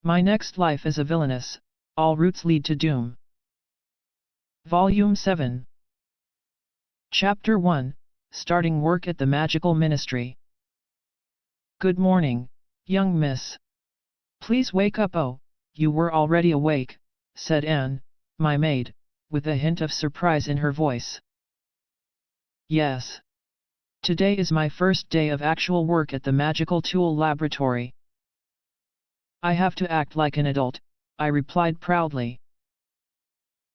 My next life as a villainess, all routes lead to doom. Volume 7. Chapter 1, Starting Work at the Magical Ministry. Good morning, young miss. Please wake up. Oh, you were already awake, said Anne, my maid, with a hint of surprise in her voice. Yes. Today is my first day of actual work at the magical tool laboratory. I have to act like an adult, I replied proudly.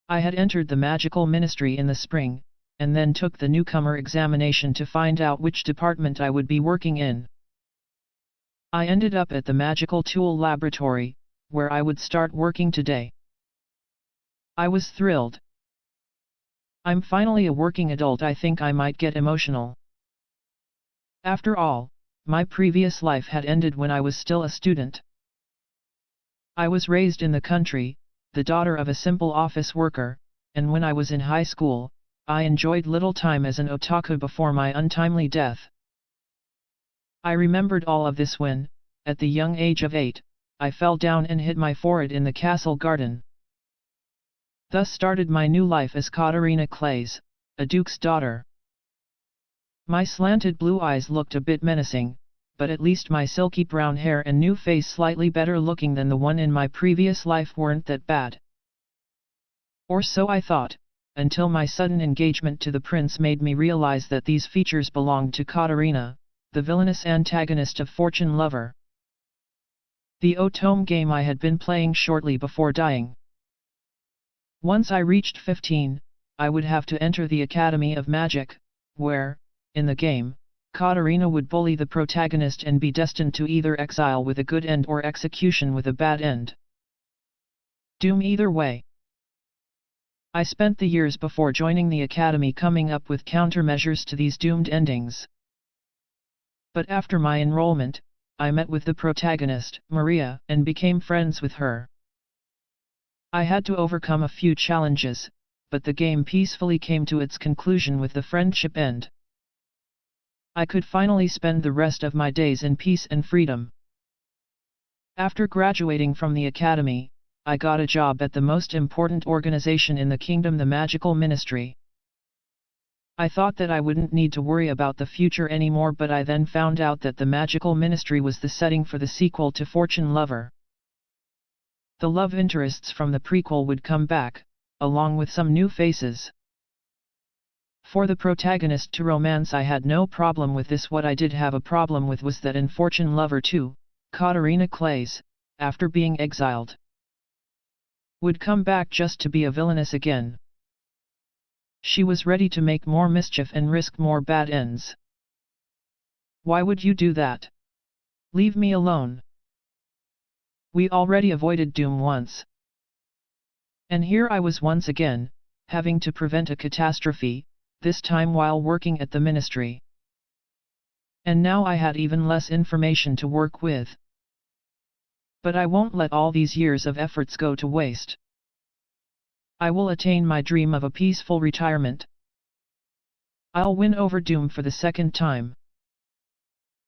I had entered the magical ministry in the spring, and then took the newcomer examination to find out which department I would be working in. I ended up at the magical tool laboratory, where I would start working today. I was thrilled. I'm finally a working adult. I think I might get emotional. After all, my previous life had ended when I was still a student. I was raised in the country, the daughter of a simple office worker, and when I was in high school, I enjoyed little time as an otaku before my untimely death. I remembered all of this when, at the young age of 8, I fell down and hit my forehead in the castle garden. Thus started my new life as Katarina Clays, a duke's daughter. My slanted blue eyes looked a bit menacing, but at least my silky brown hair and new face slightly better looking than the one in my previous life weren't that bad. Or so I thought, until my sudden engagement to the prince made me realize that these features belonged to Katarina, the villainous antagonist of Fortune Lover. The Otome game I had been playing shortly before dying. Once I reached 15, I would have to enter the Academy of Magic, where, in the game, Katarina would bully the protagonist and be destined to either exile with a good end or execution with a bad end. Doom either way. I spent the years before joining the academy coming up with countermeasures to these doomed endings. But after my enrollment, I met with the protagonist, Maria, and became friends with her. I had to overcome a few challenges, but the game peacefully came to its conclusion with the friendship end. I could finally spend the rest of my days in peace and freedom. After graduating from the academy, I got a job at the most important organization in the kingdom, the Magical Ministry. I thought that I wouldn't need to worry about the future anymore, but I then found out that the Magical Ministry was the setting for the sequel to Fortune Lover. The love interests from the prequel would come back, along with some new faces. For the protagonist to romance I had no problem with this. What I did have a problem with was that in Fortune Lover 2, Katarina Clays, after being exiled, would come back just to be a villainess again. She was ready to make more mischief and risk more bad ends. Why would you do that? Leave me alone. We already avoided doom once. And here I was once again, having to prevent a catastrophe, this time while working at the ministry. And now I had even less information to work with. But I won't let all these years of efforts go to waste. I will attain my dream of a peaceful retirement. I'll win over doom for the second time.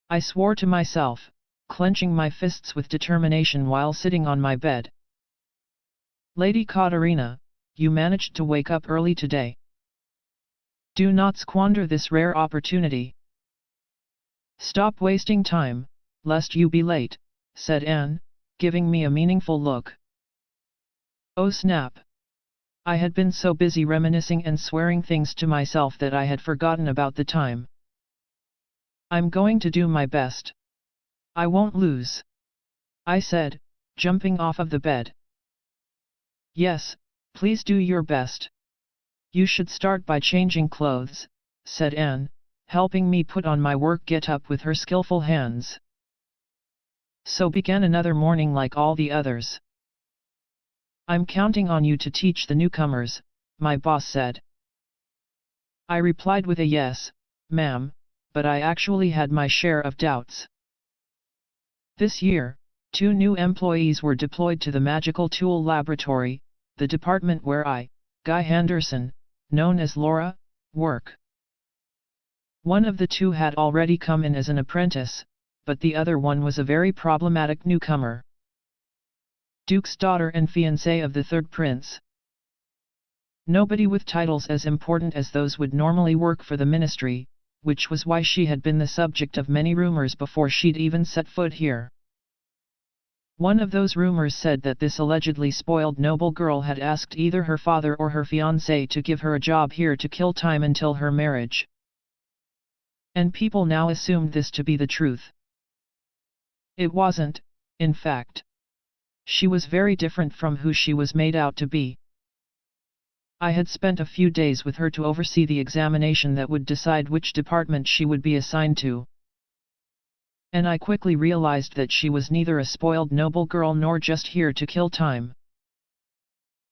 I swore to myself, clenching my fists with determination while sitting on my bed. Lady Katarina, you managed to wake up early today. Do not squander this rare opportunity. Stop wasting time, lest you be late, said Anne, giving me a meaningful look. Oh snap! I had been so busy reminiscing and swearing things to myself that I had forgotten about the time. I'm going to do my best. I won't lose, I said, jumping off of the bed. Yes, please do your best. You should start by changing clothes, said Anne, helping me put on my work get-up with her skillful hands. So began another morning like all the others. I'm counting on you to teach the newcomers, my boss said. I replied with a yes, ma'am, but I actually had my share of doubts. This year, 2 new employees were deployed to the Magical Tool Laboratory, the department where I, Guy Henderson, known as Laura, work. One of the 2 had already come in as an apprentice, but the other one was a very problematic newcomer. Duke's daughter and fiancée of the third prince. Nobody with titles as important as those would normally work for the ministry, which was why she had been the subject of many rumors before she'd even set foot here. One of those rumors said that this allegedly spoiled noble girl had asked either her father or her fiancé to give her a job here to kill time until her marriage. And people now assumed this to be the truth. It wasn't, in fact. She was very different from who she was made out to be. I had spent a few days with her to oversee the examination that would decide which department she would be assigned to. And I quickly realized that she was neither a spoiled noble girl nor just here to kill time.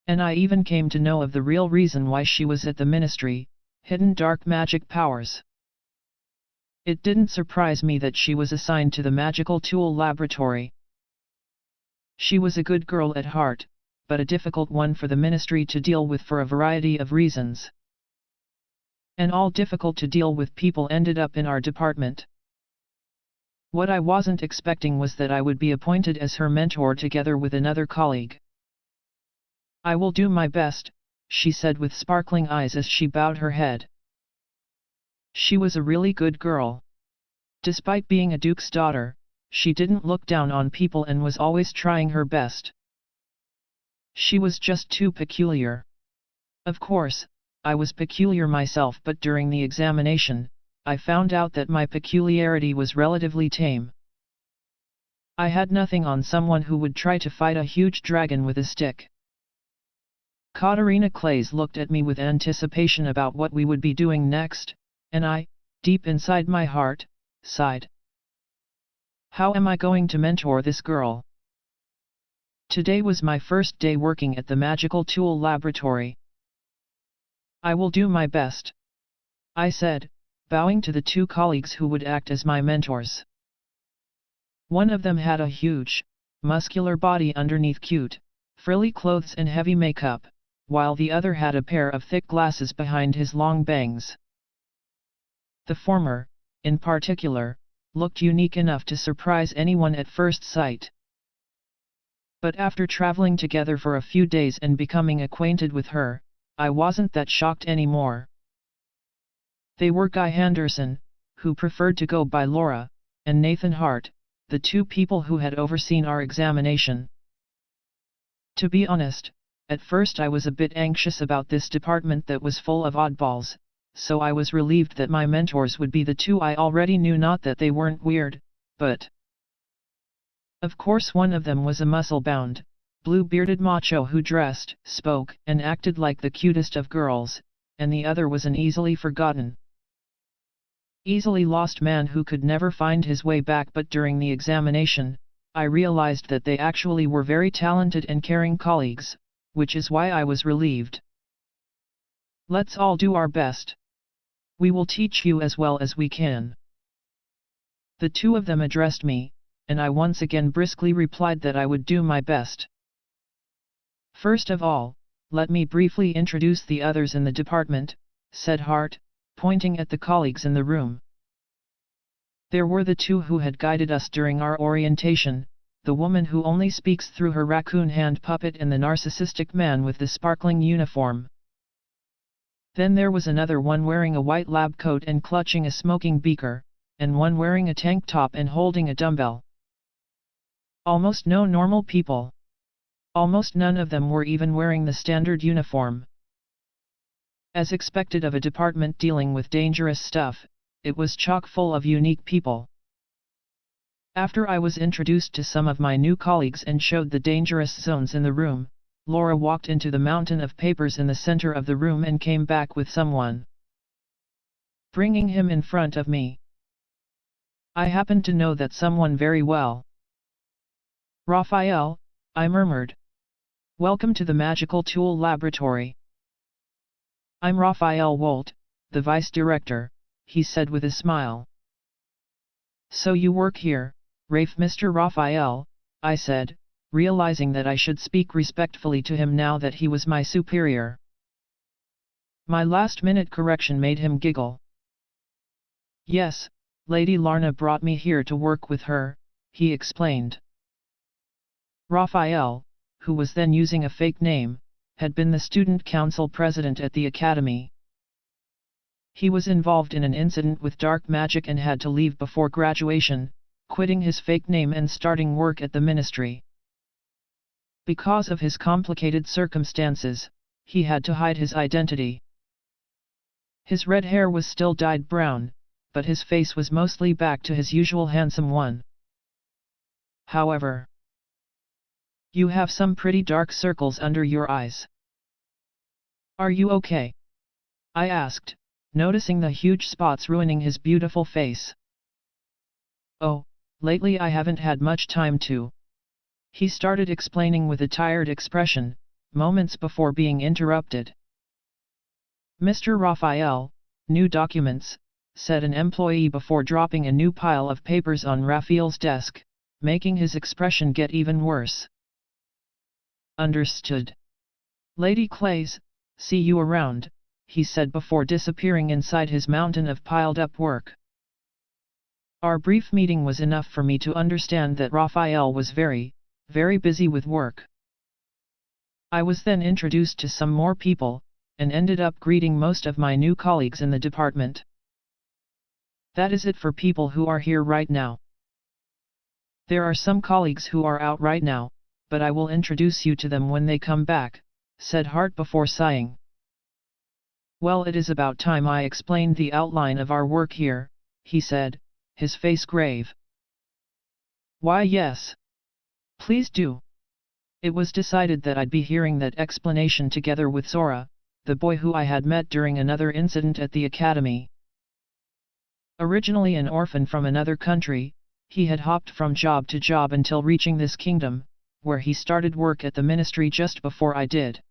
And I even came to know of the real reason why she was at the ministry: hidden dark magic powers. It didn't surprise me that she was assigned to the magical tool laboratory. She was a good girl at heart, but a difficult one for the ministry to deal with for a variety of reasons. And all difficult to deal with people ended up in our department. What I wasn't expecting was that I would be appointed as her mentor together with another colleague. "I will do my best," she said with sparkling eyes as she bowed her head. She was a really good girl. Despite being a duke's daughter, she didn't look down on people and was always trying her best. She was just too peculiar. Of course, I was peculiar myself, but during the examination, I found out that my peculiarity was relatively tame. I had nothing on someone who would try to fight a huge dragon with a stick. Katarina Clays looked at me with anticipation about what we would be doing next, and I, deep inside my heart, sighed. How am I going to mentor this girl? Today was my first day working at the magical tool laboratory. "I will do my best," I said, bowing to the two colleagues who would act as my mentors. One of them had a huge, muscular body underneath cute, frilly clothes and heavy makeup, while the other had a pair of thick glasses behind his long bangs. The former, in particular, looked unique enough to surprise anyone at first sight. But after traveling together for a few days and becoming acquainted with her, I wasn't that shocked anymore. They were Guy Henderson, who preferred to go by Laura, and Nathan Hart, the two people who had overseen our examination. To be honest, at first I was a bit anxious about this department that was full of oddballs, so I was relieved that my mentors would be the two I already knew. Not that they weren't weird, but... Of course one of them was a muscle-bound, blue-bearded macho who dressed, spoke, and acted like the cutest of girls, and the other was an easily forgotten, easily lost man who could never find his way back. But during the examination, I realized that they actually were very talented and caring colleagues, which is why I was relieved. "Let's all do our best. We will teach you as well as we can." The two of them addressed me, and I once again briskly replied that I would do my best. "First of all, let me briefly introduce the others in the department," said Hart, pointing at the colleagues in the room. There were the two who had guided us during our orientation, the woman who only speaks through her raccoon hand puppet and the narcissistic man with the sparkling uniform. Then there was another one wearing a white lab coat and clutching a smoking beaker, and one wearing a tank top and holding a dumbbell. Almost no normal people. Almost none of them were even wearing the standard uniform. As expected of a department dealing with dangerous stuff, it was chock full of unique people. After I was introduced to some of my new colleagues and showed the dangerous zones in the room, Laura walked into the mountain of papers in the center of the room and came back with someone, bringing him in front of me. I happened to know that someone very well. "Raphael," I murmured. "Welcome to the Magical Tool Laboratory." "I'm Raphael Wolt, the Vice Director," he said with a smile. "So you work here, Rafe?" "Mr. Raphael," I said, realizing that I should speak respectfully to him now that he was my superior. My last-minute correction made him giggle. "Yes, Lady Larna brought me here to work with her," he explained. "Raphael, who was then using a fake name, had been the student council president at the academy. He was involved in an incident with dark magic and had to leave before graduation, quitting his fake name and starting work at the ministry. Because of his complicated circumstances, he had to hide his identity. His red hair was still dyed brown, but his face was mostly back to his usual handsome one. However, you have some pretty dark circles under your eyes. Are you okay? I asked, noticing the huge spots ruining his beautiful face. Oh, lately I haven't had much time to. He started explaining with a tired expression, moments before being interrupted. Mr. Raphael, new documents, said an employee before dropping a new pile of papers on Raphael's desk, making his expression get even worse. Understood. Lady Clays, see you around, he said before disappearing inside his mountain of piled-up work. Our brief meeting was enough for me to understand that Raphael was very, very busy with work. I was then introduced to some more people, and ended up greeting most of my new colleagues in the department. That is it for people who are here right now. There are some colleagues who are out right now, but I will introduce you to them when they come back, said Hart before sighing. Well, it is about time I explained the outline of our work here, he said, his face grave. Why yes. Please do. It was decided that I'd be hearing that explanation together with Sora, the boy who I had met during another incident at the academy. Originally an orphan from another country, he had hopped from job to job until reaching this kingdom, where he started work at the ministry just before I did.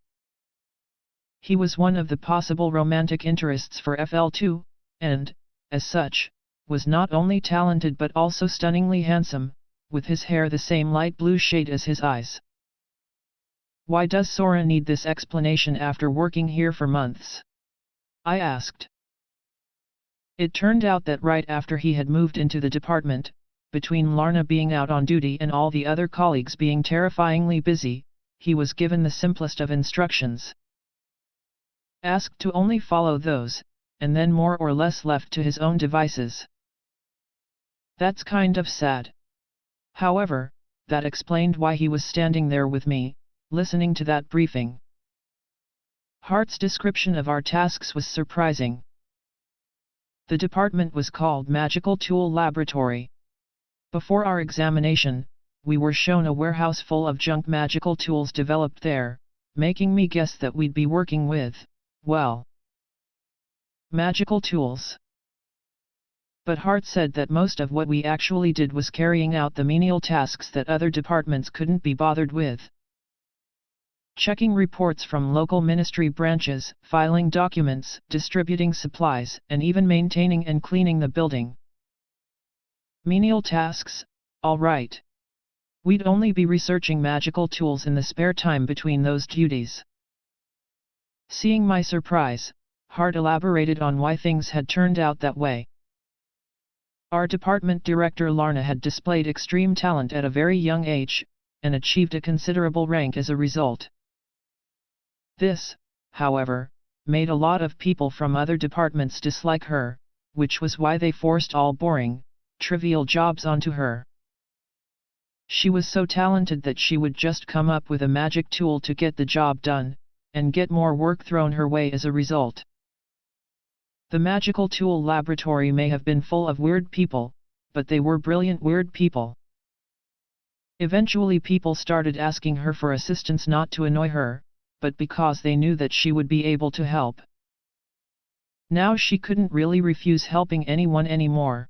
He was one of the possible romantic interests for FL2, and, as such, was not only talented but also stunningly handsome, with his hair the same light blue shade as his eyes. Why does Sora need this explanation after working here for months? I asked. It turned out that right after he had moved into the department, between Larna being out on duty and all the other colleagues being terrifyingly busy, he was given the simplest of instructions. Asked to only follow those, and then more or less left to his own devices. That's kind of sad. However, that explained why he was standing there with me, listening to that briefing. Hart's description of our tasks was surprising. The department was called Magical Tool Laboratory. Before our examination, we were shown a warehouse full of junk magical tools developed there, making me guess that we'd be working with, well, magical tools. But Hart said that most of what we actually did was carrying out the menial tasks that other departments couldn't be bothered with. Checking reports from local ministry branches, filing documents, distributing supplies, and even maintaining and cleaning the building. Menial tasks, all right. We'd only be researching magical tools in the spare time between those duties. Seeing my surprise, Hart elaborated on why things had turned out that way. Our department director Larna had displayed extreme talent at a very young age, and achieved a considerable rank as a result. This, however, made a lot of people from other departments dislike her, which was why they forced all boring, trivial jobs onto her. She was so talented that she would just come up with a magic tool to get the job done, and get more work thrown her way as a result. The magical tool laboratory may have been full of weird people, but they were brilliant weird people. Eventually people started asking her for assistance not to annoy her, but because they knew that she would be able to help. Now she couldn't really refuse helping anyone anymore.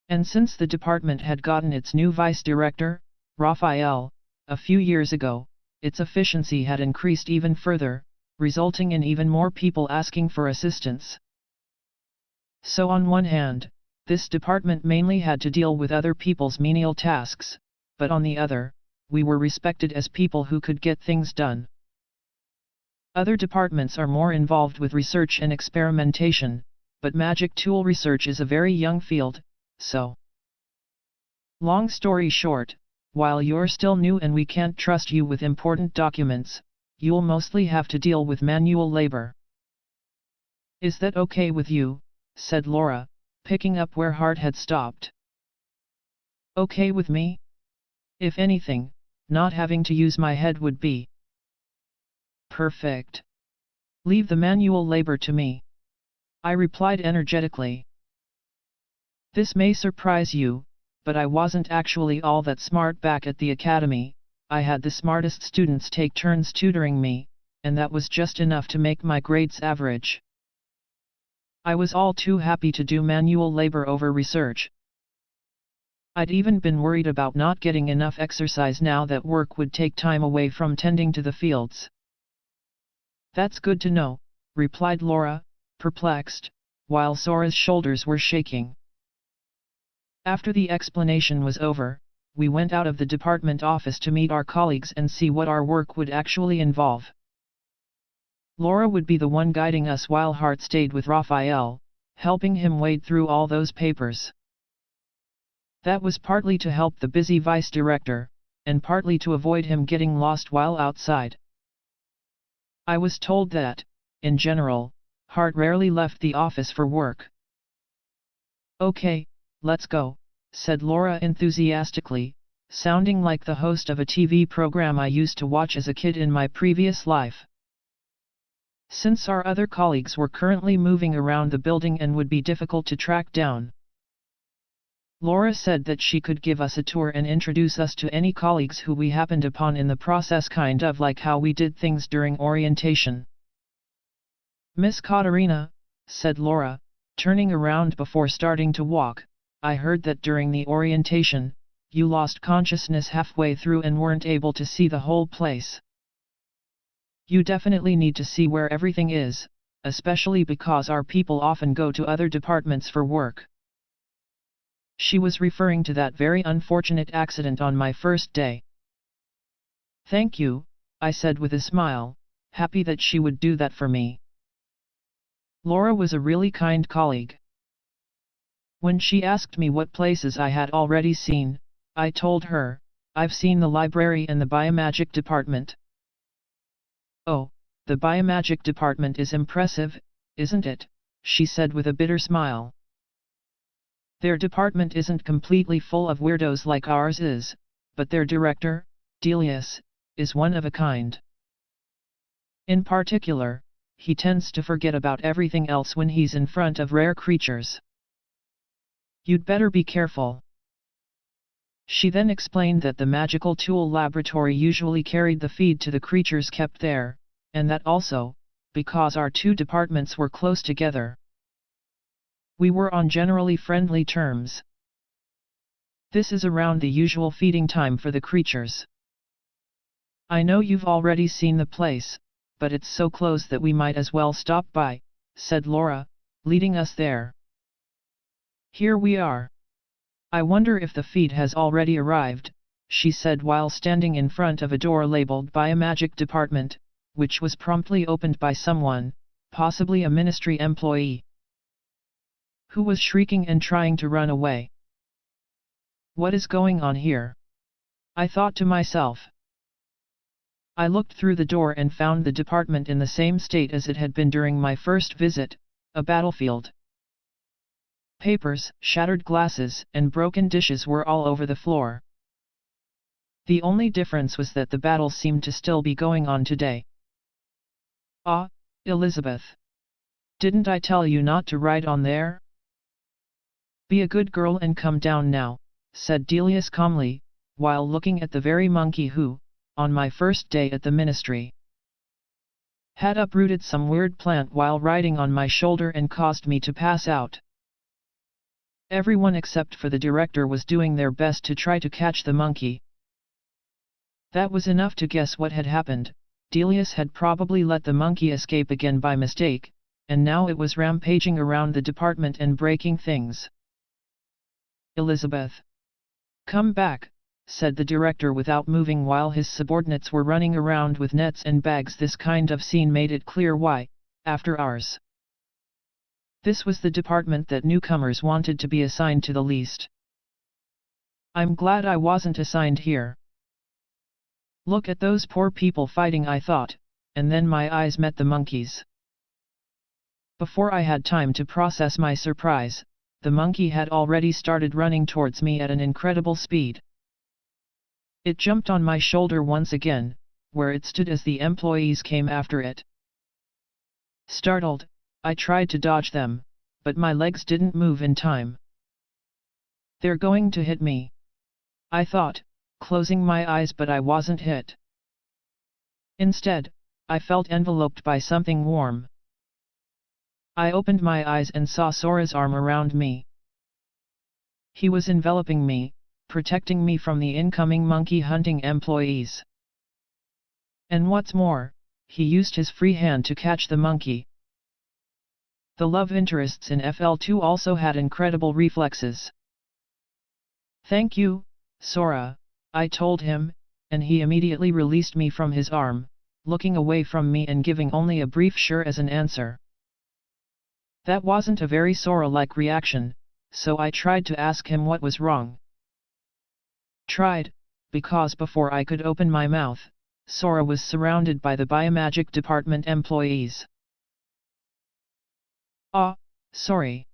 And since the department had gotten its new vice director, Raphael, a few years ago, its efficiency had increased even further, resulting in even more people asking for assistance. So on one hand, this department mainly had to deal with other people's menial tasks, but on the other, we were respected as people who could get things done. Other departments are more involved with research and experimentation, but magic tool research is a very young field, so. Long story short, while you're still new and we can't trust you with important documents, you'll mostly have to deal with manual labor. Is that okay with you? Said Laura, picking up where Hart had stopped. Okay with me? If anything, not having to use my head would be perfect. Leave the manual labor to me, I replied energetically. This may surprise you, but I wasn't actually all that smart back at the academy. I had the smartest students take turns tutoring me, and that was just enough to make my grades average. I was all too happy to do manual labor over research. I'd even been worried about not getting enough exercise now that work would take time away from tending to the fields. That's good to know, replied Laura, perplexed, while Sora's shoulders were shaking. After the explanation was over, we went out of the department office to meet our colleagues and see what our work would actually involve. Laura would be the one guiding us while Hart stayed with Raphael, helping him wade through all those papers. That was partly to help the busy vice director, and partly to avoid him getting lost while outside. I was told that, in general, Hart rarely left the office for work. Okay, let's go, said Laura enthusiastically, sounding like the host of a TV program I used to watch as a kid in my previous life. Since our other colleagues were currently moving around the building and would be difficult to track down, Laura said that she could give us a tour and introduce us to any colleagues who we happened upon in the process, kind of like how we did things during orientation. Miss Katerina, said Laura, turning around before starting to walk, I heard that during the orientation, you lost consciousness halfway through and weren't able to see the whole place. You definitely need to see where everything is, especially because our people often go to other departments for work. She was referring to that very unfortunate accident on my first day. Thank you, I said with a smile, happy that she would do that for me. Laura was a really kind colleague. When she asked me what places I had already seen, I told her, I've seen the library and the biomagic department. Oh, the biomagic department is impressive, isn't it? She said with a bitter smile. Their department isn't completely full of weirdos like ours is, but their director, Delius, is one of a kind. In particular, he tends to forget about everything else when he's in front of rare creatures. You'd better be careful. She then explained that the magical tool laboratory usually carried the feed to the creatures kept there, and that also, because our two departments were close together, we were on generally friendly terms. This is around the usual feeding time for the creatures. I know you've already seen the place, but it's so close that we might as well stop by, said Laura, leading us there. Here we are. I wonder if the feed has already arrived, she said while standing in front of a door labeled Biomagic Department, which was promptly opened by someone, possibly a ministry employee, who was shrieking and trying to run away. What is going on here? I thought to myself. I looked through the door and found the department in the same state as it had been during my first visit, a battlefield. Papers, shattered glasses, and broken dishes were all over the floor. The only difference was that the battle seemed to still be going on today. Ah, Elizabeth! Didn't I tell you not to ride on there? Be a good girl and come down now, said Delius calmly, while looking at the very monkey who, on my first day at the ministry, had uprooted some weird plant while riding on my shoulder and caused me to pass out. Everyone except for the director was doing their best to try to catch the monkey. That was enough to guess what had happened. Delius had probably let the monkey escape again by mistake, and now it was rampaging around the department and breaking things. Elizabeth! Come back, said the director without moving while his subordinates were running around with nets and bags. This kind of scene made it clear why, after ours, this was the department that newcomers wanted to be assigned to the least. I'm glad I wasn't assigned here. Look at those poor people fighting, I thought, and then my eyes met the monkeys. Before I had time to process my surprise, the monkey had already started running towards me at an incredible speed. It jumped on my shoulder once again, where it stood as the employees came after it. Startled, I tried to dodge them, but my legs didn't move in time. They're going to hit me, I thought, closing my eyes, but I wasn't hit. Instead, I felt enveloped by something warm. I opened my eyes and saw Sora's arm around me. He was enveloping me, protecting me from the incoming monkey hunting employees. And what's more, he used his free hand to catch the monkey. The love interests in FL2 also had incredible reflexes. Thank you, Sora, I told him, and he immediately released me from his arm, looking away from me and giving only a brief sure as an answer. That wasn't a very Sora-like reaction, so I tried to ask him what was wrong. Tried, because before I could open my mouth, Sora was surrounded by the Biomagic Department employees. Ah, sorry.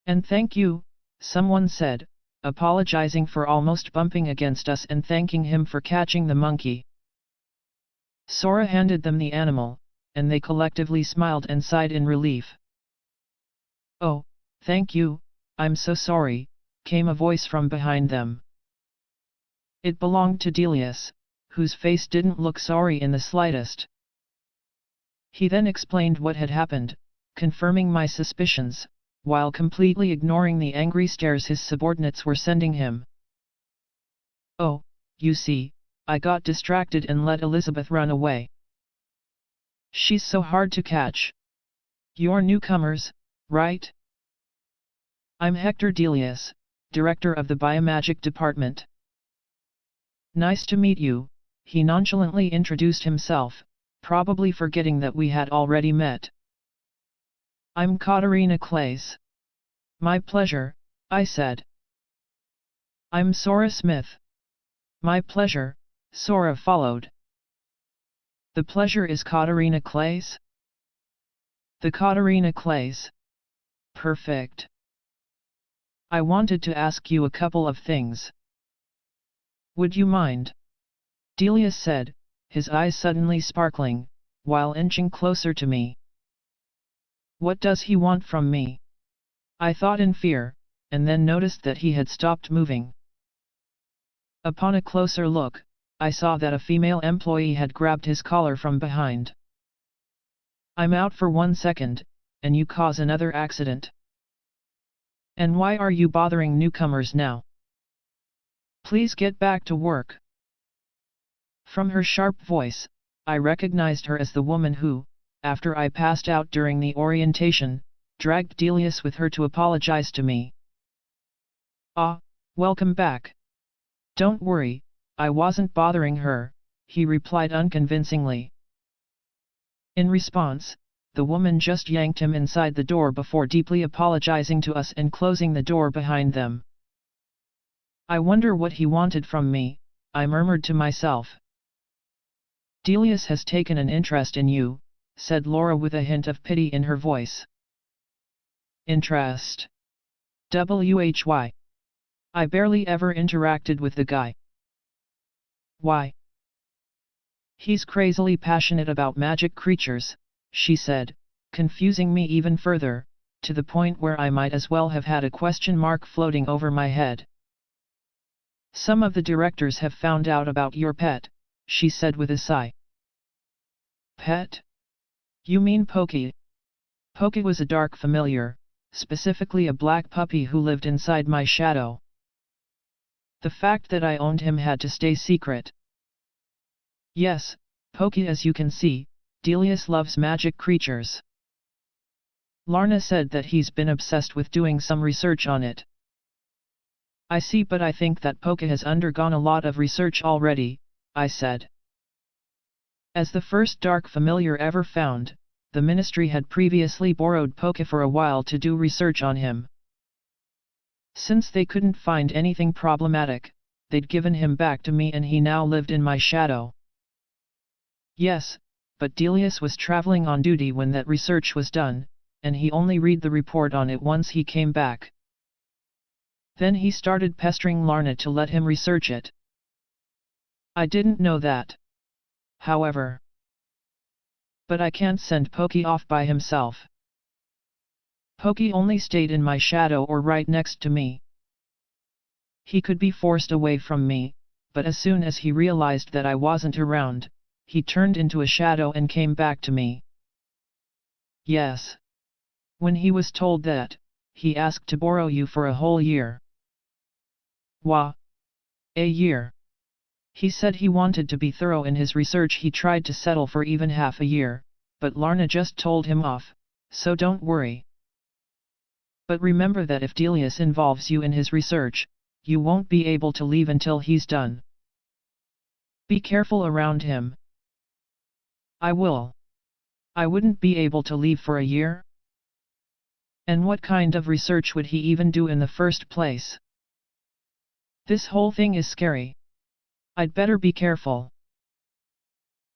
And thank you, someone said, apologizing for almost bumping against us and thanking him for catching the monkey. Sora handed them the animal, and they collectively smiled and sighed in relief. Oh, thank you, I'm so sorry, came a voice from behind them. It belonged to Delius, whose face didn't look sorry in the slightest. He then explained what had happened, confirming my suspicions, while completely ignoring the angry stares his subordinates were sending him. Oh, you see, I got distracted and let Elizabeth run away. She's so hard to catch. You're newcomers, right? I'm Hector Delius, director of the Biomagic Department. Nice to meet you, he nonchalantly introduced himself, probably forgetting that we had already met. I'm Katarina Clays. My pleasure, I said. I'm Sora Smith. My pleasure, Sora followed. The pleasure is Katarina Clays? The Katarina Clays. Perfect. I wanted to ask you a couple of things. Would you mind? Delius said, his eyes suddenly sparkling, while inching closer to me. What does he want from me? I thought in fear, and then noticed that he had stopped moving. Upon a closer look, I saw that a female employee had grabbed his collar from behind. I'm out for 1 second, and you cause another accident. And why are you bothering newcomers now? Please get back to work. From her sharp voice, I recognized her as the woman who, after I passed out during the orientation, dragged Delius with her to apologize to me. Ah, welcome back. Don't worry, I wasn't bothering her, he replied unconvincingly. In response, the woman just yanked him inside the door before deeply apologizing to us and closing the door behind them. I wonder what he wanted from me, I murmured to myself. Delius has taken an interest in you, said Laura with a hint of pity in her voice. Interest? Why? I barely ever interacted with the guy. Why? He's crazily passionate about magic creatures, she said, confusing me even further, to the point where I might as well have had a question mark floating over my head. Some of the directors have found out about your pet, she said with a sigh. Pet? You mean Poki? Poki was a dark familiar, specifically a black puppy who lived inside my shadow. The fact that I owned him had to stay secret. Yes, Poki, as you can see, Delius loves magic creatures. Larna said that he's been obsessed with doing some research on it. I see, but I think that Poki has undergone a lot of research already, I said. As the first dark familiar ever found, the ministry had previously borrowed Poki for a while to do research on him. Since they couldn't find anything problematic, they'd given him back to me and he now lived in my shadow. Yes, but Delius was traveling on duty when that research was done, and he only read the report on it once he came back. Then he started pestering Larna to let him research it. I didn't know that. However. But I can't send Pokey off by himself. Pokey only stayed in my shadow or right next to me. He could be forced away from me, but as soon as he realized that I wasn't around, he turned into a shadow and came back to me. Yes. When he was told that, he asked to borrow you for a whole year. Wah! A year. He said he wanted to be thorough in his research. He tried to settle for even half a year, but Larna just told him off, so don't worry. But remember that if Delius involves you in his research, you won't be able to leave until he's done. Be careful around him. I will. I wouldn't be able to leave for a year? And what kind of research would he even do in the first place? This whole thing is scary. I'd better be careful.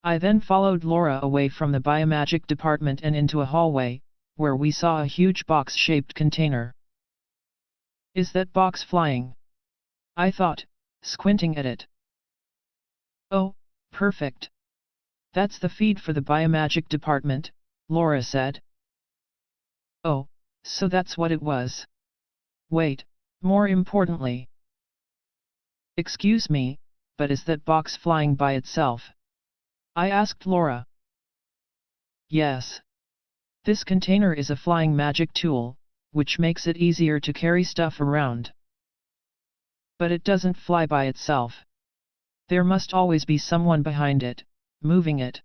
I then followed Laura away from the biomagic department and into a hallway, where we saw a huge box-shaped container. Is that box flying? I thought, squinting at it. Oh, perfect. That's the feed for the biomagic department, Laura said. Oh, so that's what it was. Wait, more importantly. Excuse me, but is that box flying by itself? I asked Laura. Yes. This container is a flying magic tool, which makes it easier to carry stuff around. But it doesn't fly by itself. There must always be someone behind it, moving it.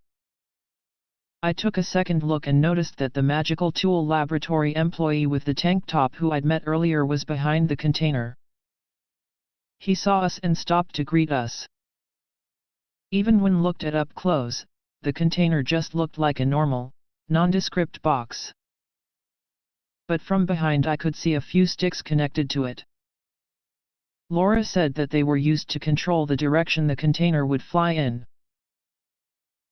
I took a second look and noticed that the magical tool laboratory employee with the tank top who I'd met earlier was behind the container. He saw us and stopped to greet us. Even when looked at up close, the container just looked like a normal, nondescript box. But from behind I could see a few sticks connected to it. Laura said that they were used to control the direction the container would fly in.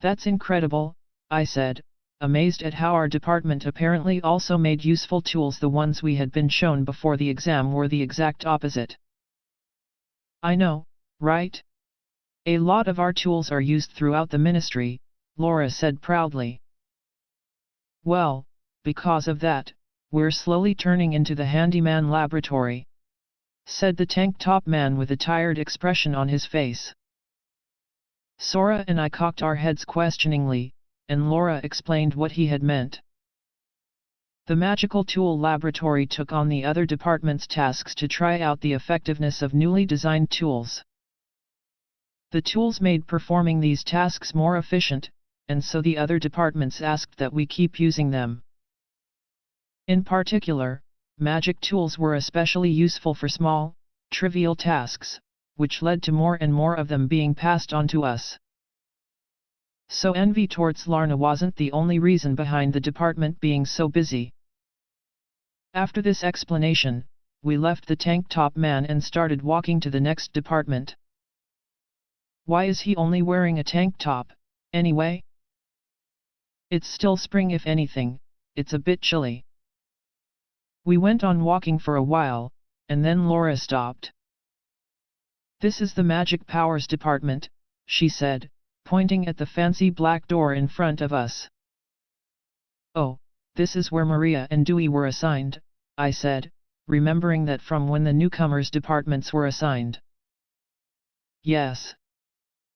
That's incredible, I said, amazed at how our department apparently also made useful tools. The ones we had been shown before the exam were the exact opposite. I know, right? A lot of our tools are used throughout the ministry, Laura said proudly. Well, because of that, we're slowly turning into the handyman laboratory, said the tank top man with a tired expression on his face. Sora and I cocked our heads questioningly, and Laura explained what he had meant. The magical tool laboratory took on the other department's tasks to try out the effectiveness of newly designed tools. The tools made performing these tasks more efficient, and so the other departments asked that we keep using them. In particular, magic tools were especially useful for small, trivial tasks, which led to more and more of them being passed on to us. So envy towards Larna wasn't the only reason behind the department being so busy. After this explanation, we left the tank top man and started walking to the next department. Why is he only wearing a tank top, anyway? It's still spring. If anything, it's a bit chilly. We went on walking for a while, and then Laura stopped. This is the Magic Powers Department, she said, pointing at the fancy black door in front of us. Oh, this is where Maria and Dewey were assigned, I said, remembering that from when the newcomers' departments were assigned. Yes.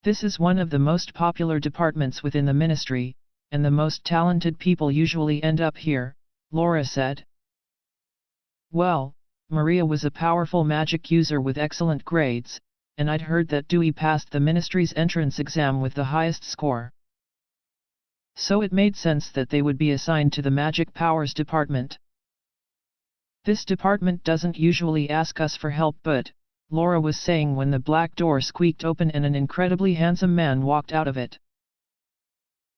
This is one of the most popular departments within the ministry, and the most talented people usually end up here, Laura said. Well, Maria was a powerful magic user with excellent grades, and I'd heard that Dewey passed the ministry's entrance exam with the highest score. So it made sense that they would be assigned to the Magic Powers Department. This department doesn't usually ask us for help, but, Laura was saying when the black door squeaked open and an incredibly handsome man walked out of it.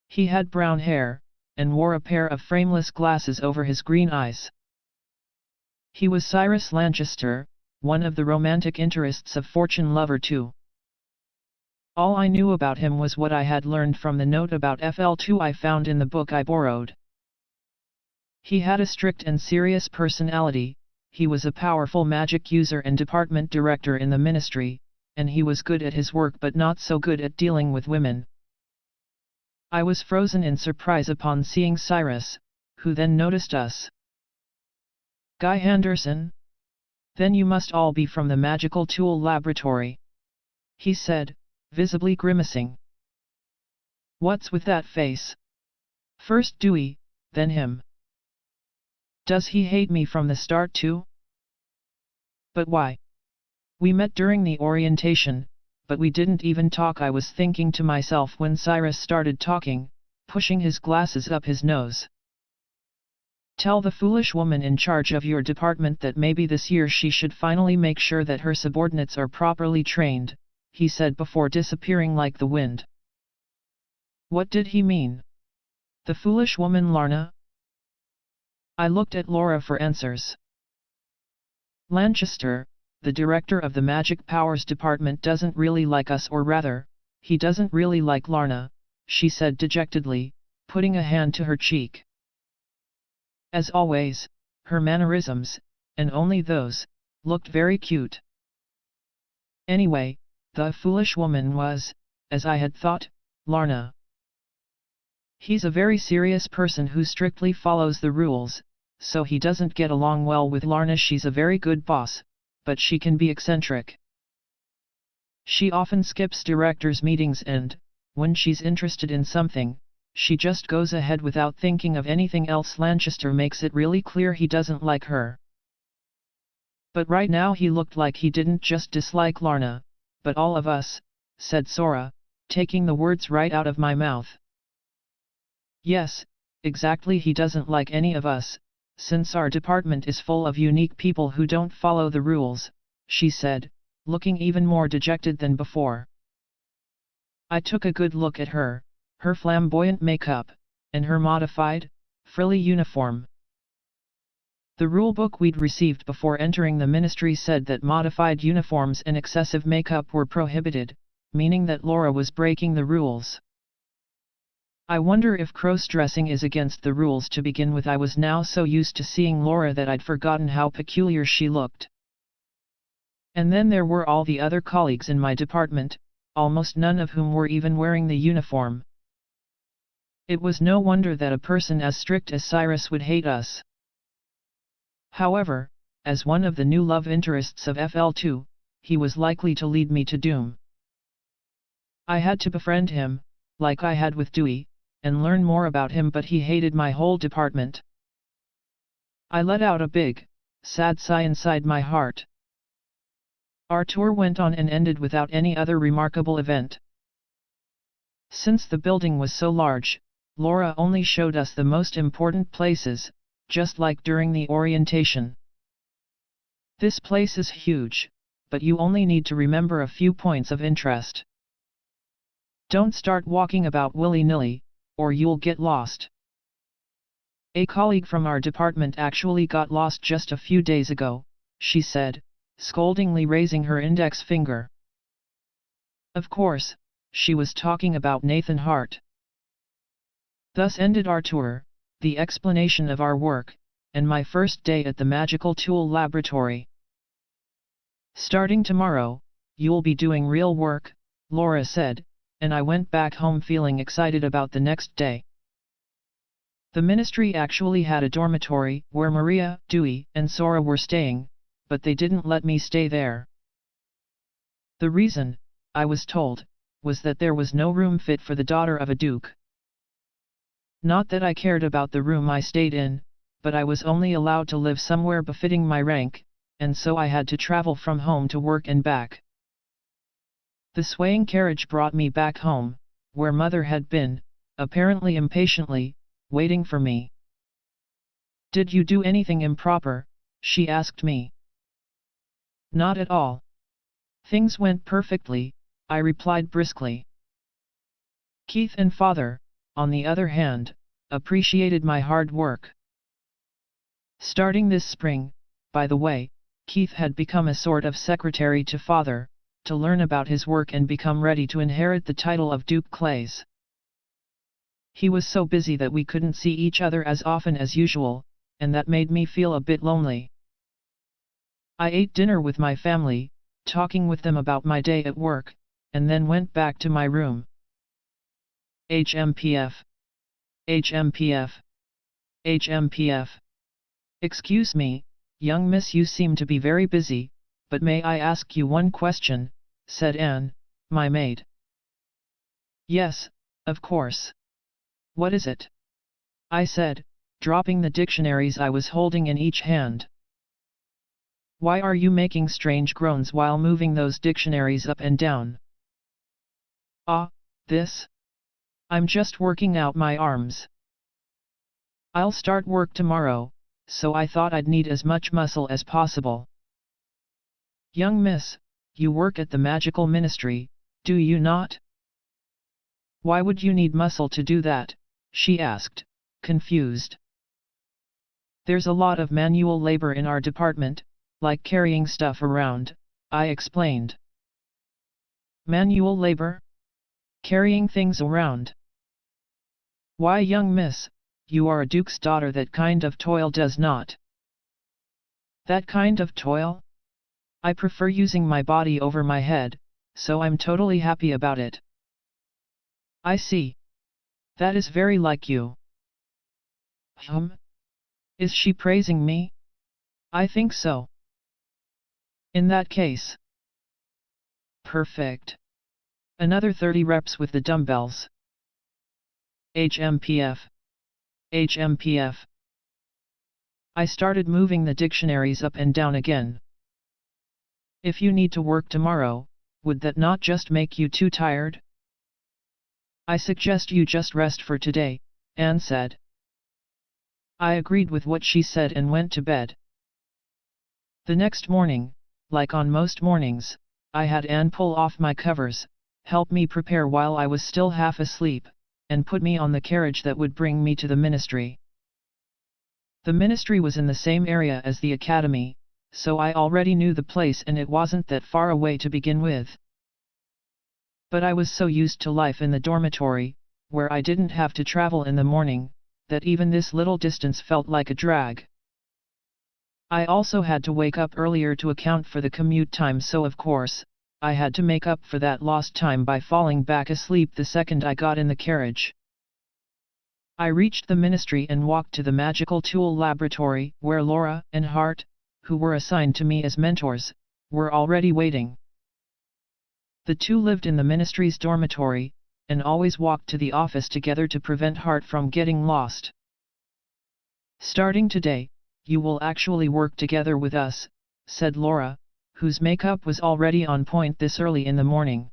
He had brown hair, and wore a pair of frameless glasses over his green eyes. He was Cyrus Lanchester, one of the romantic interests of fortune lover too. All I knew about him was what I had learned from the note about FL2 I found in the book I borrowed. He had a strict and serious personality, he was a powerful magic user and department director in the ministry, and he was good at his work but not so good at dealing with women. I was frozen in surprise upon seeing Cyrus, who then noticed us. "Guy Henderson? Then you must all be from the magical tool laboratory," he said, visibly grimacing. "What's with that face? First Dewey, then him. Does he hate me from the start too? But why? We met during the orientation, but we didn't even talk," I was thinking to myself when Cyrus started talking, pushing his glasses up his nose. "Tell the foolish woman in charge of your department that maybe this year she should finally make sure that her subordinates are properly trained," he said before disappearing like the wind. What did he mean? The foolish woman Lorna? I looked at Laura for answers. "Lanchester, the director of the Magic Powers Department doesn't really like us, or rather, he doesn't really like Lorna," she said dejectedly, putting a hand to her cheek. As always, her mannerisms, and only those, looked very cute. Anyway, the foolish woman was, as I had thought, Lorna. "He's a very serious person who strictly follows the rules, so he doesn't get along well with Lorna. She's a very good boss, but she can be eccentric. She often skips directors' meetings and, when she's interested in something, she just goes ahead without thinking of anything else. Lanchester makes it really clear he doesn't like her. But right now he looked like he didn't just dislike Lorna, but all of us," said Sora, taking the words right out of my mouth. "Yes, exactly, he doesn't like any of us, since our department is full of unique people who don't follow the rules," she said, looking even more dejected than before. I took a good look at her flamboyant makeup, and her modified, frilly uniform. The rulebook we'd received before entering the ministry said that modified uniforms and excessive makeup were prohibited, meaning that Laura was breaking the rules. I wonder if cross-dressing is against the rules to begin with. I was now so used to seeing Laura that I'd forgotten how peculiar she looked. And then there were all the other colleagues in my department, almost none of whom were even wearing the uniform. It was no wonder that a person as strict as Cyrus would hate us. However, as one of the new love interests of FL2, he was likely to lead me to doom. I had to befriend him, like I had with Dewey, and learn more about him, but he hated my whole department. I let out a big, sad sigh inside my heart. Our tour went on and ended without any other remarkable event. Since the building was so large, Laura only showed us the most important places, just like during the orientation. "This place is huge, but you only need to remember a few points of interest. Don't start walking about willy-nilly, or you'll get lost. A colleague from our department actually got lost just a few days ago," she said, scoldingly raising her index finger. Of course, she was talking about Nathan Hart. Thus ended our tour, the explanation of our work, and my first day at the Magical Tool Laboratory. "Starting tomorrow, you'll be doing real work," Laura said, and I went back home feeling excited about the next day. The ministry actually had a dormitory where Maria, Dewey, and Sora were staying, but they didn't let me stay there. The reason, I was told, was that there was no room fit for the daughter of a duke. Not that I cared about the room I stayed in, but I was only allowed to live somewhere befitting my rank, and so I had to travel from home to work and back. The swaying carriage brought me back home, where Mother had been, apparently impatiently, waiting for me. "Did you do anything improper?" she asked me. "Not at all. Things went perfectly," I replied briskly. Keith and Father, on the other hand, appreciated my hard work. Starting this spring, by the way, Keith had become a sort of secretary to father, to learn about his work and become ready to inherit the title of Duke Clays. He was so busy that we couldn't see each other as often as usual, and that made me feel a bit lonely. I ate dinner with my family, talking with them about my day at work, and then went back to my room. HMPF. HMPF. HMPF. Excuse me, young miss, you seem to be very busy, but may I ask you one question, said Anne, my maid. Yes, of course. What is it? I said, dropping the dictionaries I was holding in each hand. Why are you making strange groans while moving those dictionaries up and down? Ah, this? I'm just working out my arms. I'll start work tomorrow, so I thought I'd need as much muscle as possible. Young miss, you work at the magical ministry, do you not? Why would you need muscle to do that? She asked, confused. There's a lot of manual labor in our department, like carrying stuff around, I explained. Manual labor? Carrying things around? Why, young miss, you are a duke's daughter. That kind of toil does not. That kind of toil? I prefer using my body over my head, so I'm totally happy about it. I see. That is very like you. Is she praising me? I think so. In that case. Perfect. Another 30 reps with the dumbbells. HMPF. HMPF. I started moving the dictionaries up and down again. If you need to work tomorrow, would that not just make you too tired? I suggest you just rest for today, Anne said. I agreed with what she said and went to bed. The next morning, like on most mornings, I had Anne pull off my covers, help me prepare while I was still half asleep, and put me on the carriage that would bring me to the ministry. The ministry was in the same area as the academy, so I already knew the place and it wasn't that far away to begin with. But I was so used to life in the dormitory, where I didn't have to travel in the morning, that even this little distance felt like a drag. I also had to wake up earlier to account for the commute time, so of course, I had to make up for that lost time by falling back asleep the second I got in the carriage. I reached the ministry and walked to the magical tool laboratory, where Laura and Hart, who were assigned to me as mentors, were already waiting. The two lived in the ministry's dormitory, and always walked to the office together to prevent Hart from getting lost. Starting today, you will actually work together with us, said Laura, whose makeup was already on point this early in the morning.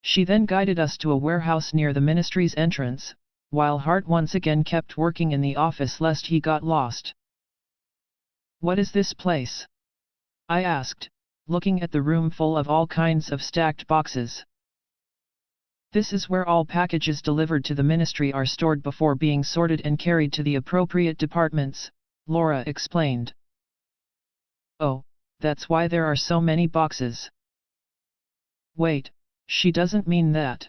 She then guided us to a warehouse near the ministry's entrance, while Hart once again kept working in the office lest he got lost. What is this place? I asked, looking at the room full of all kinds of stacked boxes. This is where all packages delivered to the ministry are stored before being sorted and carried to the appropriate departments, Laura explained. Oh, that's why there are so many boxes. Wait, she doesn't mean that.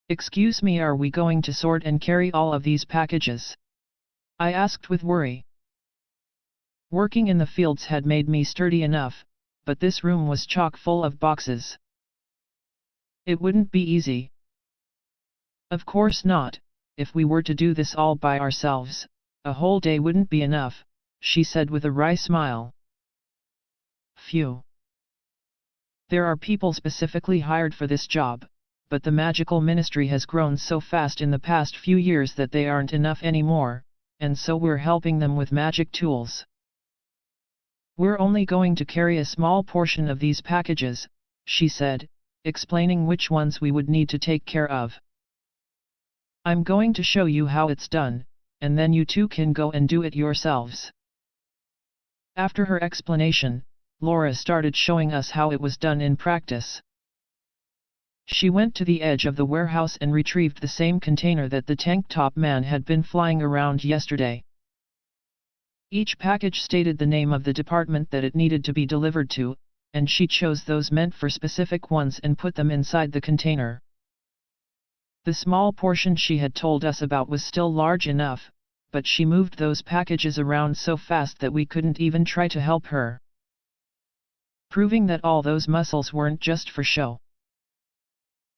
Excuse me, are we going to sort and carry all of these packages? I asked with worry. Working in the fields had made me sturdy enough, but this room was chock full of boxes. It wouldn't be easy. Of course not. If we were to do this all by ourselves, a whole day wouldn't be enough, she said with a wry smile. Phew. There are people specifically hired for this job, but the magical ministry has grown so fast in the past few years that they aren't enough anymore, and so we're helping them with magic tools. We're only going to carry a small portion of these packages, she said, explaining which ones we would need to take care of. I'm going to show you how it's done, and then you two can go and do it yourselves. After her explanation, Laura started showing us how it was done in practice. She went to the edge of the warehouse and retrieved the same container that the tank top man had been flying around yesterday. Each package stated the name of the department that it needed to be delivered to, and she chose those meant for specific ones and put them inside the container. The small portion she had told us about was still large enough, but she moved those packages around so fast that we couldn't even try to help her. Proving that all those muscles weren't just for show.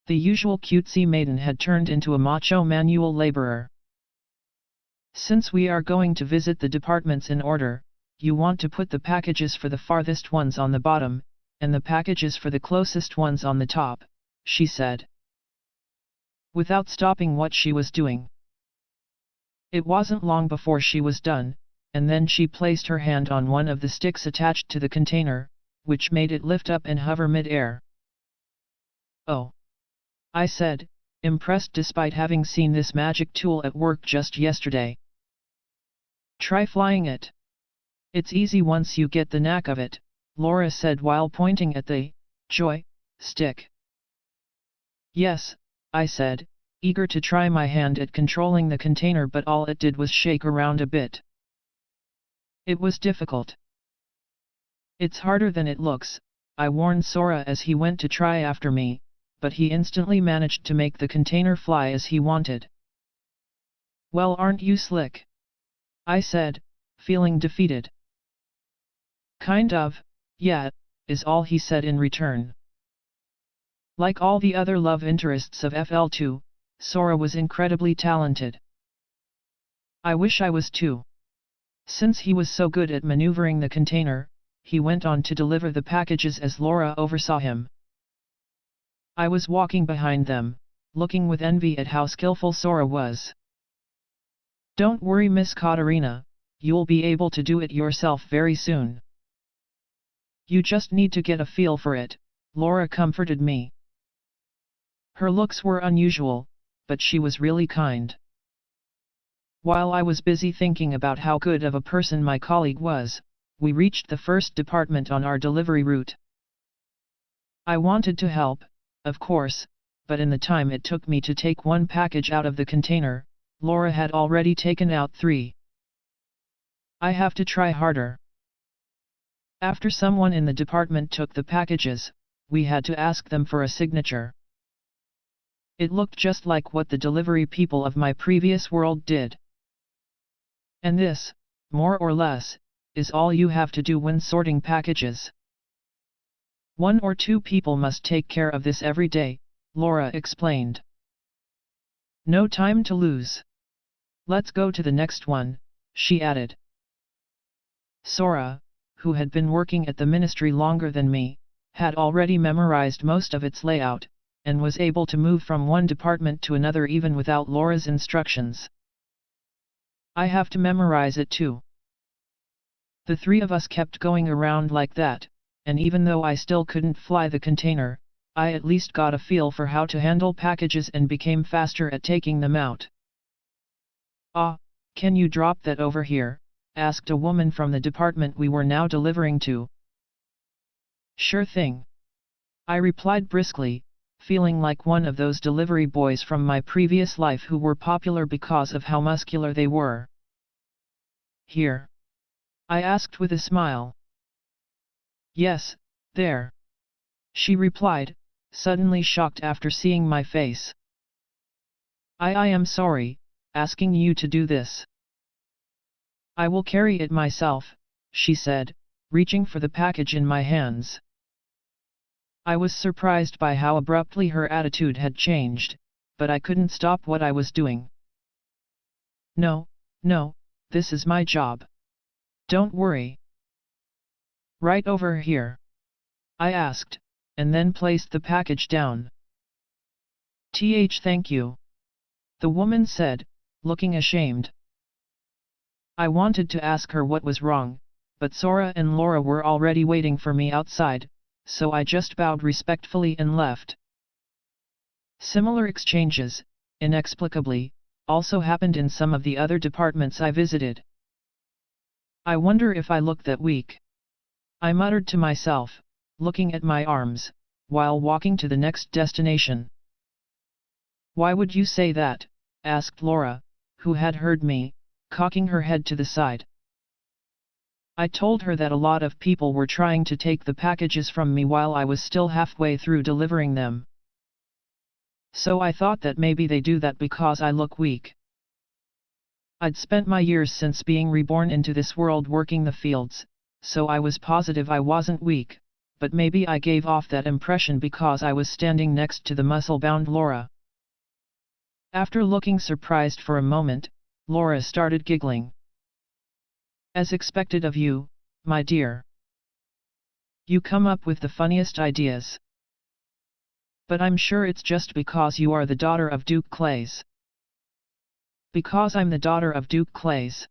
The usual cutesy maiden had turned into a macho manual laborer. Since we are going to visit the departments in order, you want to put the packages for the farthest ones on the bottom, and the packages for the closest ones on the top, she said. Without stopping what she was doing. It wasn't long before she was done, and then she placed her hand on one of the sticks attached to the container, which made it lift up and hover mid-air. Oh! I said, impressed despite having seen this magic tool at work just yesterday. Try flying it. It's easy once you get the knack of it, Laura said while pointing at the joy stick. Yes, I said, eager to try my hand at controlling the container, but all it did was shake around a bit. It was difficult. It's harder than it looks, I warned Sora as he went to try after me, but he instantly managed to make the container fly as he wanted. Well, aren't you slick? I said, feeling defeated. Kind of, yeah, is all he said in return. Like all the other love interests of FL2, Sora was incredibly talented. I wish I was too. Since he was so good at maneuvering the container, he went on to deliver the packages as Laura oversaw him. I was walking behind them, looking with envy at how skillful Sora was. Don't worry, Miss Katarina, you'll be able to do it yourself very soon. You just need to get a feel for it, Laura comforted me. Her looks were unusual, but she was really kind. While I was busy thinking about how good of a person my colleague was, we reached the first department on our delivery route. I wanted to help, of course, but in the time it took me to take one package out of the container, Laura had already taken out 3. I have to try harder. After someone in the department took the packages, we had to ask them for a signature. It looked just like what the delivery people of my previous world did. And this, more or less, is all you have to do when sorting packages. 1 or 2 people must take care of this every day, Laura explained. No time to lose. Let's go to the next one, she added. Sora, who had been working at the ministry longer than me, had already memorized most of its layout, and was able to move from one department to another even without Laura's instructions. I have to memorize it too. The 3 of us kept going around like that, and even though I still couldn't fly the container, I at least got a feel for how to handle packages and became faster at taking them out. Ah, can you drop that over here? Asked a woman from the department we were now delivering to. Sure thing. I replied briskly, feeling like one of those delivery boys from my previous life who were popular because of how muscular they were. Here? I asked with a smile. Yes, there. She replied, suddenly shocked after seeing my face. I am sorry, asking you to do this. I will carry it myself, she said, reaching for the package in my hands. I was surprised by how abruptly her attitude had changed, but I couldn't stop what I was doing. No, this is my job. Don't worry. Right over here? I asked, and then placed the package down. Thank you. The woman said, looking ashamed. I wanted to ask her what was wrong, but Sora and Laura were already waiting for me outside, so I just bowed respectfully and left. Similar exchanges, inexplicably, also happened in some of the other departments I visited. I wonder if I look that weak. I muttered to myself, looking at my arms, while walking to the next destination. Why would you say that? Asked Laura, who had heard me, cocking her head to the side. I told her that a lot of people were trying to take the packages from me while I was still halfway through delivering them. So I thought that maybe they do that because I look weak. I'd spent my years since being reborn into this world working the fields, so I was positive I wasn't weak, but maybe I gave off that impression because I was standing next to the muscle-bound Laura. After looking surprised for a moment, Laura started giggling. As expected of you, my dear. You come up with the funniest ideas. But I'm sure it's just because you are the daughter of Duke Clays. Because I'm the daughter of Duke Clays?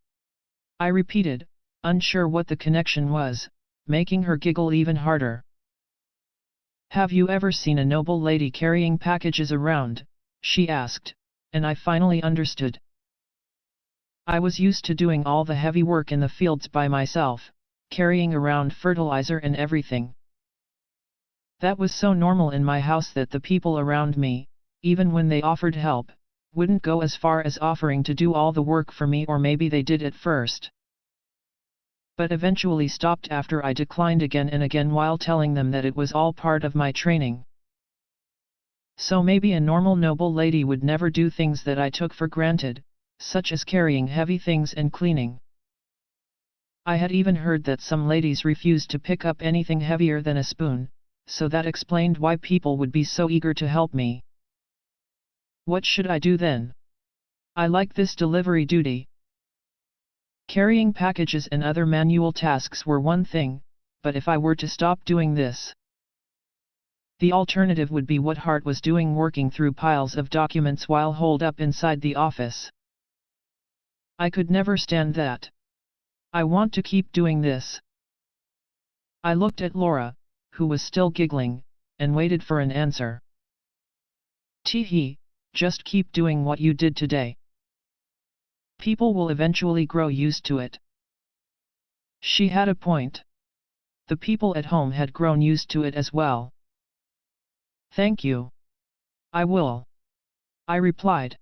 I repeated, unsure what the connection was, making her giggle even harder. Have you ever seen a noble lady carrying packages around? She asked, and I finally understood. I was used to doing all the heavy work in the fields by myself, carrying around fertilizer and everything. That was so normal in my house that the people around me, even when they offered help, wouldn't go as far as offering to do all the work for me, or maybe they did at first, but eventually stopped after I declined again and again while telling them that it was all part of my training. So maybe a normal noble lady would never do things that I took for granted, such as carrying heavy things and cleaning. I had even heard that some ladies refused to pick up anything heavier than a spoon, so that explained why people would be so eager to help me. What should I do then? I like this delivery duty. Carrying packages and other manual tasks were one thing, but if I were to stop doing this, the alternative would be what Hart was doing, working through piles of documents while holed up inside the office. I could never stand that. I want to keep doing this. I looked at Laura, who was still giggling, and waited for an answer. Tee-hee, just keep doing what you did today. People will eventually grow used to it. She had a point. The people at home had grown used to it as well. Thank you. I will. I replied.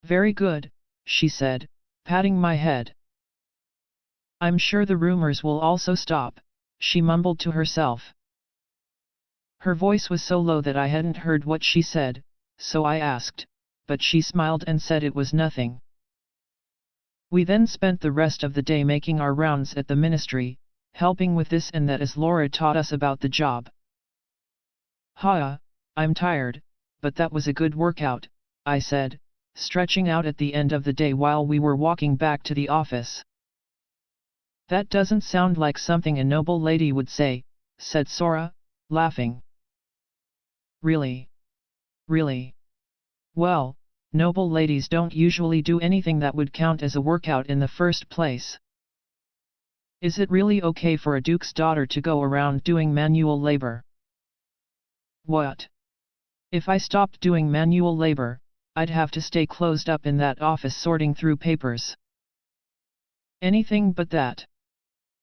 Very good, she said, patting my head. I'm sure the rumors will also stop, she mumbled to herself. Her voice was so low that I hadn't heard what she said, so I asked, but she smiled and said it was nothing. We then spent the rest of the day making our rounds at the ministry, helping with this and that as Laura taught us about the job. I'm tired, but that was a good workout, I said, stretching out at the end of the day while we were walking back to the office. That doesn't sound like something a noble lady would say, said Sora, laughing. Really? Really? Well, noble ladies don't usually do anything that would count as a workout in the first place. Is it really okay for a duke's daughter to go around doing manual labor? What? If I stopped doing manual labor, I'd have to stay closed up in that office sorting through papers. Anything but that,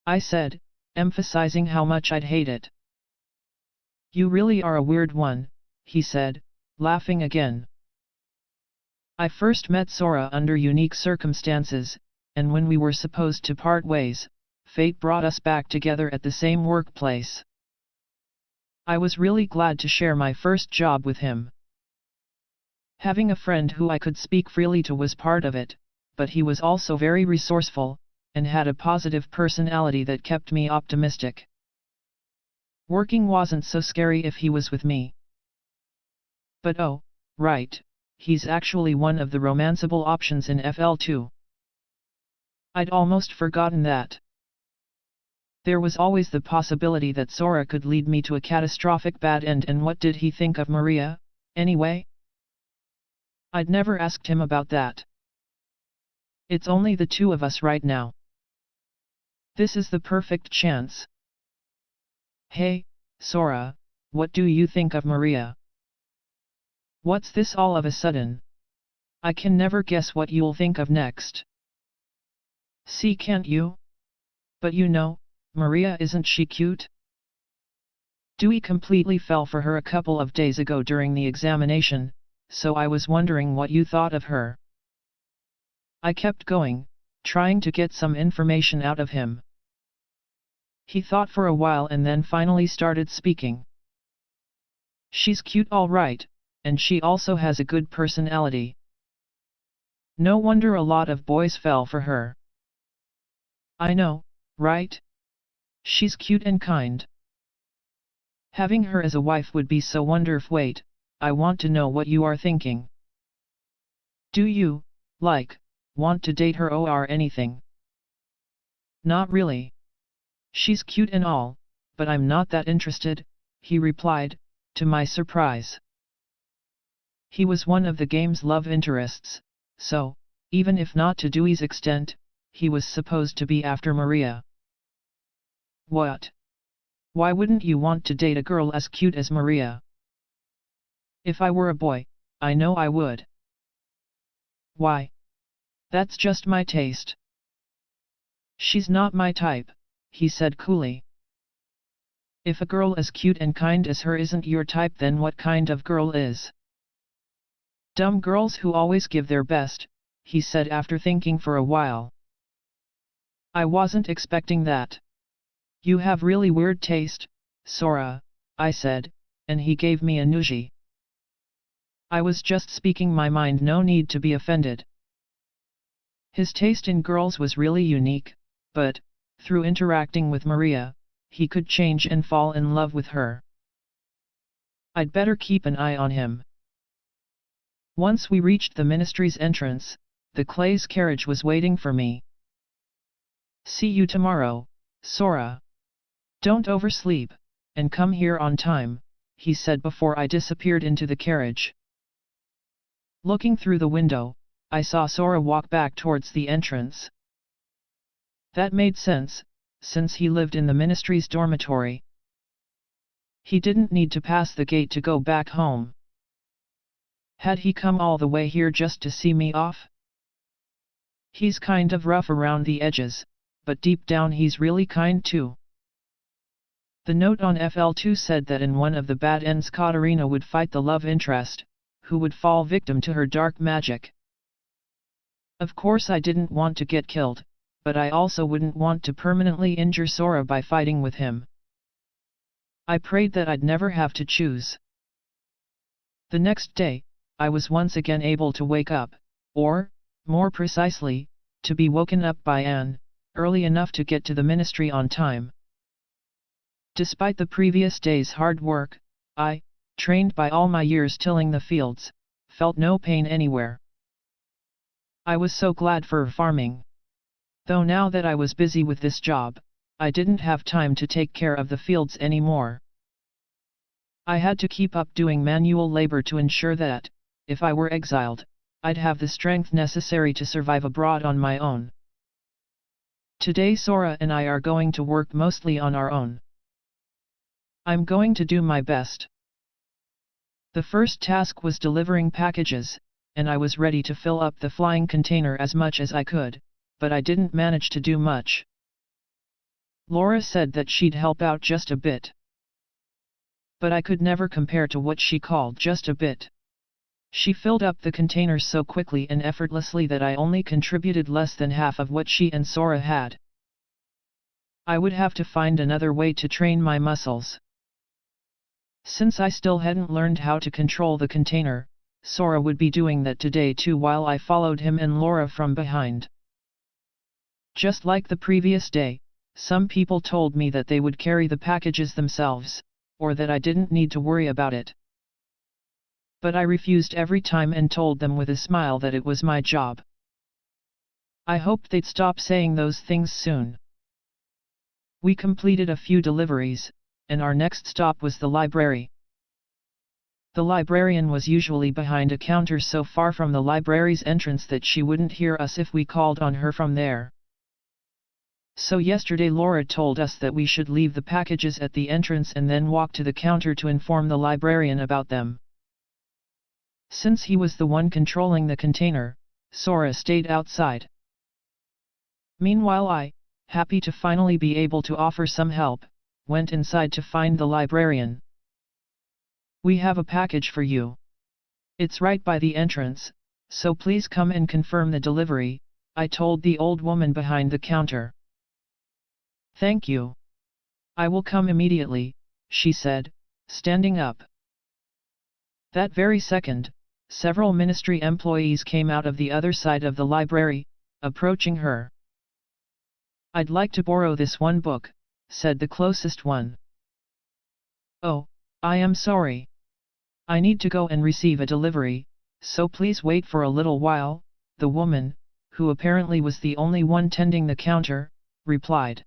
I said, emphasizing how much I'd hate it. You really are a weird one, he said, laughing again. I first met Sora under unique circumstances, and when we were supposed to part ways, fate brought us back together at the same workplace. I was really glad to share my first job with him. Having a friend who I could speak freely to was part of it, but he was also very resourceful, and had a positive personality that kept me optimistic. Working wasn't so scary if he was with me. But oh, right, he's actually one of the romanceable options in FL2. I'd almost forgotten that. There was always the possibility that Sora could lead me to a catastrophic bad end, and what did he think of Maria, anyway? I'd never asked him about that. It's only the two of us right now. This is the perfect chance. Hey, Sora, what do you think of Maria? What's this all of a sudden? I can never guess what you'll think of next. See, can't you? But you know, Maria, isn't she cute? Dewey completely fell for her a couple of days ago during the examination, so I was wondering what you thought of her. I kept going, trying to get some information out of him. He thought for a while and then finally started speaking. She's cute all right, and she also has a good personality. No wonder a lot of boys fell for her. I know, right? She's cute and kind. Having her as a wife would be so wonderful. Wait, I want to know what you are thinking. Do you, want to date her or anything? Not really. She's cute and all, but I'm not that interested, he replied, to my surprise. He was one of the game's love interests, so, even if not to Dewey's extent, he was supposed to be after Maria. What? Why wouldn't you want to date a girl as cute as Maria? If I were a boy, I know I would. Why? That's just my taste. She's not my type, he said coolly. If a girl as cute and kind as her isn't your type, then what kind of girl is? Dumb girls who always give their best, he said after thinking for a while. I wasn't expecting that. You have really weird taste, Sora, I said, and he gave me a nudge. I was just speaking my mind, no need to be offended. His taste in girls was really unique, but, through interacting with Maria, he could change and fall in love with her. I'd better keep an eye on him. Once we reached the ministry's entrance, the Clay's carriage was waiting for me. See you tomorrow, Sora. Don't oversleep, and come here on time, he said before I disappeared into the carriage. Looking through the window, I saw Sora walk back towards the entrance. That made sense, since he lived in the ministry's dormitory. He didn't need to pass the gate to go back home. Had he come all the way here just to see me off? He's kind of rough around the edges, but deep down he's really kind too. The note on FL2 said that in one of the bad ends Katarina would fight the love interest, who would fall victim to her dark magic. Of course I didn't want to get killed, but I also wouldn't want to permanently injure Sora by fighting with him. I prayed that I'd never have to choose. The next day, I was once again able to wake up, or, more precisely, to be woken up by Anne, early enough to get to the ministry on time. Despite the previous day's hard work, I, trained by all my years tilling the fields, felt no pain anywhere. I was so glad for farming. Though now that I was busy with this job, I didn't have time to take care of the fields anymore. I had to keep up doing manual labor to ensure that, if I were exiled, I'd have the strength necessary to survive abroad on my own. Today Sora and I are going to work mostly on our own. I'm going to do my best. The first task was delivering packages, and I was ready to fill up the flying container as much as I could, but I didn't manage to do much. Laura said that she'd help out just a bit. But I could never compare to what she called just a bit. She filled up the containers so quickly and effortlessly that I only contributed less than half of what she and Sora had. I would have to find another way to train my muscles. Since I still hadn't learned how to control the container, Sora would be doing that today too while I followed him and Laura from behind. Just like the previous day, some people told me that they would carry the packages themselves, or that I didn't need to worry about it. But I refused every time and told them with a smile that it was my job. I hoped they'd stop saying those things soon. We completed a few deliveries, and our next stop was the library. The librarian was usually behind a counter so far from the library's entrance that she wouldn't hear us if we called on her from there. So yesterday Laura told us that we should leave the packages at the entrance and then walk to the counter to inform the librarian about them. Since he was the one controlling the container, Sora stayed outside. Meanwhile I, happy to finally be able to offer some help, went inside to find the librarian. We have a package for you. It's right by the entrance, so please come and confirm the delivery, I told the old woman behind the counter. Thank you. I will come immediately, she said, standing up. That very second, several ministry employees came out of the other side of the library, approaching her. I'd like to borrow this one book, said the closest one. Oh, I am sorry. I need to go and receive a delivery, so please wait for a little while, the woman, who apparently was the only one tending the counter, replied.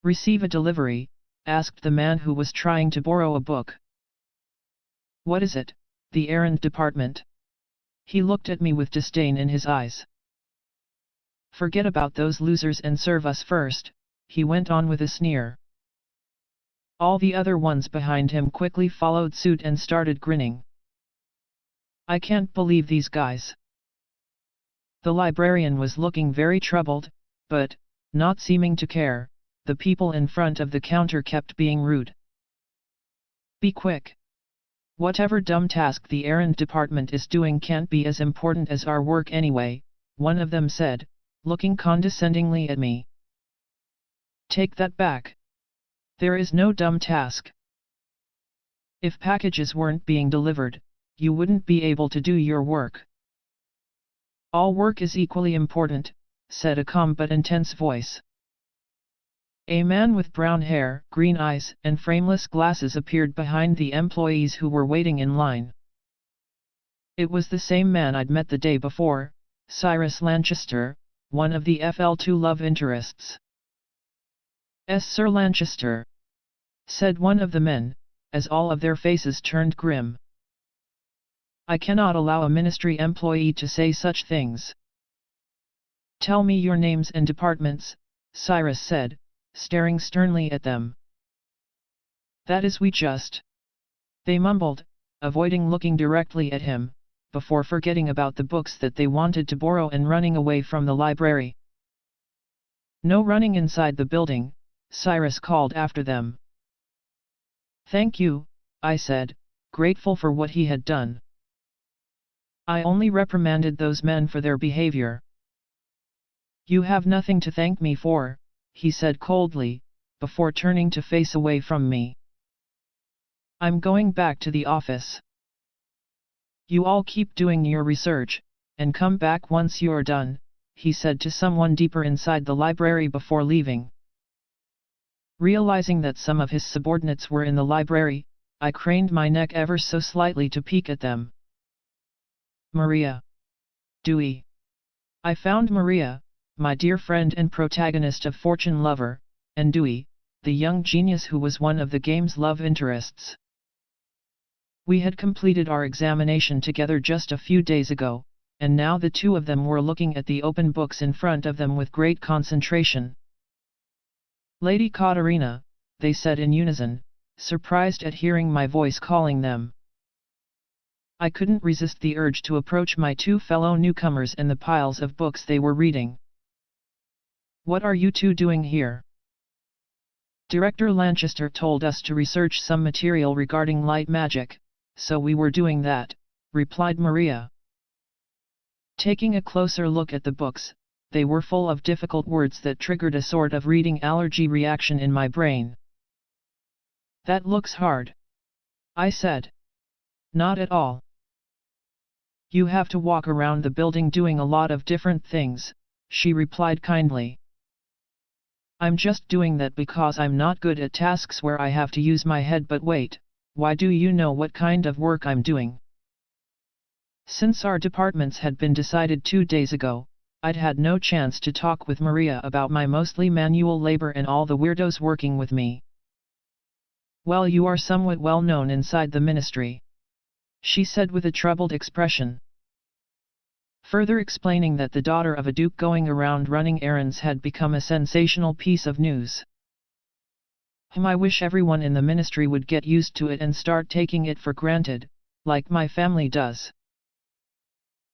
Receive a delivery? Asked the man who was trying to borrow a book. What is it? The errand department. He looked at me with disdain in his eyes. Forget about those losers and serve us first, he went on with a sneer. All the other ones behind him quickly followed suit and started grinning. I can't believe these guys. The librarian was looking very troubled, but, not seeming to care, the people in front of the counter kept being rude. Be quick. Whatever dumb task the errand department is doing can't be as important as our work anyway, one of them said, looking condescendingly at me. Take that back. There is no dumb task. If packages weren't being delivered, you wouldn't be able to do your work. All work is equally important, said a calm but intense voice. A man with brown hair, green eyes, and frameless glasses appeared behind the employees who were waiting in line. It was the same man I'd met the day before, Cyrus Lanchester, one of the FL2 love interests. Sir Lanchester, said one of the men, as all of their faces turned grim. I cannot allow a ministry employee to say such things. Tell me your names and departments, Cyrus said, staring sternly at them. That is we just. They mumbled, avoiding looking directly at him, before forgetting about the books that they wanted to borrow and running away from the library. No running inside the building, Cyrus called after them. Thank you, I said, grateful for what he had done. I only reprimanded those men for their behavior. You have nothing to thank me for, he said coldly, before turning to face away from me. I'm going back to the office. You all keep doing your research, and come back once you're done, he said to someone deeper inside the library before leaving. Realizing that some of his subordinates were in the library, I craned my neck ever so slightly to peek at them. Maria. Dewey. I found Maria, my dear friend and protagonist of Fortune Lover, and Dewey, the young genius who was one of the game's love interests. We had completed our examination together just a few days ago, and now the two of them were looking at the open books in front of them with great concentration. Lady Katarina, they said in unison, surprised at hearing my voice calling them. I couldn't resist the urge to approach my two fellow newcomers and the piles of books they were reading. What are you two doing here? Director Lanchester told us to research some material regarding light magic, so we were doing that, replied Maria. Taking a closer look at the books, they were full of difficult words that triggered a sort of reading allergy reaction in my brain. That looks hard, I said. Not at all. You have to walk around the building doing a lot of different things, she replied kindly. I'm just doing that because I'm not good at tasks where I have to use my head, but wait, why do you know what kind of work I'm doing? Since our departments had been decided 2 days ago, I'd had no chance to talk with Maria about my mostly manual labor and all the weirdos working with me. Well, you are somewhat well known inside the ministry, she said with a troubled expression. Further explaining that the daughter of a duke going around running errands had become a sensational piece of news. I wish everyone in the ministry would get used to it and start taking it for granted, like my family does.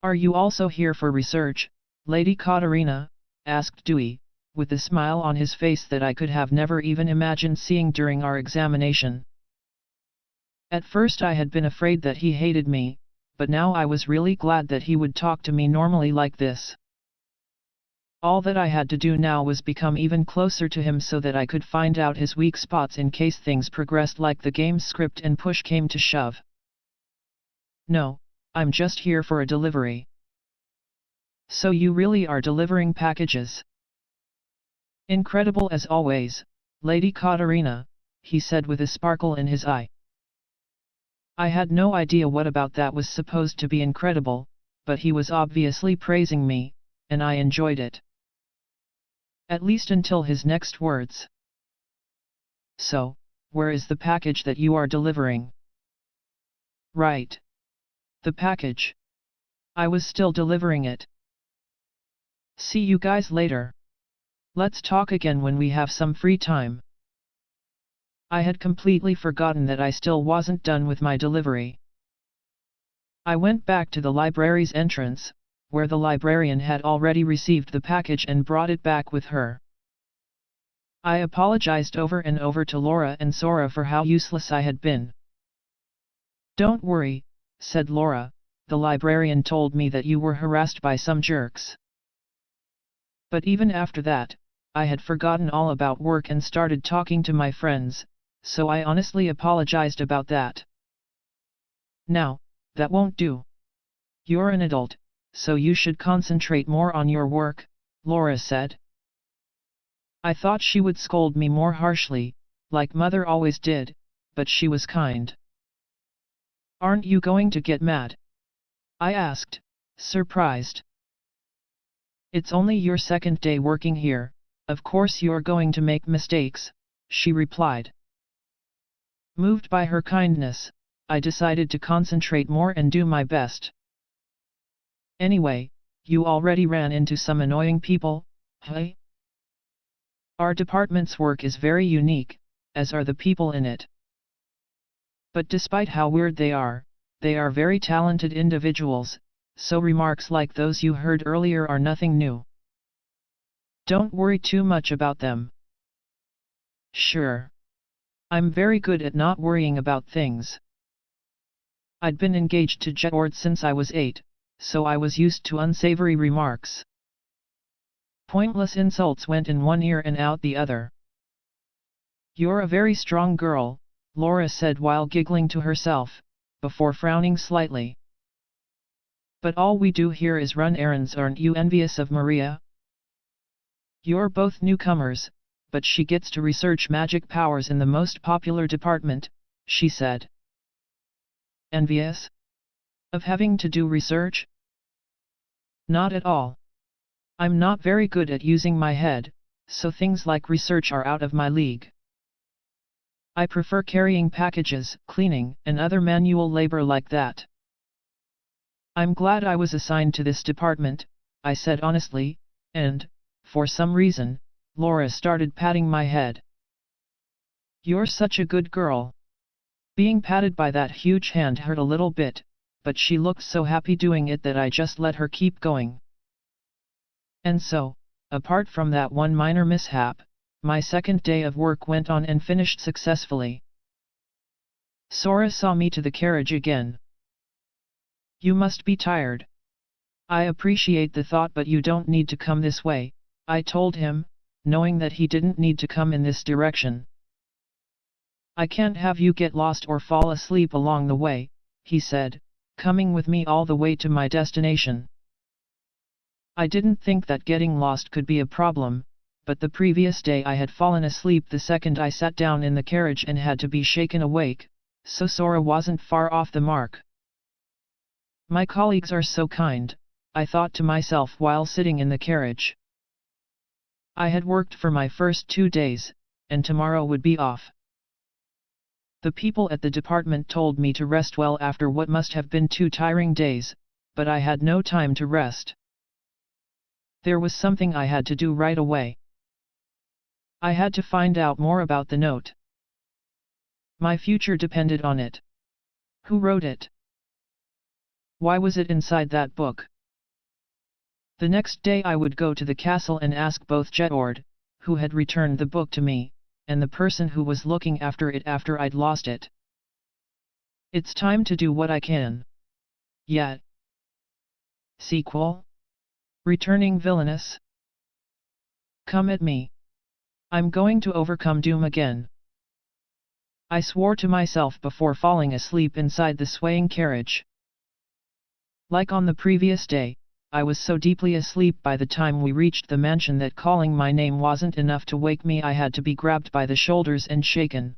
Are you also here for research, Lady Katarina? Asked Dewey, with a smile on his face that I could have never even imagined seeing during our examination. At first I had been afraid that he hated me, but now I was really glad that he would talk to me normally like this. All that I had to do now was become even closer to him so that I could find out his weak spots in case things progressed like the game's script and push came to shove. No, I'm just here for a delivery. So you really are delivering packages? Incredible as always, Lady Katarina, he said with a sparkle in his eye. I had no idea what about that was supposed to be incredible, but he was obviously praising me, and I enjoyed it. At least until his next words. So, where is the package that you are delivering? Right. The package. I was still delivering it. See you guys later. Let's talk again when we have some free time. I had completely forgotten that I still wasn't done with my delivery. I went back to the library's entrance, where the librarian had already received the package and brought it back with her. I apologized over and over to Laura and Sora for how useless I had been. Don't worry, said Laura, the librarian told me that you were harassed by some jerks. But even after that, I had forgotten all about work and started talking to my friends, so I honestly apologized about that. Now, that won't do. You're an adult, so you should concentrate more on your work, Laura said. I thought she would scold me more harshly, like Mother always did, but she was kind. Aren't you going to get mad? I asked, surprised. It's only your second day working here, of course you're going to make mistakes, she replied. Moved by her kindness, I decided to concentrate more and do my best. Anyway, you already ran into some annoying people, hey? Our department's work is very unique, as are the people in it. But despite how weird they are very talented individuals, so remarks like those you heard earlier are nothing new. Don't worry too much about them. Sure. I'm very good at not worrying about things. I'd been engaged to Jetord since I was 8, so I was used to unsavory remarks. Pointless insults went in one ear and out the other. You're a very strong girl, Laura said while giggling to herself, before frowning slightly. But all we do here is run errands. Aren't you envious of Maria? You're both newcomers, but she gets to research magic powers in the most popular department, she said. Envious? Of having to do research? Not at all. I'm not very good at using my head, so things like research are out of my league. I prefer carrying packages, cleaning, and other manual labor like that. I'm glad I was assigned to this department, I said honestly, and, for some reason, Laura started patting my head. You're such a good girl. Being patted by that huge hand hurt a little bit, but she looked so happy doing it that I just let her keep going. And so, apart from that one minor mishap, my second day of work went on and finished successfully. Sora saw me to the carriage again. You must be tired. I appreciate the thought, but you don't need to come this way, I told him, knowing that he didn't need to come in this direction. I can't have you get lost or fall asleep along the way, he said, coming with me all the way to my destination. I didn't think that getting lost could be a problem, but the previous day I had fallen asleep the second I sat down in the carriage and had to be shaken awake, so Sora wasn't far off the mark. My colleagues are so kind, I thought to myself while sitting in the carriage. I had worked for my first 2 days, and tomorrow would be off. The people at the department told me to rest well after what must have been 2 tiring days, but I had no time to rest. There was something I had to do right away. I had to find out more about the note. My future depended on it. Who wrote it? Why was it inside that book? The next day I would go to the castle and ask both Jetord, who had returned the book to me, and the person who was looking after it after I'd lost it. It's time to do what I can. Yet. Sequel? Returning Villainess? Come at me. I'm going to overcome doom again. I swore to myself before falling asleep inside the swaying carriage. Like on the previous day, I was so deeply asleep by the time we reached the mansion that calling my name wasn't enough to wake me. I had to be grabbed by the shoulders and shaken.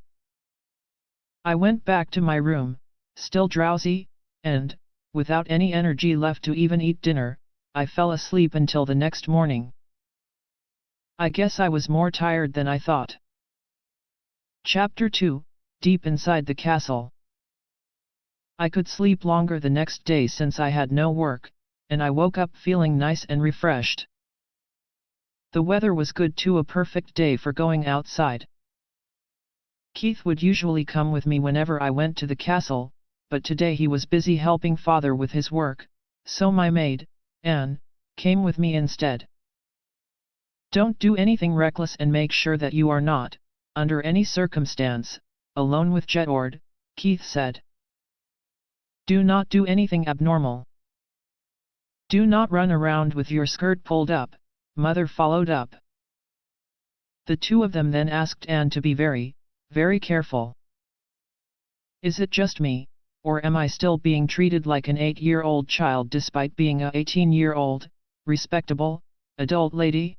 I went back to my room, still drowsy, and, without any energy left to even eat dinner, I fell asleep until the next morning. I guess I was more tired than I thought. Chapter 2, Deep Inside the Castle. I could sleep longer the next day since I had no work, and I woke up feeling nice and refreshed. The weather was good too, a perfect day for going outside. Keith would usually come with me whenever I went to the castle, but today he was busy helping father with his work, so my maid, Anne, came with me instead. Don't do anything reckless and make sure that you are not, under any circumstance, alone with Jedward, Keith said. Do not do anything abnormal. Do not run around with your skirt pulled up, Mother followed up. The two of them then asked Anne to be very, very careful. Is it just me, or am I still being treated like an 8-year-old child despite being a 18-year-old, respectable, adult lady?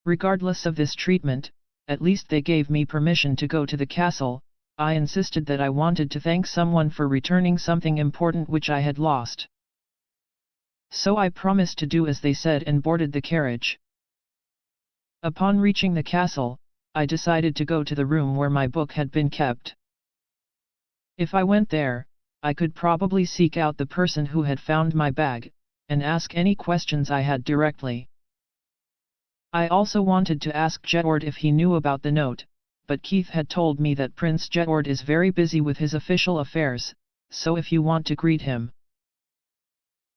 Regardless of this treatment, at least they gave me permission to go to the castle. I insisted that I wanted to thank someone for returning something important which I had lost. So I promised to do as they said and boarded the carriage. Upon reaching the castle, I decided to go to the room where my book had been kept. If I went there, I could probably seek out the person who had found my bag, and ask any questions I had directly. I also wanted to ask Jedward if he knew about the note, but Keith had told me that Prince Jedward is very busy with his official affairs, so if you want to greet him,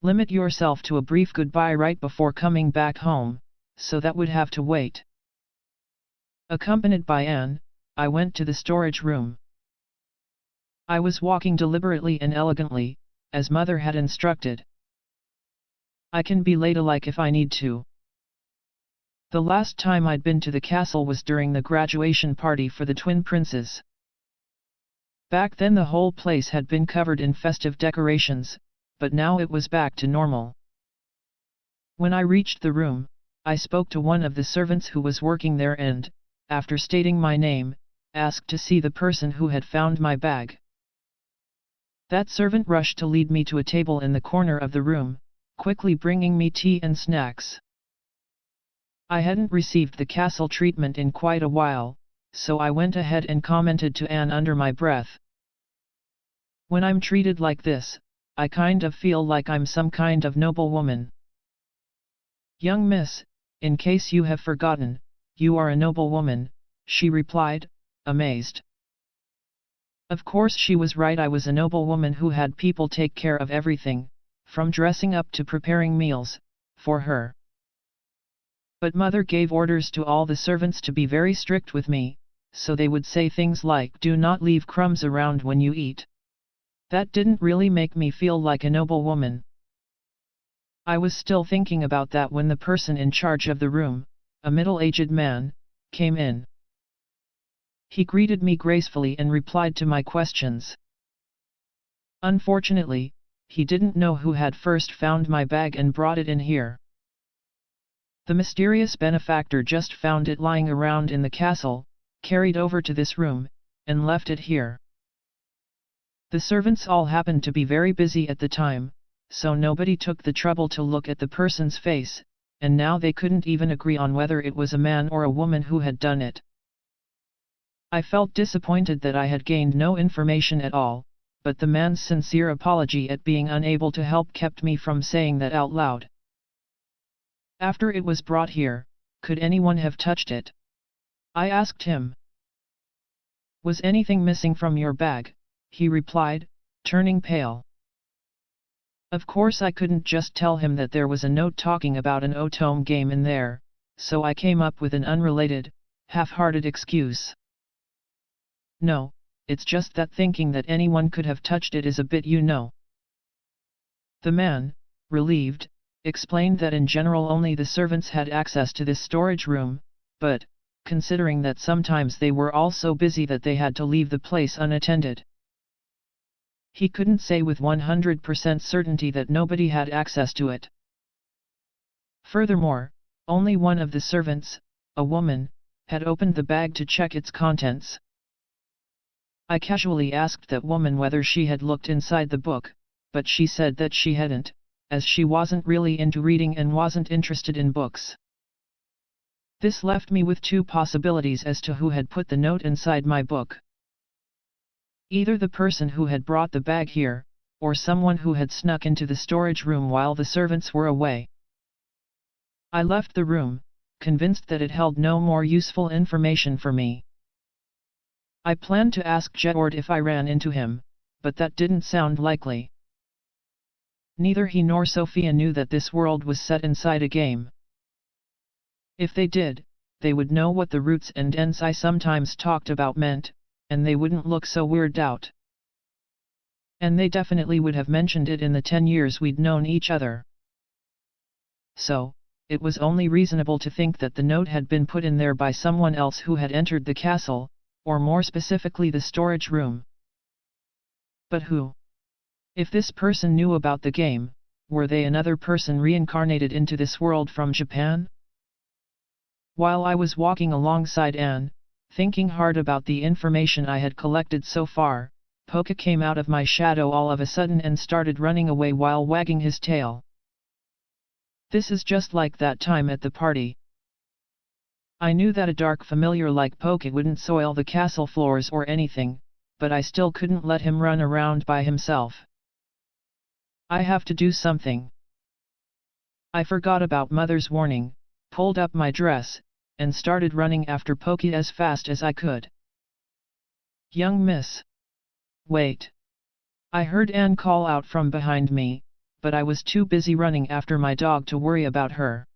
limit yourself to a brief goodbye right before coming back home, so that would have to wait. Accompanied by Anne, I went to the storage room. I was walking deliberately and elegantly, as Mother had instructed. I can be ladylike if I need to. The last time I'd been to the castle was during the graduation party for the twin princes. Back then the whole place had been covered in festive decorations, but now it was back to normal. When I reached the room, I spoke to one of the servants who was working there and, after stating my name, asked to see the person who had found my bag. That servant rushed to lead me to a table in the corner of the room, quickly bringing me tea and snacks. I hadn't received the castle treatment in quite a while, so I went ahead and commented to Anne under my breath. When I'm treated like this, I kind of feel like I'm some kind of noble woman. Young miss, in case you have forgotten, you are a noble woman, she replied, amazed. Of course she was right, I was a noble woman who had people take care of everything, from dressing up to preparing meals, for her. But Mother gave orders to all the servants to be very strict with me, so they would say things like do not leave crumbs around when you eat. That didn't really make me feel like a noble woman. I was still thinking about that when the person in charge of the room, a middle-aged man, came in. He greeted me gracefully and replied to my questions. Unfortunately, he didn't know who had first found my bag and brought it in here. The mysterious benefactor just found it lying around in the castle, carried over to this room, and left it here. The servants all happened to be very busy at the time, so nobody took the trouble to look at the person's face, and now they couldn't even agree on whether it was a man or a woman who had done it. I felt disappointed that I had gained no information at all, but the man's sincere apology at being unable to help kept me from saying that out loud. After it was brought here, could anyone have touched it? I asked him. Was anything missing from your bag? He replied, turning pale. Of course I couldn't just tell him that there was a note talking about an Otome game in there, so I came up with an unrelated, half-hearted excuse. No, it's just that thinking that anyone could have touched it is a bit, you know. The man, relieved, explained that in general only the servants had access to this storage room, but, considering that sometimes they were all so busy that they had to leave the place unattended. He couldn't say with 100% certainty that nobody had access to it. Furthermore, only one of the servants, a woman, had opened the bag to check its contents. I casually asked that woman whether she had looked inside the book, but she said that she hadn't, as she wasn't really into reading and wasn't interested in books. This left me with two possibilities as to who had put the note inside my book. Either the person who had brought the bag here, or someone who had snuck into the storage room while the servants were away. I left the room, convinced that it held no more useful information for me. I planned to ask Jedward if I ran into him, but that didn't sound likely. Neither he nor Sophia knew that this world was set inside a game. If they did, they would know what the roots and ends I sometimes talked about meant, and they wouldn't look so weirded out. And they definitely would have mentioned it in the 10 years we'd known each other. So, it was only reasonable to think that the note had been put in there by someone else who had entered the castle, or more specifically the storage room. But who? If this person knew about the game, were they another person reincarnated into this world from Japan? While I was walking alongside Anne, thinking hard about the information I had collected so far, Poka came out of my shadow all of a sudden and started running away while wagging his tail. This is just like that time at the party. I knew that a dark familiar like Poka wouldn't soil the castle floors or anything, but I still couldn't let him run around by himself. I have to do something. I forgot about Mother's warning, pulled up my dress, and started running after Poki as fast as I could. Young miss. Wait. I heard Anne call out from behind me, but I was too busy running after my dog to worry about her.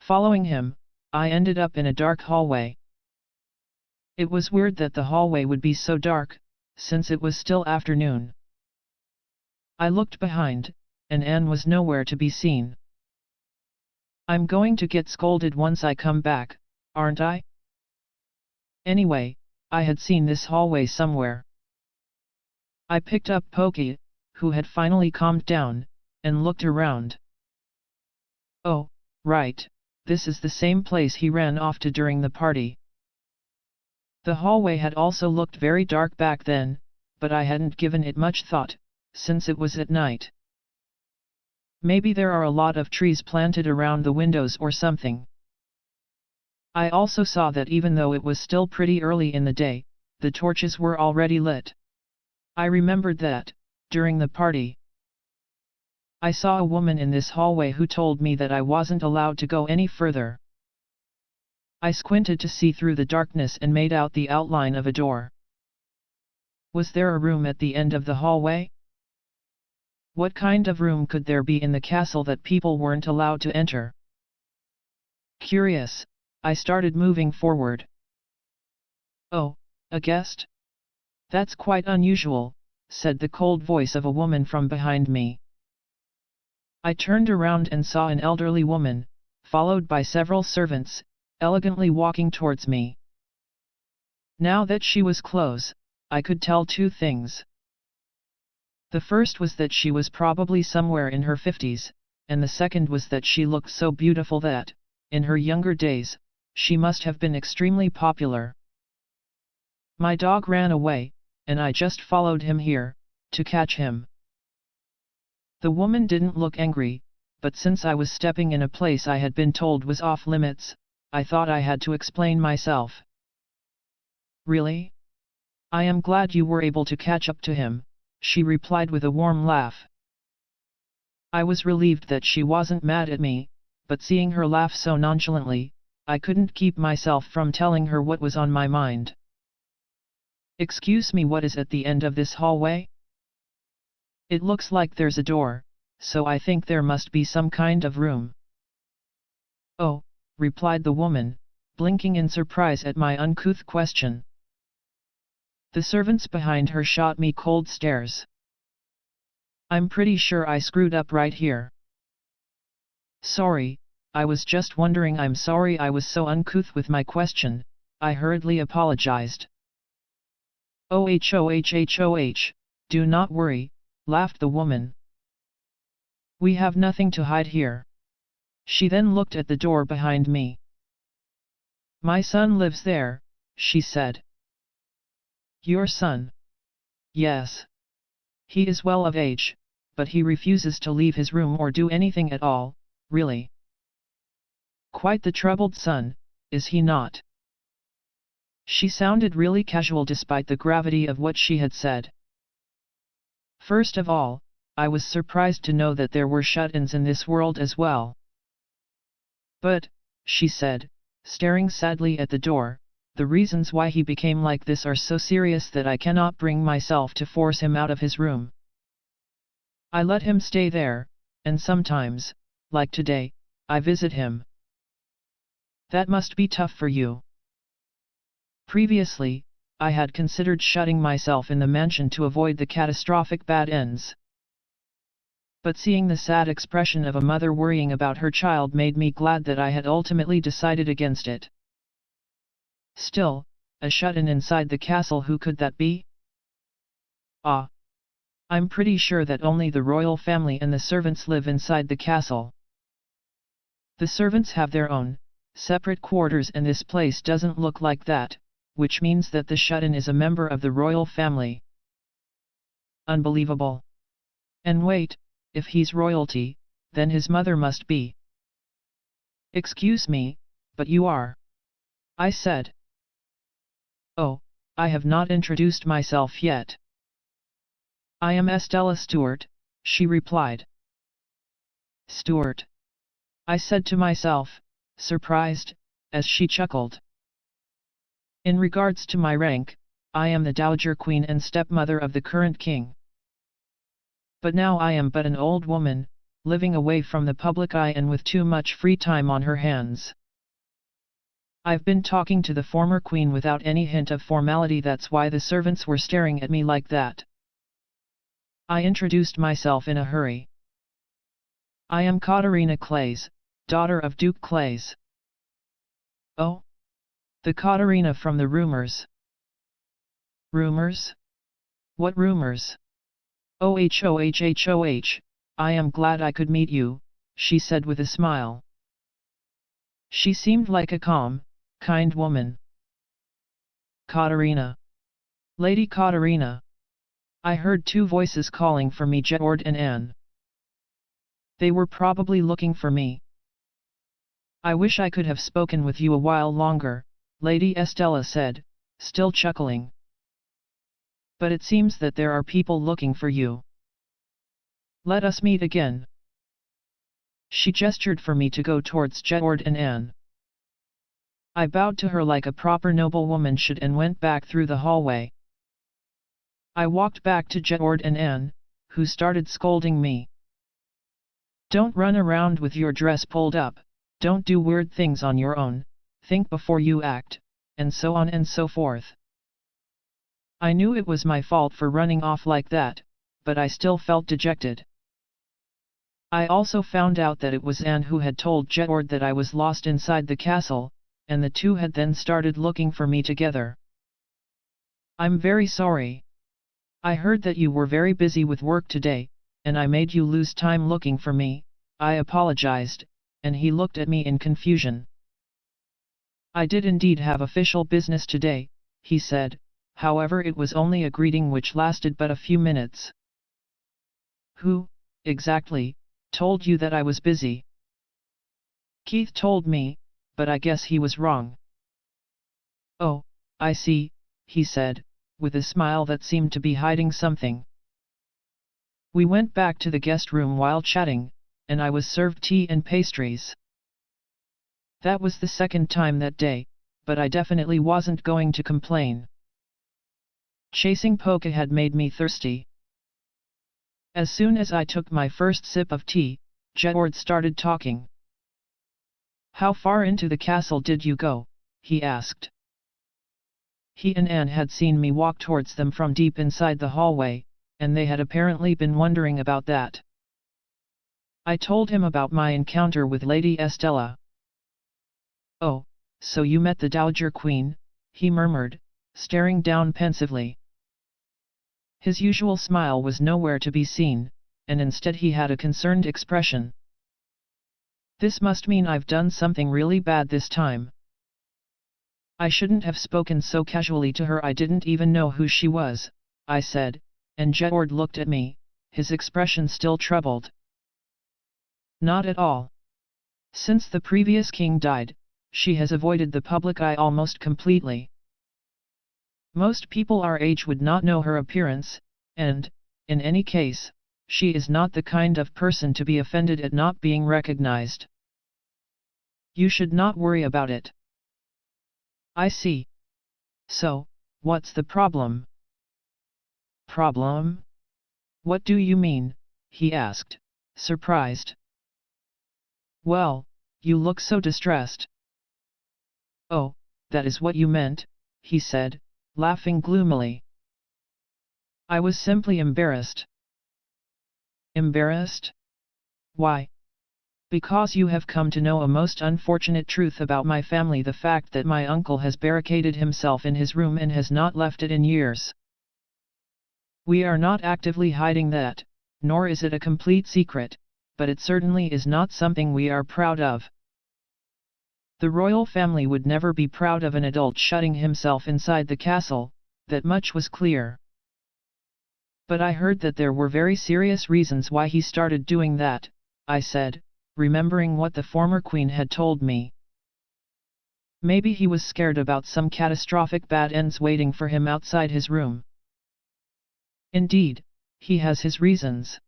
Following him, I ended up in a dark hallway. It was weird that the hallway would be so dark, since it was still afternoon. I looked behind, and Anne was nowhere to be seen. I'm going to get scolded once I come back, aren't I? Anyway, I had seen this hallway somewhere. I picked up Poki, who had finally calmed down, and looked around. Oh, right, this is the same place he ran off to during the party. The hallway had also looked very dark back then, but I hadn't given it much thought, since it was at night. Maybe there are a lot of trees planted around the windows or something. I also saw that even though it was still pretty early in the day, the torches were already lit. I remembered that, during the party, I saw a woman in this hallway who told me that I wasn't allowed to go any further. I squinted to see through the darkness and made out the outline of a door. Was there a room at the end of the hallway? What kind of room could there be in the castle that people weren't allowed to enter? Curious, I started moving forward. Oh, a guest? That's quite unusual, said the cold voice of a woman from behind me. I turned around and saw an elderly woman, followed by several servants, elegantly walking towards me. Now that she was close, I could tell two things. The first was that she was probably somewhere in her 50s, and the second was that she looked so beautiful that, in her younger days, she must have been extremely popular. My dog ran away, and I just followed him here, to catch him. The woman didn't look angry, but since I was stepping in a place I had been told was off limits, I thought I had to explain myself. Really? I am glad you were able to catch up to him, she replied with a warm laugh. I was relieved that she wasn't mad at me, but seeing her laugh so nonchalantly, I couldn't keep myself from telling her what was on my mind. Excuse me, what is at the end of this hallway? It looks like there's a door, so I think there must be some kind of room. Oh, replied the woman, blinking in surprise at my uncouth question. The servants behind her shot me cold stares. I'm pretty sure I screwed up right here. Sorry, I was just wondering. I'm sorry I was so uncouth with my question, I hurriedly apologized. Oh, do not worry, laughed the woman. We have nothing to hide here. She then looked at the door behind me. My son lives there, she said. Your son? Yes. He is well of age, but he refuses to leave his room or do anything at all, really. Quite the troubled son, is he not? She sounded really casual despite the gravity of what she had said. First of all, I was surprised to know that there were shut-ins in this world as well. But, she said, staring sadly at the door, the reasons why he became like this are so serious that I cannot bring myself to force him out of his room. I let him stay there, and sometimes, like today, I visit him. That must be tough for you. Previously, I had considered shutting myself in the mansion to avoid the catastrophic bad ends. But seeing the sad expression of a mother worrying about her child made me glad that I had ultimately decided against it. Still, a shut-in inside the castle, who could that be? Ah! I'm pretty sure that only the royal family and the servants live inside the castle. The servants have their own, separate quarters, and this place doesn't look like that, which means that the shut-in is a member of the royal family. Unbelievable. And wait, if he's royalty, then his mother must be. Excuse me, but you are? I said. Oh, I have not introduced myself yet. I am Estella Stewart, she replied. Stewart? I said to myself, surprised, as she chuckled. In regards to my rank, I am the Dowager Queen and stepmother of the current king. But now I am but an old woman, living away from the public eye and with too much free time on her hands. I've been talking to the former queen without any hint of formality. That's why the servants were staring at me like that. I introduced myself in a hurry. I am Katarina Clays, daughter of Duke Clays. Oh? The Katarina from the rumors. Rumors? What rumors? Oh, I am glad I could meet you, she said with a smile. She seemed like a calm, kind woman. Katarina. Lady Katarina. I heard two voices calling for me, Georg and Anne. They were probably looking for me. I wish I could have spoken with you a while longer, Lady Estella said, still chuckling. But it seems that there are people looking for you. Let us meet again. She gestured for me to go towards Georg and Anne. I bowed to her like a proper noblewoman should and went back through the hallway. I walked back to Georg and Anne, who started scolding me. Don't run around with your dress pulled up, don't do weird things on your own, think before you act, and so on and so forth. I knew it was my fault for running off like that, but I still felt dejected. I also found out that it was Anne who had told Georg that I was lost inside the castle, and the two had then started looking for me together. I'm very sorry. I heard that you were very busy with work today, and I made you lose time looking for me, I apologized, and he looked at me in confusion. I did indeed have official business today, he said, however it was only a greeting which lasted but a few minutes. Who, exactly, told you that I was busy? Keith told me, but I guess he was wrong. Oh, I see, he said, with a smile that seemed to be hiding something. We went back to the guest room while chatting, and I was served tea and pastries. That was the second time that day, but I definitely wasn't going to complain. Chasing Poke had made me thirsty. As soon as I took my first sip of tea, Georg started talking. How far into the castle did you go? He asked. He and Anne had seen me walk towards them from deep inside the hallway, and they had apparently been wondering about that. I told him about my encounter with Lady Estella. "Oh, so you met the Dowager Queen?" he murmured, staring down pensively. His usual smile was nowhere to be seen, and instead he had a concerned expression. "This must mean I've done something really bad this time. I shouldn't have spoken so casually to her. I didn't even know who she was," I said, and Jedward looked at me, his expression still troubled. "Not at all. Since the previous king died, she has avoided the public eye almost completely. Most people our age would not know her appearance, and, in any case, she is not the kind of person to be offended at not being recognized. You should not worry about it." "I see. So, what's the problem?" "Problem? What do you mean?" he asked, surprised. "Well, you look so distressed." "Oh, that is what you meant," he said, laughing gloomily. "I was simply embarrassed." "Embarrassed? Why?" "Because you have come to know a most unfortunate truth about my family, the fact that my uncle has barricaded himself in his room and has not left it in years. We are not actively hiding that, nor is it a complete secret, but it certainly is not something we are proud of. The royal family would never be proud of an adult shutting himself inside the castle, that much was clear. But I heard that there were very serious reasons why he started doing that," I said, remembering what the former queen had told me. "Maybe he was scared about some catastrophic bad ends waiting for him outside his room." "Indeed, he has his reasons.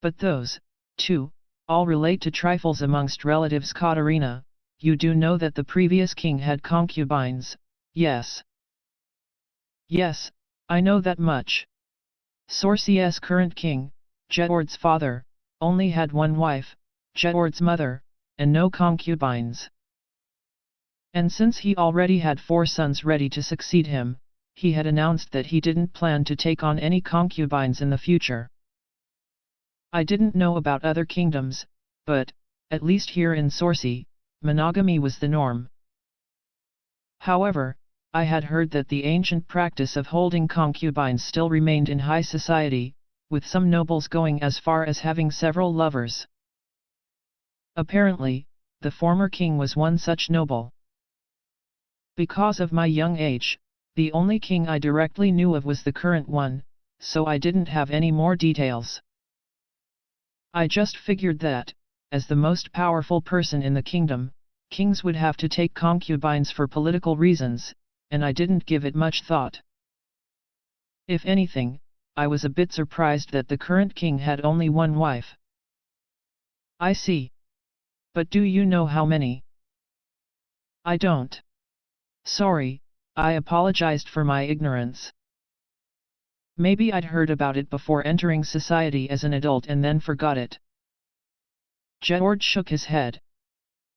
But those, too, all relate to trifles amongst relatives. Katarina, you do know that the previous king had concubines, yes?" "Yes, I know that much. Sorci's current king, Jedward's father, only had one wife, Jedward's mother, and no concubines. And since he already had 4 sons ready to succeed him, he had announced that he didn't plan to take on any concubines in the future. I didn't know about other kingdoms, but, at least here in Sorci, monogamy was the norm. However, I had heard that the ancient practice of holding concubines still remained in high society, with some nobles going as far as having several lovers. Apparently, the former king was one such noble. Because of my young age, the only king I directly knew of was the current one, so I didn't have any more details. I just figured that, as the most powerful person in the kingdom, kings would have to take concubines for political reasons, and I didn't give it much thought. If anything, I was a bit surprised that the current king had only one wife." "I see. But do you know how many?" "I don't. Sorry, I apologized for my ignorance. Maybe I'd heard about it before entering society as an adult and then forgot it." Jedward shook his head.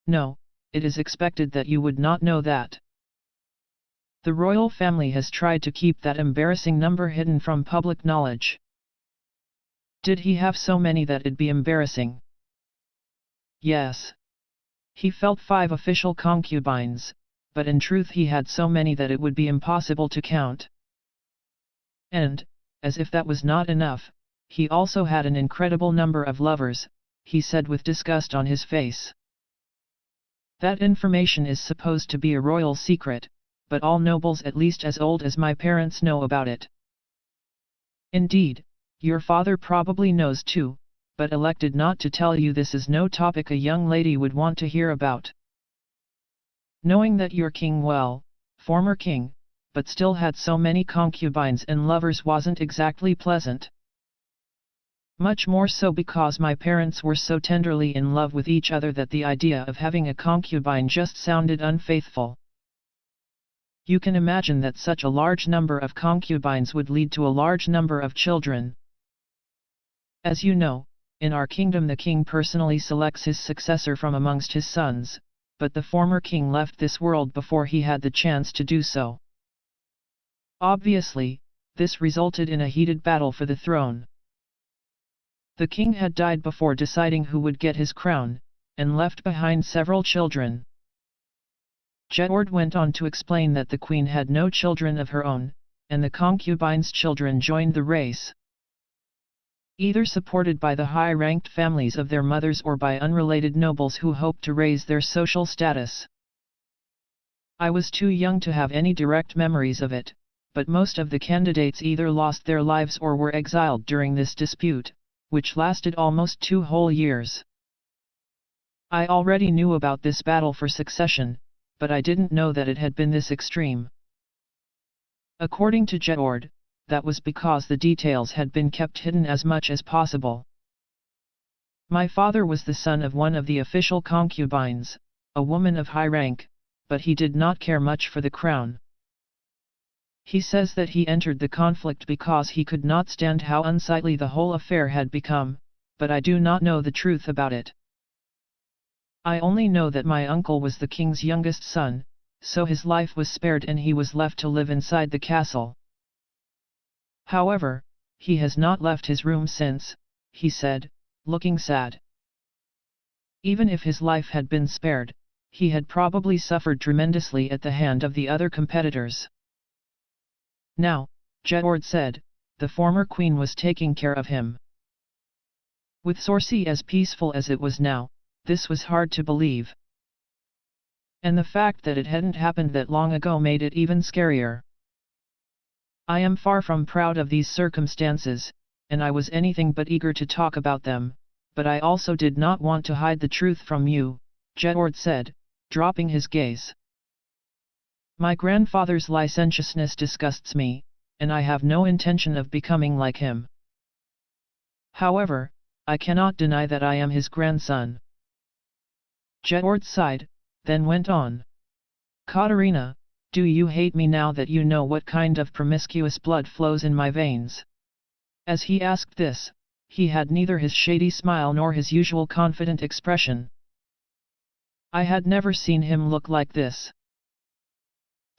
"No, it is expected that you would not know that. The royal family has tried to keep that embarrassing number hidden from public knowledge." "Did he have so many that it'd be embarrassing?" "Yes. He felt 5 official concubines, but in truth he had so many that it would be impossible to count. And, as if that was not enough, he also had an incredible number of lovers," he said with disgust on his face. "That information is supposed to be a royal secret, but all nobles at least as old as my parents know about it." "Indeed, your father probably knows too, but elected not to tell you. This is no topic a young lady would want to hear about. Knowing that your king, well, former king, but still had so many concubines and lovers wasn't exactly pleasant. Much more so because my parents were so tenderly in love with each other that the idea of having a concubine just sounded unfaithful. You can imagine that such a large number of concubines would lead to a large number of children. As you know, in our kingdom the king personally selects his successor from amongst his sons, but the former king left this world before he had the chance to do so. Obviously, this resulted in a heated battle for the throne. The king had died before deciding who would get his crown, and left behind several children. Jedward went on to explain that the queen had no children of her own, and the concubines' children joined the race, either supported by the high-ranked families of their mothers or by unrelated nobles who hoped to raise their social status. I was too young to have any direct memories of it, but most of the candidates either lost their lives or were exiled during this dispute, which lasted almost 2 whole years. I already knew about this battle for succession, but I didn't know that it had been this extreme. According to Jedward, that was because the details had been kept hidden as much as possible. My father was the son of one of the official concubines, a woman of high rank, but he did not care much for the crown. He says that he entered the conflict because he could not stand how unsightly the whole affair had become, but I do not know the truth about it. I only know that my uncle was the king's youngest son, so his life was spared and he was left to live inside the castle. However, he has not left his room since, he said, looking sad. Even if his life had been spared, he had probably suffered tremendously at the hand of the other competitors. Now, Jedward said, the former queen was taking care of him. With Sorcy as peaceful as it was now, this was hard to believe. And the fact that it hadn't happened that long ago made it even scarier. I am far from proud of these circumstances, and I was anything but eager to talk about them, but I also did not want to hide the truth from you, Jedward said, dropping his gaze. My grandfather's licentiousness disgusts me, and I have no intention of becoming like him. However, I cannot deny that I am his grandson. Jedward sighed, then went on. Katarina, do you hate me now that you know what kind of promiscuous blood flows in my veins? As he asked this, he had neither his shady smile nor his usual confident expression. I had never seen him look like this.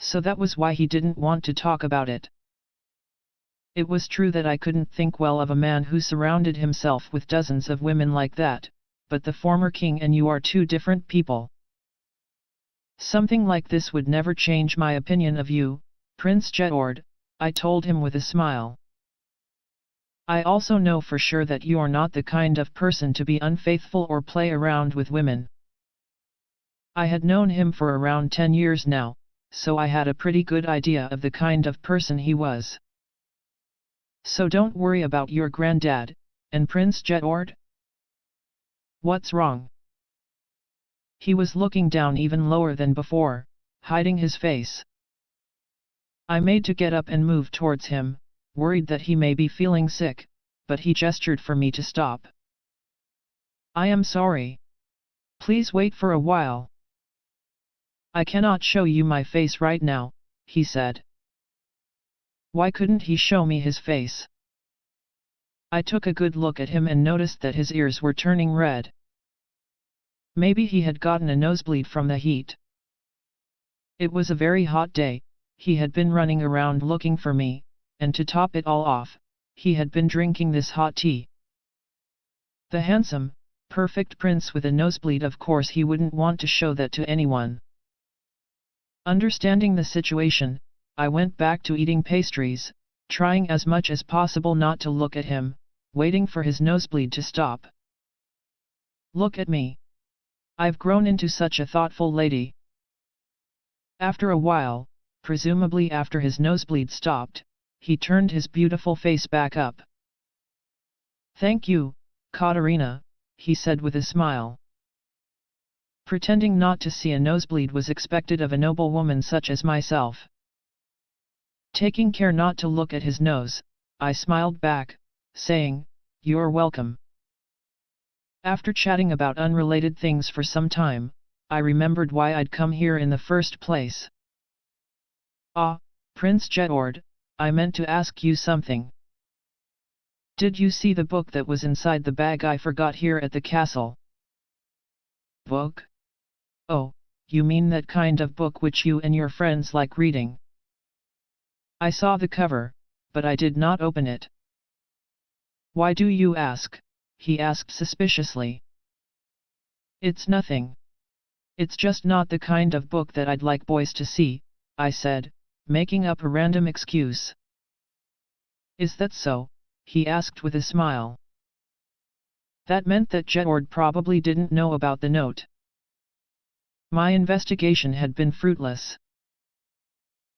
So that was why he didn't want to talk about it. It was true that I couldn't think well of a man who surrounded himself with dozens of women like that, but the former king and you are 2 different people. Something like this would never change my opinion of you, Prince Jedward, I told him with a smile. I also know for sure that you are not the kind of person to be unfaithful or play around with women. I had known him for around 10 years now, so I had a pretty good idea of the kind of person he was. So don't worry about your granddad, and Prince Jedward? What's wrong? He was looking down even lower than before, hiding his face. I made to get up and move towards him, worried that he may be feeling sick, but he gestured for me to stop. I am sorry. Please wait for a while. I cannot show you my face right now, he said. Why couldn't he show me his face? I took a good look at him and noticed that his ears were turning red. Maybe he had gotten a nosebleed from the heat. It was a very hot day, he had been running around looking for me, and to top it all off, he had been drinking this hot tea. The handsome, perfect prince with a nosebleed, of course he wouldn't want to show that to anyone. Understanding the situation, I went back to eating pastries, trying as much as possible not to look at him, waiting for his nosebleed to stop. Look at me. I've grown into such a thoughtful lady. After a while, presumably after his nosebleed stopped, he turned his beautiful face back up. Thank you, Katarina, he said with a smile. Pretending not to see a nosebleed was expected of a noble woman such as myself. Taking care not to look at his nose, I smiled back, saying, "You're welcome." After chatting about unrelated things for some time, I remembered why I'd come here in the first place. Ah, Prince Jedward, I meant to ask you something. Did you see the book that was inside the bag I forgot here at the castle? Book? Oh, you mean that kind of book which you and your friends like reading. I saw the cover, but I did not open it. Why do you ask? he asked suspiciously. It's nothing. It's just not the kind of book that I'd like boys to see, I said, making up a random excuse. Is that so? He asked with a smile. That meant that Jedward probably didn't know about the note. My investigation had been fruitless.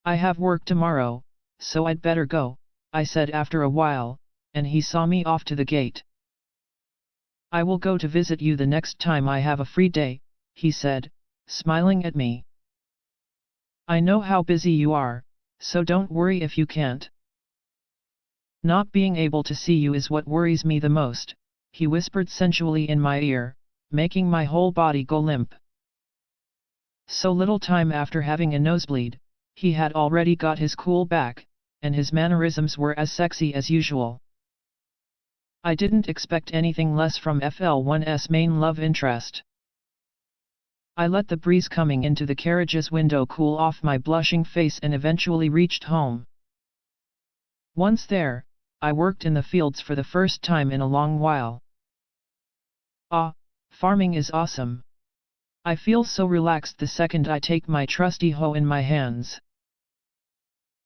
I have work tomorrow, so I'd better go, I said after a while, and he saw me off to the gate. I will go to visit you the next time I have a free day, he said, smiling at me. I know how busy you are, so don't worry if you can't. Not being able to see you is what worries me the most, he whispered sensually in my ear, making my whole body go limp. So little time after having a nosebleed, he had already got his cool back, and his mannerisms were as sexy as usual. I didn't expect anything less from FL1's main love interest. I let the breeze coming into the carriage's window cool off my blushing face and eventually reached home. Once there, I worked in the fields for the first time in a long while. Ah, farming is awesome. I feel so relaxed the second I take my trusty hoe in my hands.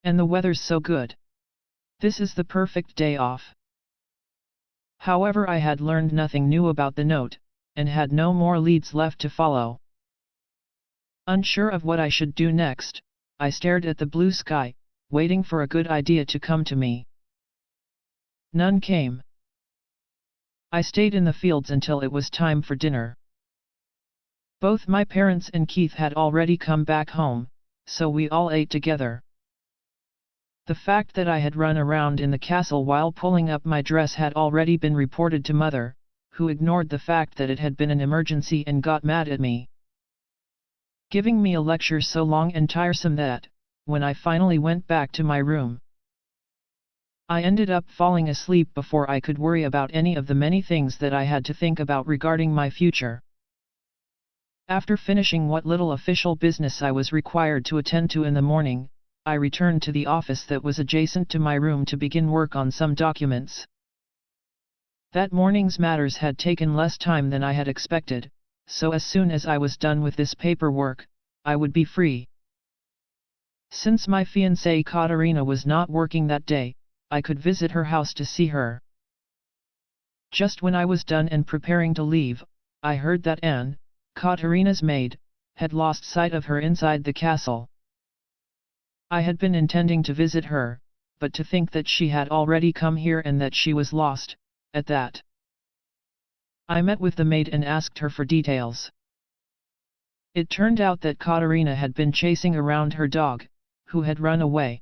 And the weather's so good. This is the perfect day off. However, I had learned nothing new about the note, and had no more leads left to follow. Unsure of what I should do next, I stared at the blue sky, waiting for a good idea to come to me. None came. I stayed in the fields until it was time for dinner. Both my parents and Keith had already come back home, so we all ate together. The fact that I had run around in the castle while pulling up my dress had already been reported to Mother, who ignored the fact that it had been an emergency and got mad at me, giving me a lecture so long and tiresome that, when I finally went back to my room, I ended up falling asleep before I could worry about any of the many things that I had to think about regarding my future. After finishing what little official business I was required to attend to in the morning, I returned to the office that was adjacent to my room to begin work on some documents. That morning's matters had taken less time than I had expected, so as soon as I was done with this paperwork, I would be free. Since my fiancée Katarina was not working that day, I could visit her house to see her. Just when I was done and preparing to leave, I heard that Anne, Katarina's maid, had lost sight of her inside the castle. I had been intending to visit her, but to think that she had already come here and that she was lost, at that. I met with the maid and asked her for details. It turned out that Katarina had been chasing around her dog, who had run away.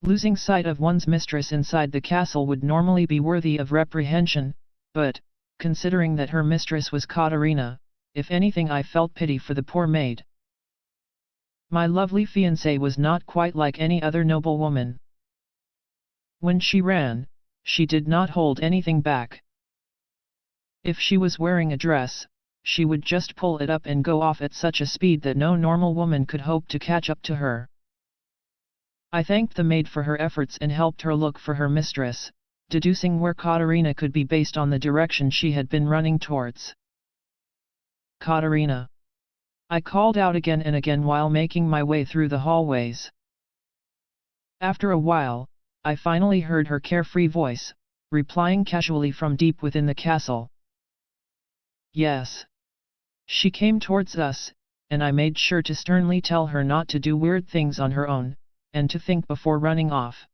Losing sight of one's mistress inside the castle would normally be worthy of reprehension, but, considering that her mistress was Katarina, if anything I felt pity for the poor maid. My lovely fiancée was not quite like any other noblewoman. When she ran, she did not hold anything back. If she was wearing a dress, she would just pull it up and go off at such a speed that no normal woman could hope to catch up to her. I thanked the maid for her efforts and helped her look for her mistress, deducing where Katarina could be based on the direction she had been running towards. Katarina! I called out again and again while making my way through the hallways. After a while, I finally heard her carefree voice, replying casually from deep within the castle. Yes. She came towards us, and I made sure to sternly tell her not to do weird things on her own, and to think before running off.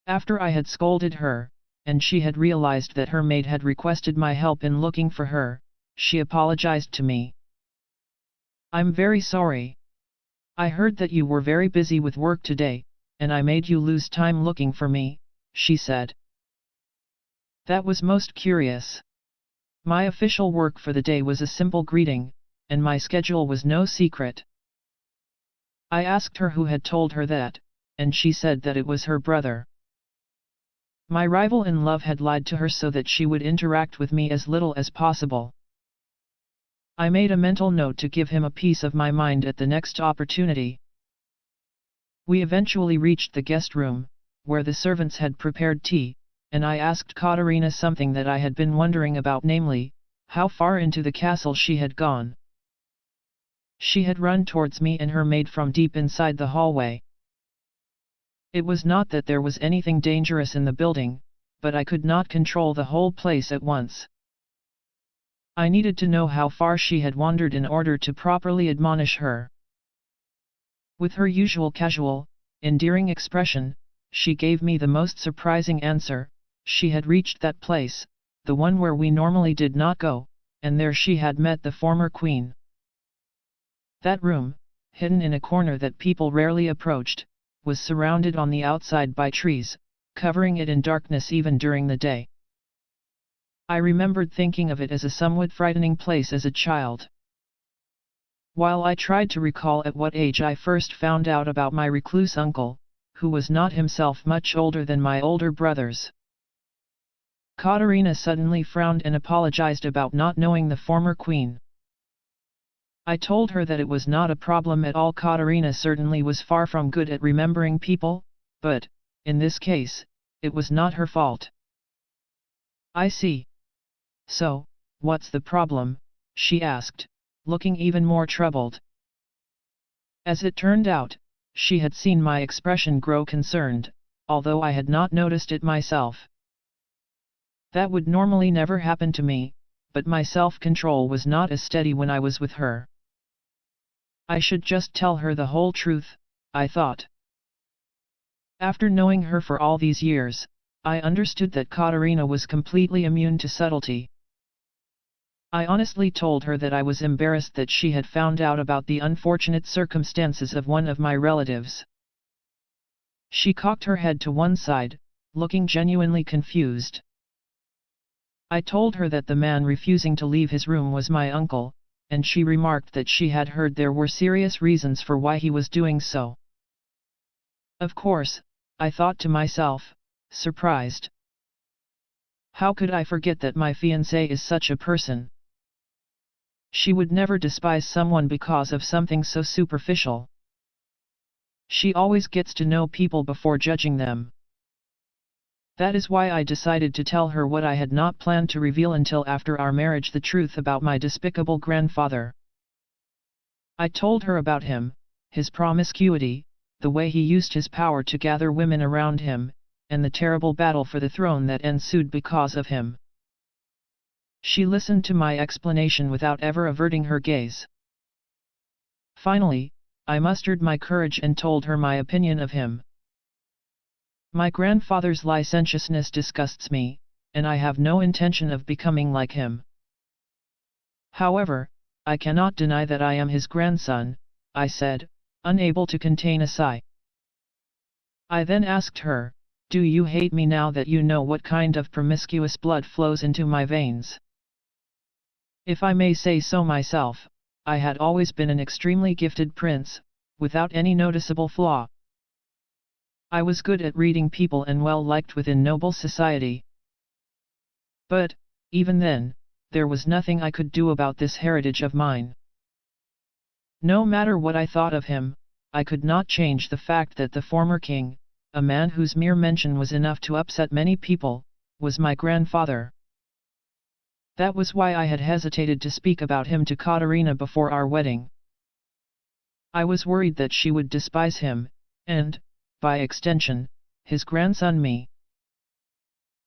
After I had scolded her, and she had realized that her maid had requested my help in looking for her, she apologized to me. I'm very sorry. I heard that you were very busy with work today, and I made you lose time looking for me, she said. That was most curious. My official work for the day was a simple greeting, and my schedule was no secret. I asked her who had told her that, and she said that it was her brother. My rival in love had lied to her so that she would interact with me as little as possible. I made a mental note to give him a piece of my mind at the next opportunity. We eventually reached the guest room, where the servants had prepared tea, and I asked Katarina something that I had been wondering about, namely, how far into the castle she had gone. She had run towards me and her maid from deep inside the hallway. It was not that there was anything dangerous in the building, but I could not control the whole place at once. I needed to know how far she had wandered in order to properly admonish her. With her usual casual, endearing expression, she gave me the most surprising answer. She had reached that place, the one where we normally did not go, and there she had met the former queen. That room, hidden in a corner that people rarely approached, was surrounded on the outside by trees, covering it in darkness even during the day. I remembered thinking of it as a somewhat frightening place as a child. While I tried to recall at what age I first found out about my recluse uncle, who was not himself much older than my older brothers. Katarina suddenly frowned and apologized about not knowing the former queen. I told her that it was not a problem at all. Katarina certainly was far from good at remembering people, but, in this case, it was not her fault. I see. So, what's the problem? She asked, looking even more troubled. As it turned out, she had seen my expression grow concerned, although I had not noticed it myself. That would normally never happen to me, but my self-control was not as steady when I was with her. I should just tell her the whole truth, I thought. After knowing her for all these years, I understood that Katarina was completely immune to subtlety. I honestly told her that I was embarrassed that she had found out about the unfortunate circumstances of one of my relatives. She cocked her head to one side, looking genuinely confused. I told her that the man refusing to leave his room was my uncle, and she remarked that she had heard there were serious reasons for why he was doing so. Of course, I thought to myself, surprised. How could I forget that my fiancé is such a person? She would never despise someone because of something so superficial. She always gets to know people before judging them. That is why I decided to tell her what I had not planned to reveal until after our marriage, the truth about my despicable grandfather. I told her about him, his promiscuity, the way he used his power to gather women around him, and the terrible battle for the throne that ensued because of him. She listened to my explanation without ever averting her gaze. Finally, I mustered my courage and told her my opinion of him. My grandfather's licentiousness disgusts me, and I have no intention of becoming like him. However, I cannot deny that I am his grandson, I said, unable to contain a sigh. I then asked her, "Do you hate me now that you know what kind of promiscuous blood flows into my veins?" If I may say so myself, I had always been an extremely gifted prince, without any noticeable flaw. I was good at reading people and well liked within noble society. But, even then, there was nothing I could do about this heritage of mine. No matter what I thought of him, I could not change the fact that the former king, a man whose mere mention was enough to upset many people, was my grandfather. That was why I had hesitated to speak about him to Katarina before our wedding. I was worried that she would despise him, and, by extension, his grandson me.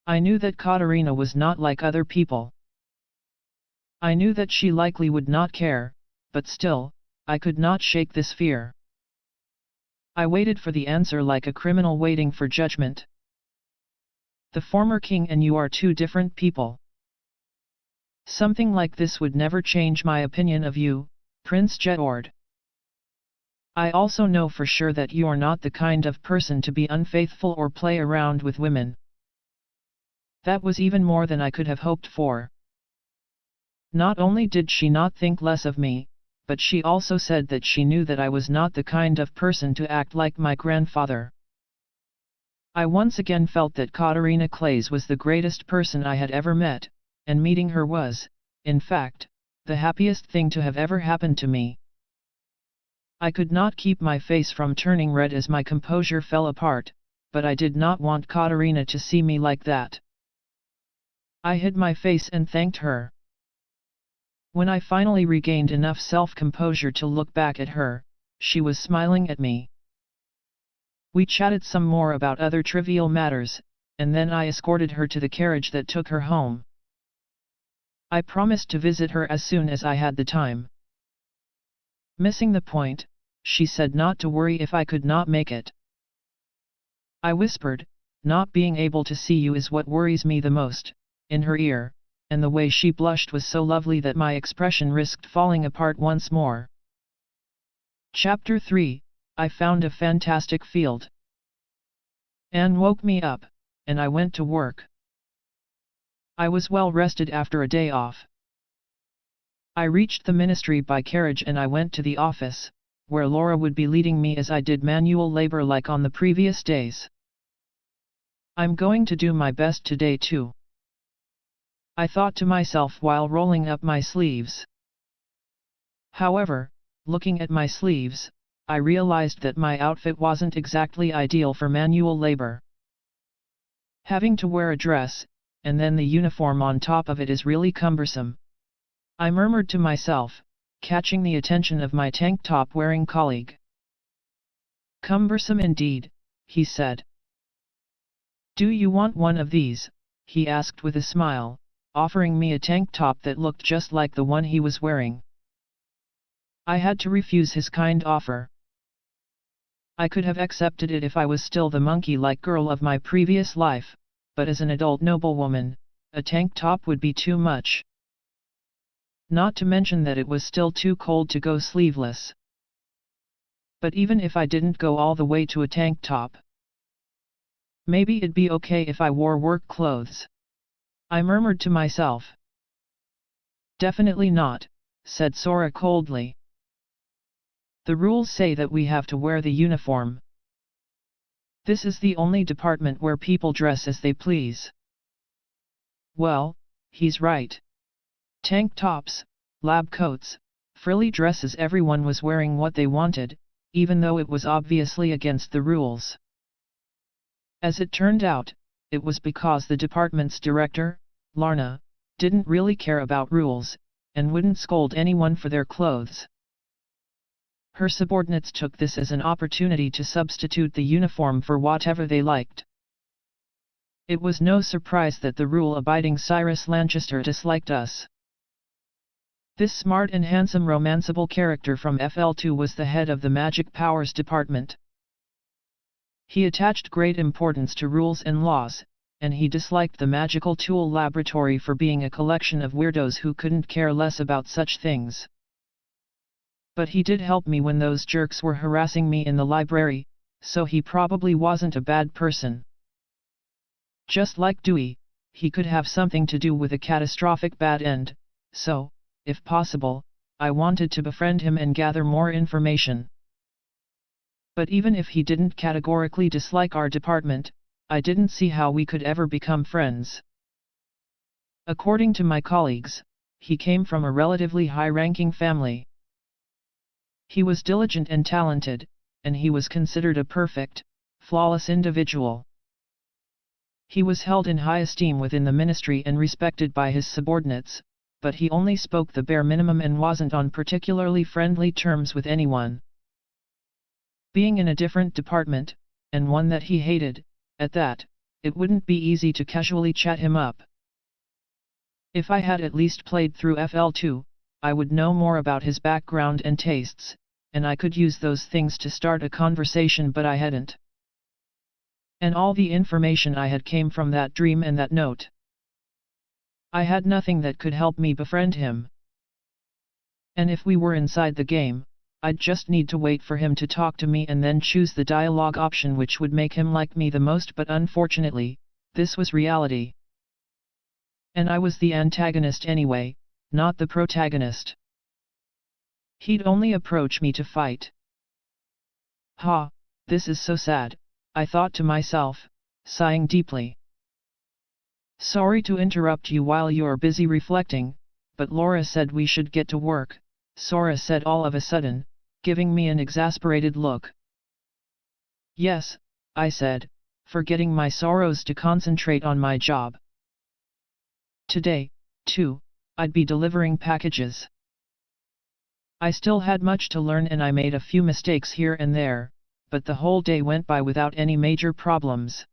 I knew that Katarina was not like other people. I knew that she likely would not care, but still, I could not shake this fear. I waited for the answer like a criminal waiting for judgment. The former king and you are two different people. Something like this would never change my opinion of you, Prince Jedward. I also know for sure that you are not the kind of person to be unfaithful or play around with women. That was even more than I could have hoped for. Not only did she not think less of me, but she also said that she knew that I was not the kind of person to act like my grandfather. I once again felt that Katarina Clays was the greatest person I had ever met, and meeting her was, in fact, the happiest thing to have ever happened to me. I could not keep my face from turning red as my composure fell apart, but I did not want Katarina to see me like that. I hid my face and thanked her. When I finally regained enough self-composure to look back at her, she was smiling at me. We chatted some more about other trivial matters, and then I escorted her to the carriage that took her home. I promised to visit her as soon as I had the time. Missing the point, she said not to worry if I could not make it. I whispered, "Not being able to see you is what worries me the most," in her ear, and the way she blushed was so lovely that my expression risked falling apart once more. Chapter 3, I found a fantastic field. Anne woke me up, and I went to work. I was well rested after a day off. I reached the ministry by carriage and I went to the office, where Laura would be leading me as I did manual labor like on the previous days. I'm going to do my best today too, I thought to myself while rolling up my sleeves. However, looking at my sleeves, I realized that my outfit wasn't exactly ideal for manual labor. Having to wear a dress, and then the uniform on top of it is really cumbersome, I murmured to myself, catching the attention of my tank top wearing colleague. "Cumbersome indeed," he said. "Do you want one of these?" he asked with a smile, offering me a tank top that looked just like the one he was wearing. I had to refuse his kind offer. I could have accepted it if I was still the monkey-like girl of my previous life, but as an adult noblewoman, a tank top would be too much. Not to mention that it was still too cold to go sleeveless. But even if I didn't go all the way to a tank top, maybe it'd be okay if I wore work clothes, I murmured to myself. "Definitely not," said Sora coldly. "The rules say that we have to wear the uniform. This is the only department where people dress as they please." Well, he's right. Tank tops, lab coats, frilly dresses, everyone was wearing what they wanted, even though it was obviously against the rules. As it turned out, it was because the department's director, Larna, didn't really care about rules, and wouldn't scold anyone for their clothes. Her subordinates took this as an opportunity to substitute the uniform for whatever they liked. It was no surprise that the rule-abiding Cyrus Lanchester disliked us. This smart and handsome romanceable character from FL2 was the head of the Magic Powers Department. He attached great importance to rules and laws, and he disliked the Magical Tool Laboratory for being a collection of weirdos who couldn't care less about such things. But he did help me when those jerks were harassing me in the library, so he probably wasn't a bad person. Just like Dewey, he could have something to do with a catastrophic bad end, so, if possible, I wanted to befriend him and gather more information. But even if he didn't categorically dislike our department, I didn't see how we could ever become friends. According to my colleagues, he came from a relatively high-ranking family. He was diligent and talented, and he was considered a perfect, flawless individual. He was held in high esteem within the ministry and respected by his subordinates, but he only spoke the bare minimum and wasn't on particularly friendly terms with anyone. Being in a different department, and one that he hated, at that, it wouldn't be easy to casually chat him up. If I had at least played through FL2, I would know more about his background and tastes, and I could use those things to start a conversation, but I hadn't. And all the information I had came from that dream and that note. I had nothing that could help me befriend him. And if we were inside the game, I'd just need to wait for him to talk to me and then choose the dialogue option which would make him like me the most, but unfortunately, this was reality. And I was the antagonist anyway, not the protagonist. He'd only approach me to fight. Ha, this is so sad, I thought to myself, sighing deeply. Sorry to interrupt you while you're busy reflecting, but Laura said we should get to work, Sora said all of a sudden, giving me an exasperated look. Yes, I said, forgetting my sorrows to concentrate on my job. Today, too, I'd be delivering packages. I still had much to learn and I made a few mistakes here and there, but the whole day went by without any major problems.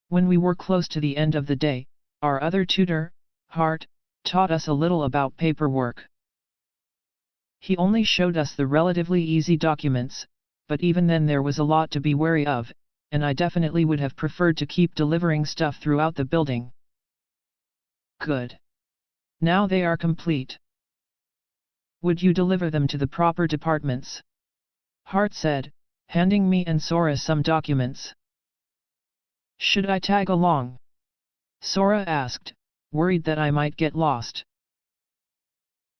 When we were close to the end of the day, our other tutor, Hart, taught us a little about paperwork. He only showed us the relatively easy documents, but even then there was a lot to be wary of, and I definitely would have preferred to keep delivering stuff throughout the building. Good. Now they are complete. Would you deliver them to the proper departments? Hart said, handing me and Sora some documents. Should I tag along? Sora asked, worried that I might get lost.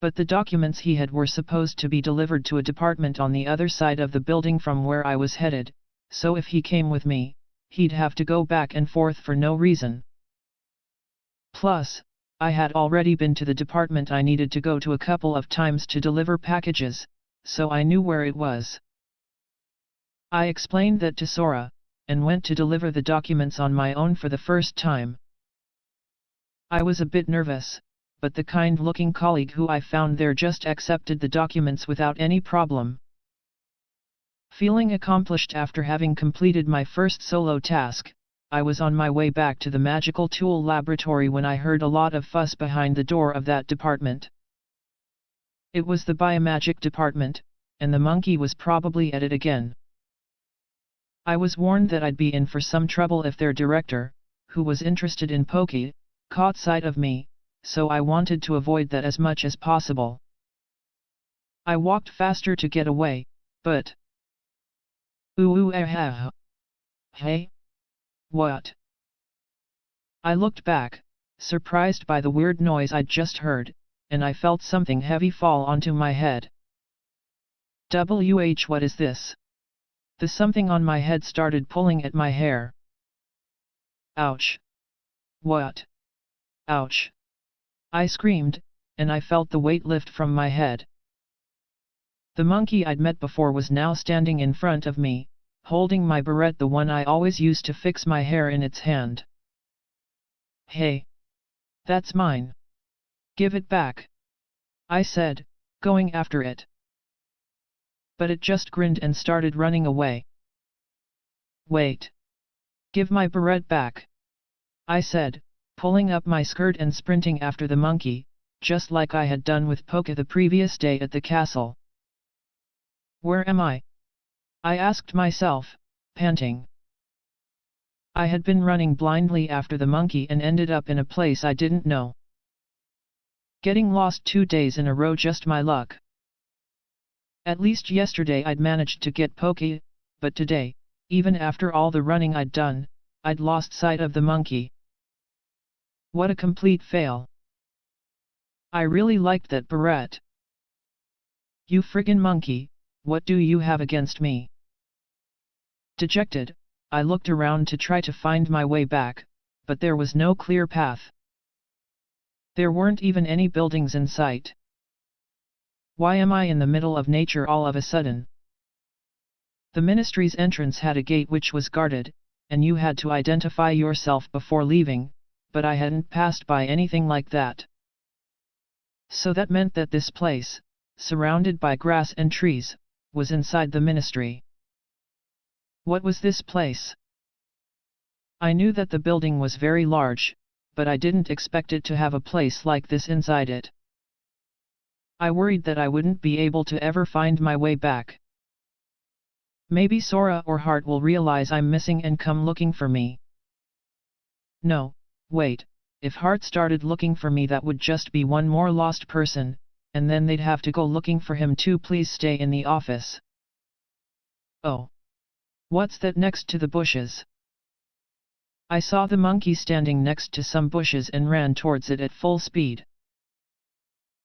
But the documents he had were supposed to be delivered to a department on the other side of the building from where I was headed, so if he came with me, he'd have to go back and forth for no reason. Plus, I had already been to the department I needed to go to a couple of times to deliver packages, so I knew where it was. I explained that to Sora, and went to deliver the documents on my own for the first time. I was a bit nervous, but the kind-looking colleague who I found there just accepted the documents without any problem. Feeling accomplished after having completed my first solo task, I was on my way back to the magical tool laboratory when I heard a lot of fuss behind the door of that department. It was the biomagic department, and the monkey was probably at it again. I was warned that I'd be in for some trouble if their director, who was interested in Poke, caught sight of me, so I wanted to avoid that as much as possible. I walked faster to get away, but... Hey? What? I looked back, surprised by the weird noise I'd just heard, and I felt something heavy fall onto my head. What is this? The something on my head started pulling at my hair. Ouch! What? Ouch! I screamed, and I felt the weight lift from my head. The monkey I'd met before was now standing in front of me, holding my barrette, the one I always used to fix my hair, in its hand. Hey! That's mine! Give it back! I said, going after it. But it just grinned and started running away. Wait! Give my barrette back! I said, pulling up my skirt and sprinting after the monkey, just like I had done with Poke the previous day at the castle. Where am I? I asked myself, panting. I had been running blindly after the monkey and ended up in a place I didn't know. Getting lost 2 days in a row, just my luck. At least yesterday I'd managed to get Poke, but today, even after all the running I'd done, I'd lost sight of the monkey. What a complete fail. I really liked that barrette. You friggin' monkey, what do you have against me? Dejected, I looked around to try to find my way back, but there was no clear path. There weren't even any buildings in sight. Why am I in the middle of nature all of a sudden? The ministry's entrance had a gate which was guarded, and you had to identify yourself before leaving, but I hadn't passed by anything like that. So that meant that this place, surrounded by grass and trees, was inside the ministry. What was this place? I knew that the building was very large, but I didn't expect it to have a place like this inside it. I worried that I wouldn't be able to ever find my way back. Maybe Sora or Hart will realize I'm missing and come looking for me. No, wait, if Hart started looking for me, that would just be one more lost person, and then they'd have to go looking for him too. Please stay in the office. Oh. What's that next to the bushes? I saw the monkey standing next to some bushes and ran towards it at full speed.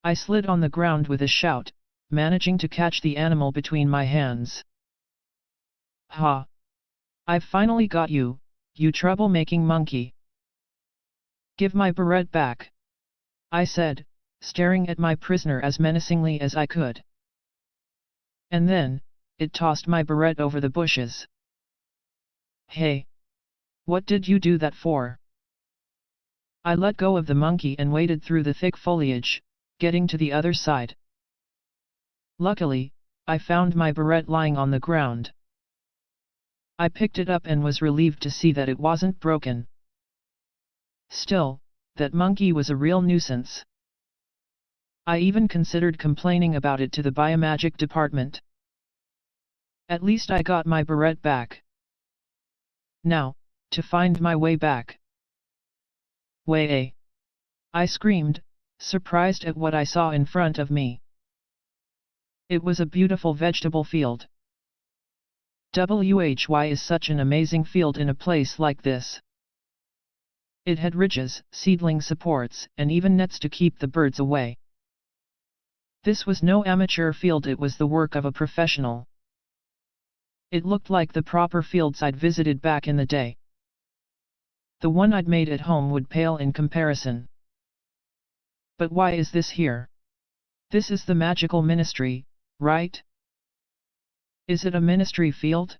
I slid on the ground with a shout, managing to catch the animal between my hands. Ha! I've finally got you, you trouble-making monkey. Give my barrette back, I said, staring at my prisoner as menacingly as I could. And then, it tossed my barrette over the bushes. Hey, What did you do that for? I let go of the monkey and waded through the thick foliage, getting to the other side. Luckily, I found my beret lying on the ground. I picked it up and was relieved to see that it wasn't broken. Still, that monkey was a real nuisance. I even considered complaining about it to the biomagic department. At least I got my beret back. Now, to find my way back. Way! I screamed, surprised at what I saw in front of me. It was a beautiful vegetable field. Why is such an amazing field in a place like this? It had ridges, seedling supports, and even nets to keep the birds away. This was no amateur field, it was the work of a professional. It looked like the proper fields I'd visited back in the day. The one I'd made at home would pale in comparison. But why is this here? This is the magical ministry, right? Is it a ministry field?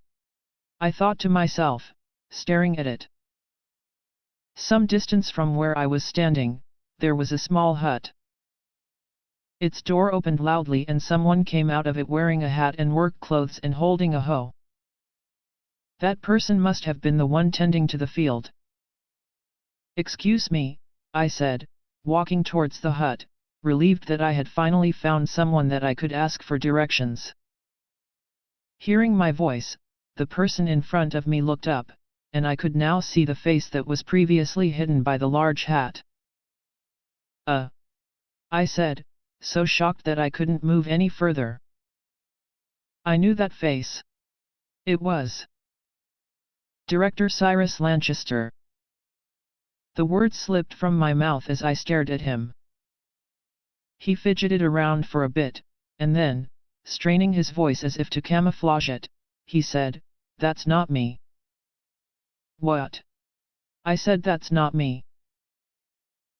I thought to myself, staring at it. Some distance from where I was standing, there was a small hut. Its door opened loudly and someone came out of it wearing a hat and work clothes and holding a hoe. That person must have been the one tending to the field. Excuse me, I said, walking towards the hut, relieved that I had finally found someone that I could ask for directions. Hearing my voice, the person in front of me looked up, and I could now see the face that was previously hidden by the large hat. I said, so shocked that I couldn't move any further. I knew that face. It was Director Cyrus Lanchester. The words slipped from my mouth as I stared at him. He fidgeted around for a bit, and then, straining his voice as if to camouflage it, he said, "That's not me." "What?" I said, "That's not me."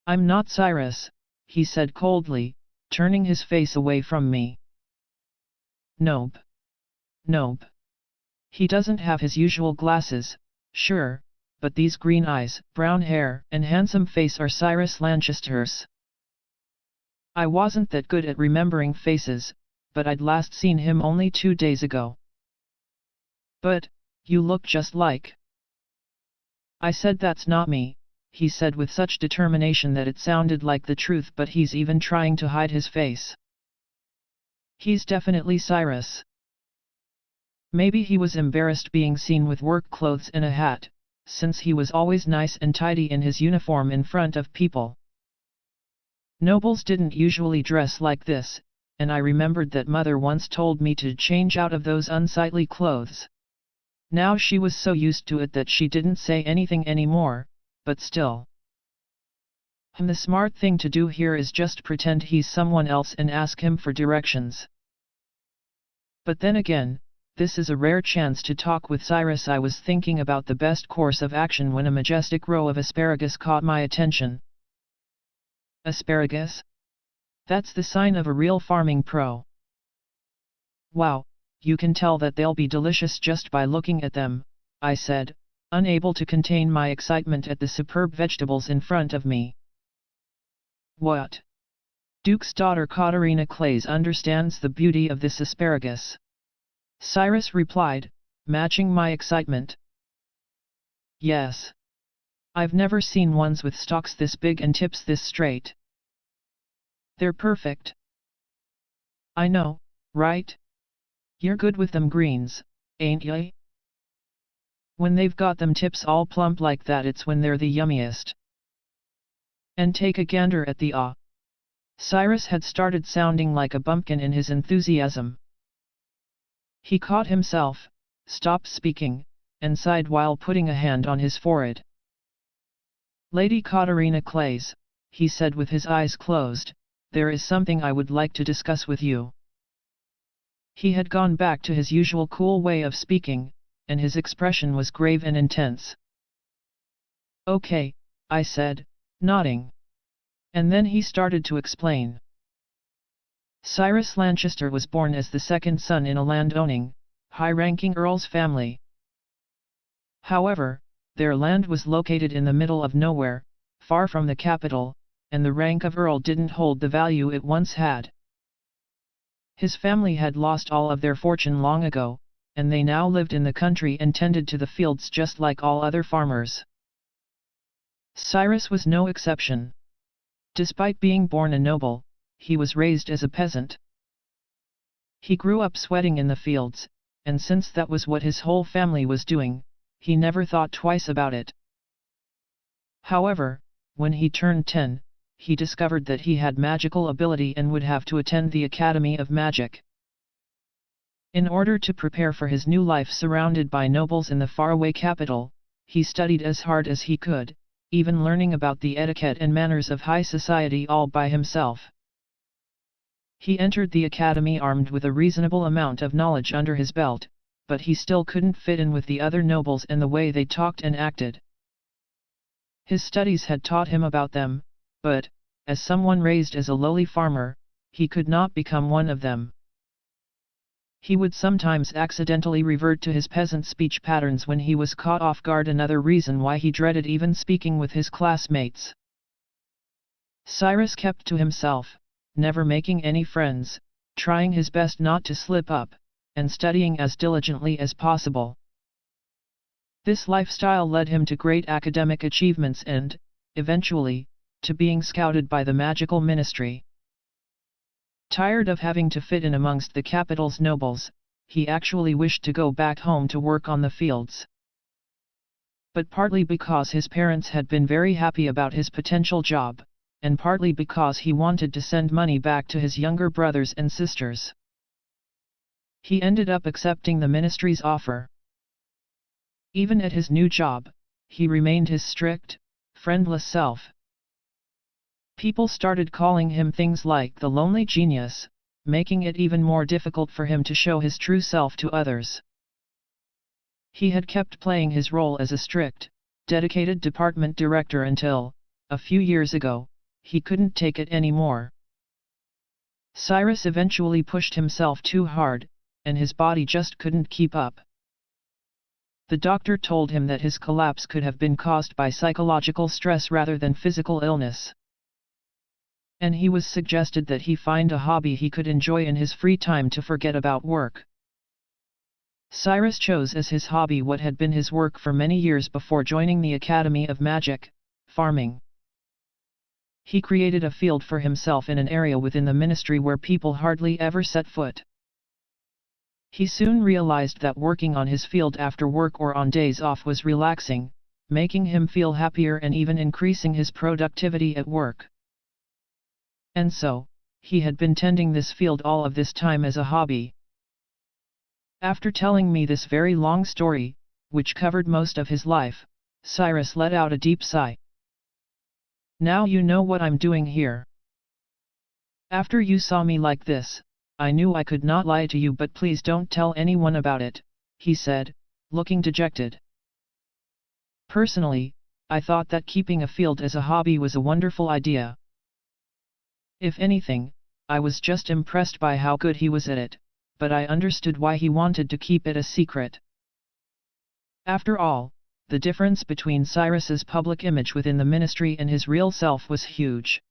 "I'm not Cyrus," he said coldly, turning his face away from me. Nope. He doesn't have his usual glasses, sure, but these green eyes, brown hair, and handsome face are Cyrus Lanchester's. I wasn't that good at remembering faces, but I'd last seen him only 2 days ago. "But, you look just like." I said, "That's not me," he said with such determination that it sounded like the truth, but he's even trying to hide his face. He's definitely Cyrus. Maybe he was embarrassed being seen with work clothes and a hat, since he was always nice and tidy in his uniform in front of people. Nobles didn't usually dress like this, and I remembered that mother once told me to change out of those unsightly clothes. Now she was so used to it that she didn't say anything anymore, but still. The smart thing to do here is just pretend he's someone else and ask him for directions. But then again, this is a rare chance to talk with Cyrus. I was thinking about the best course of action when a majestic row of asparagus caught my attention. Asparagus? That's the sign of a real farming pro. Wow, you can tell that they'll be delicious just by looking at them, I said, unable to contain my excitement at the superb vegetables in front of me. What? Duke's daughter Katerina Clays understands the beauty of this asparagus. Cyrus replied, matching my excitement. Yes. I've never seen ones with stalks this big and tips this straight. They're perfect. I know, right? You're good with them greens, ain't ya? When they've got them tips all plump like that, it's when they're the yummiest. And take a gander at the Cyrus had started sounding like a bumpkin in his enthusiasm. He caught himself, stopped speaking, and sighed while putting a hand on his forehead. Lady Katerina Clays, he said with his eyes closed, there is something I would like to discuss with you. He had gone back to his usual cool way of speaking, and his expression was grave and intense. Okay, I said, nodding. And then he started to explain. Cyrus Lanchester was born as the second son in a land-owning, high-ranking earl's family. However, Their land was located in the middle of nowhere, far from the capital, and the rank of Earl didn't hold the value it once had. His family had lost all of their fortune long ago, and they now lived in the country and tended to the fields just like all other farmers. Cyrus was no exception. Despite being born a noble, he was raised as a peasant. He grew up sweating in the fields, and since that was what his whole family was doing, he never thought twice about it. However, when he turned 10, he discovered that he had magical ability and would have to attend the Academy of Magic. In order to prepare for his new life surrounded by nobles in the faraway capital, he studied as hard as he could, even learning about the etiquette and manners of high society all by himself. He entered the academy armed with a reasonable amount of knowledge under his belt, but he still couldn't fit in with the other nobles and the way they talked and acted. His studies had taught him about them, but, as someone raised as a lowly farmer, he could not become one of them. He would sometimes accidentally revert to his peasant speech patterns when he was caught off guard, another reason why he dreaded even speaking with his classmates. Cyrus kept to himself, never making any friends, trying his best not to slip up, and studying as diligently as possible. This lifestyle led him to great academic achievements and, eventually, to being scouted by the magical ministry. Tired of having to fit in amongst the capital's nobles, he actually wished to go back home to work on the fields. But partly because his parents had been very happy about his potential job, and partly because he wanted to send money back to his younger brothers and sisters, he ended up accepting the ministry's offer. Even at his new job, he remained his strict, friendless self. People started calling him things like the lonely genius, making it even more difficult for him to show his true self to others. He had kept playing his role as a strict, dedicated department director until, a few years ago, he couldn't take it anymore. Cyrus eventually pushed himself too hard, and his body just couldn't keep up. The doctor told him that his collapse could have been caused by psychological stress rather than physical illness. And he was suggested that he find a hobby he could enjoy in his free time to forget about work. Cyrus chose as his hobby what had been his work for many years before joining the Academy of Magic, farming. He created a field for himself in an area within the ministry where people hardly ever set foot. He soon realized that working on his field after work or on days off was relaxing, making him feel happier and even increasing his productivity at work. And so, he had been tending this field all of this time as a hobby. After telling me this very long story, which covered most of his life, Cyrus let out a deep sigh. Now you know what I'm doing here. After you saw me like this, I knew I could not lie to you, but please don't tell anyone about it, he said, looking dejected. Personally, I thought that keeping a field as a hobby was a wonderful idea. If anything, I was just impressed by how good he was at it, but I understood why he wanted to keep it a secret. After all, the difference between Cyrus's public image within the ministry and his real self was huge.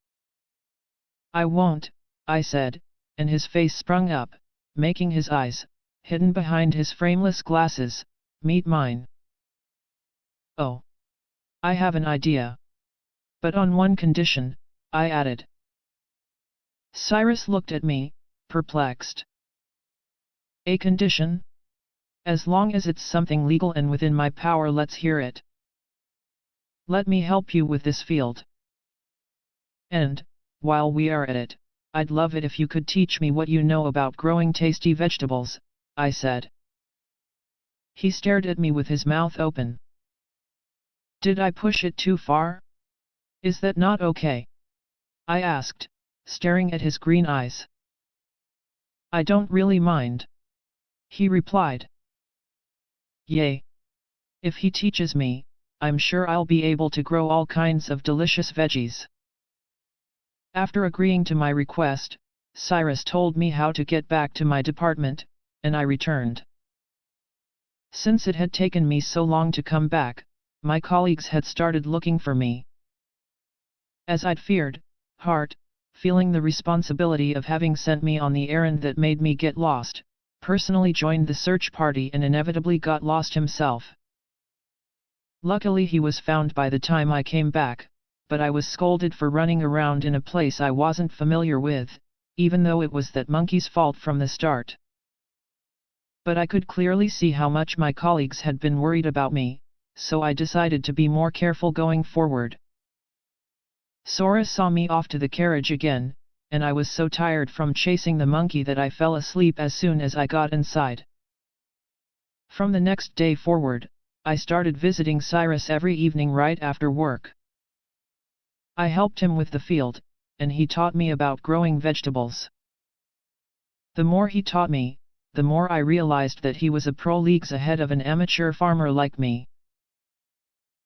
I won't, I said, and his face sprung up, making his eyes, hidden behind his frameless glasses, meet mine. Oh. I have an idea. But on one condition, I added. Cyrus looked at me, perplexed. A condition? As long as it's something legal and within my power, let's hear it. Let me help you with this field. And, while we are at it, I'd love it if you could teach me what you know about growing tasty vegetables, I said. He stared at me with his mouth open. Did I push it too far? Is that not okay? I asked, staring at his green eyes. I don't really mind, he replied. Yay! If he teaches me, I'm sure I'll be able to grow all kinds of delicious veggies. After agreeing to my request, Cyrus told me how to get back to my department, and I returned. Since it had taken me so long to come back, my colleagues had started looking for me. As I'd feared, Hart, feeling the responsibility of having sent me on the errand that made me get lost, personally joined the search party and inevitably got lost himself. Luckily he was found by the time I came back, but I was scolded for running around in a place I wasn't familiar with, even though it was that monkey's fault from the start. But I could clearly see how much my colleagues had been worried about me, so I decided to be more careful going forward. Sora saw me off to the carriage again, and I was so tired from chasing the monkey that I fell asleep as soon as I got inside. From the next day forward, I started visiting Cyrus every evening right after work. I helped him with the field, and he taught me about growing vegetables. The more he taught me, the more I realized that he was a pro leagues ahead of an amateur farmer like me.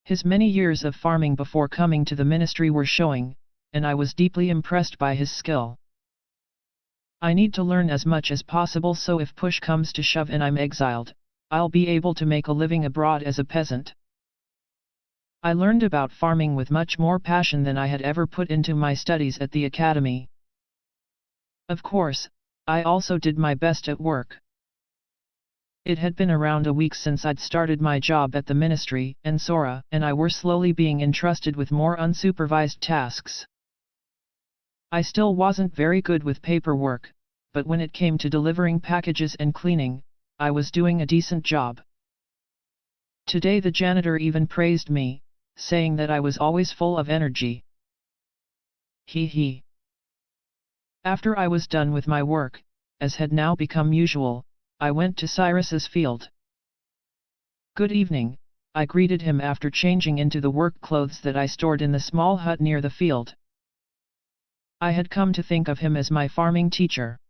His many years of farming before coming to the ministry were showing, and I was deeply impressed by his skill. I need to learn as much as possible so if push comes to shove and I'm exiled, I'll be able to make a living abroad as a peasant. I learned about farming with much more passion than I had ever put into my studies at the academy. Of course, I also did my best at work. It had been around a week since I'd started my job at the ministry, and Sora and I were slowly being entrusted with more unsupervised tasks. I still wasn't very good with paperwork, but when it came to delivering packages and cleaning, I was doing a decent job. Today the janitor even praised me, saying that I was always full of energy. Hee hee. After I was done with my work, as had now become usual, I went to Cyrus's field. Good evening, I greeted him after changing into the work clothes that I stored in the small hut near the field. I had come to think of him as my farming teacher.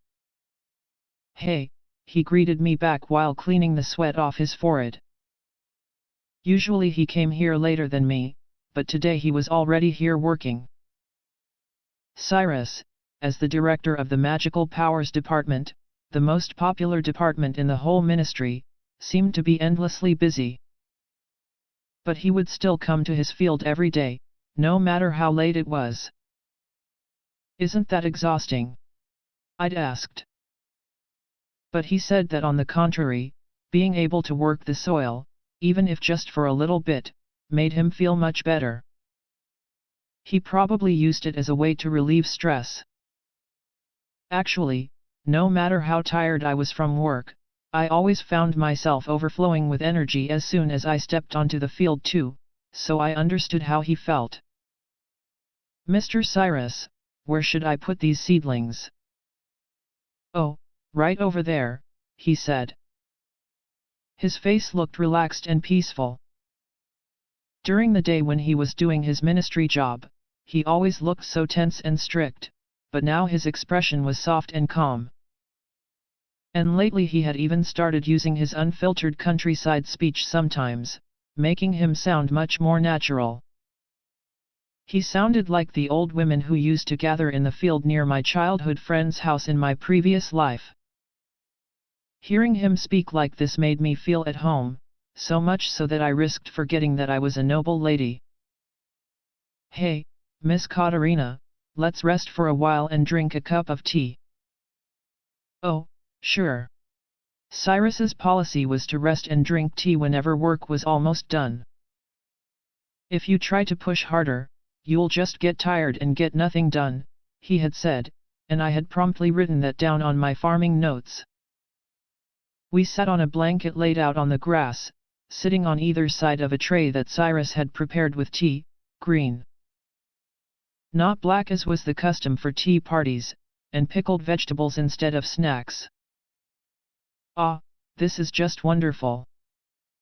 Hey, he greeted me back while cleaning the sweat off his forehead. Usually he came here later than me, but today he was already here working. Cyrus, as the director of the Magical Powers Department, the most popular department in the whole ministry, seemed to be endlessly busy. But he would still come to his field every day, no matter how late it was. Isn't that exhausting? I'd asked. But he said that on the contrary, being able to work the soil, even if just for a little bit, made him feel much better. He probably used it as a way to relieve stress. Actually, no matter how tired I was from work, I always found myself overflowing with energy as soon as I stepped onto the field too, so I understood how he felt. Mr. Cyrus, where should I put these seedlings? Oh, right over there, he said. His face looked relaxed and peaceful. During the day when he was doing his ministry job, he always looked so tense and strict, but now his expression was soft and calm. And lately he had even started using his unfiltered countryside speech sometimes, making him sound much more natural. He sounded like the old women who used to gather in the field near my childhood friend's house in my previous life. Hearing him speak like this made me feel at home, so much so that I risked forgetting that I was a noble lady. Hey, Miss Katarina, let's rest for a while and drink a cup of tea. Oh, sure. Cyrus's policy was to rest and drink tea whenever work was almost done. If you try to push harder, you'll just get tired and get nothing done, he had said, and I had promptly written that down on my farming notes. We sat on a blanket laid out on the grass, sitting on either side of a tray that Cyrus had prepared with tea, green, not black as was the custom for tea parties, and pickled vegetables instead of snacks. Ah, this is just wonderful.